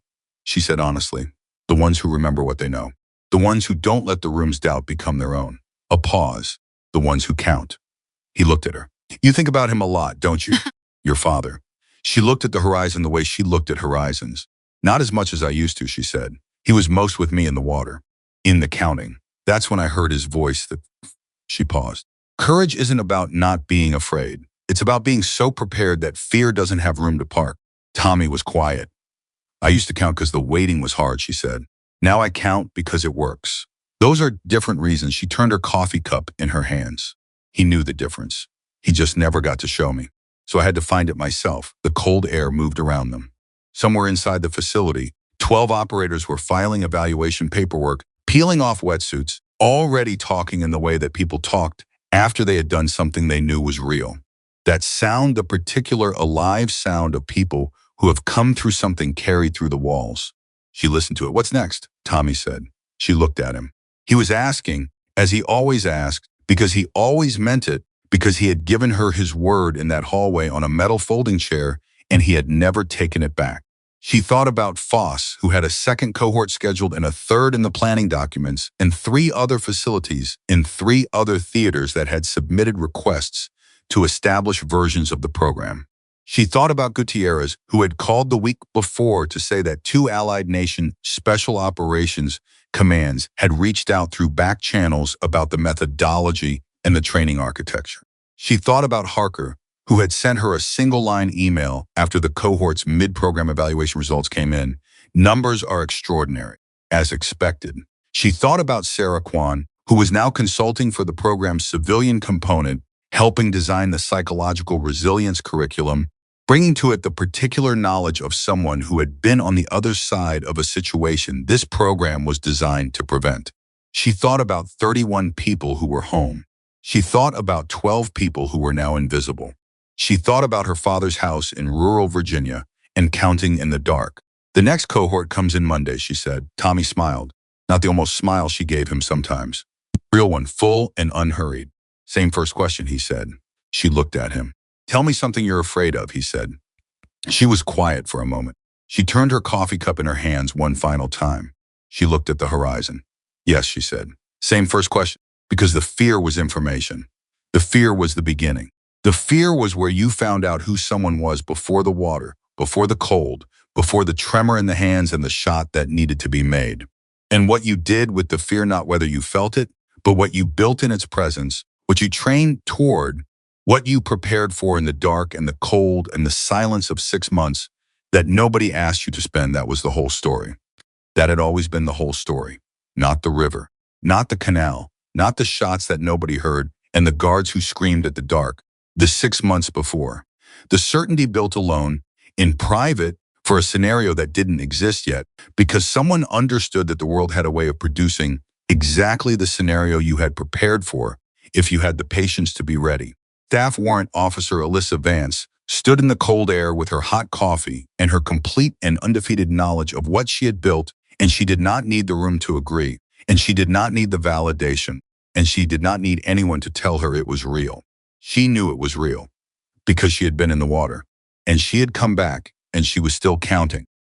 she said honestly. "The ones who remember what they know. The ones who don't let the room's doubt become their own." A pause. "The ones who count." He looked at her. "You think about him a lot, don't you?" "Your father." She looked at the horizon the way she looked at horizons. "Not as much as I used to," she said. "He was most with me in the water. In the counting. That's when I heard his voice." She paused. "Courage isn't about not being afraid. It's about being so prepared that fear doesn't have room to park." Tommy was quiet. "I used to count because the waiting was hard," she said. "Now I count because it works." Those are different reasons. She turned her coffee cup in her hands. He knew the difference. He just never got to show me. So I had to find it myself. The cold air moved around them. Somewhere inside the facility, 12 operators were filing evaluation paperwork, peeling off wetsuits, already talking in the way that people talked after they had done something they knew was real. That sound, the particular alive sound of people who have come through something carried through the walls. She listened to it. "What's next?" Tommy said. She looked at him. He was asking, as he always asked, because he always meant it, because he had given her his word in that hallway on a metal folding chair, and he had never taken it back. She thought about Foss, who had a second cohort scheduled and a third in the planning documents, and 3 other facilities in 3 other theaters that had submitted requests to establish versions of the program. She thought about Gutierrez, who had called the week before to say that 2 Allied nation special operations commands had reached out through back channels about the methodology and the training architecture. She thought about Harker, who had sent her a single-line email after the cohort's mid-program evaluation results came in. "Numbers are extraordinary, as expected." She thought about Sarah Kwan, who was now consulting for the program's civilian component, helping design the psychological resilience curriculum, bringing to it the particular knowledge of someone who had been on the other side of a situation this program was designed to prevent. She thought about 31 people who were home. She thought about 12 people who were now invisible. She thought about her father's house in rural Virginia and counting in the dark. The next cohort comes in Monday, she said. Tommy smiled, not the almost smile she gave him sometimes. Real one, full and unhurried. Same first question, he said. She looked at him. Tell me something you're afraid of, he said. She was quiet for a moment. She turned her coffee cup in her hands one final time. She looked at the horizon. Yes, she said. Same first question, because the fear was information. The fear was the beginning. The fear was where you found out who someone was before the water, before the cold, before the tremor in the hands and the shot that needed to be made. And what you did with the fear, not whether you felt it, but what you built in its presence, what you trained toward, what you prepared for in the dark and the cold and the silence of 6 months that nobody asked you to spend, that was the whole story. That had always been the whole story. Not the river, not the canal, not the shots that nobody heard, and the guards who screamed at the dark, the 6 months before. The certainty built alone, in private, for a scenario that didn't exist yet, because someone understood that the world had a way of producing exactly the scenario you had prepared for if you had the patience to be ready. Staff Warrant Officer Alyssa Vance stood in the cold air with her hot coffee and her complete and undefeated knowledge of what she had built, and she did not need the room to agree, and she did not need the validation, and she did not need anyone to tell her it was real. She knew it was real because she had been in the water, and she had come back, and she was still counting.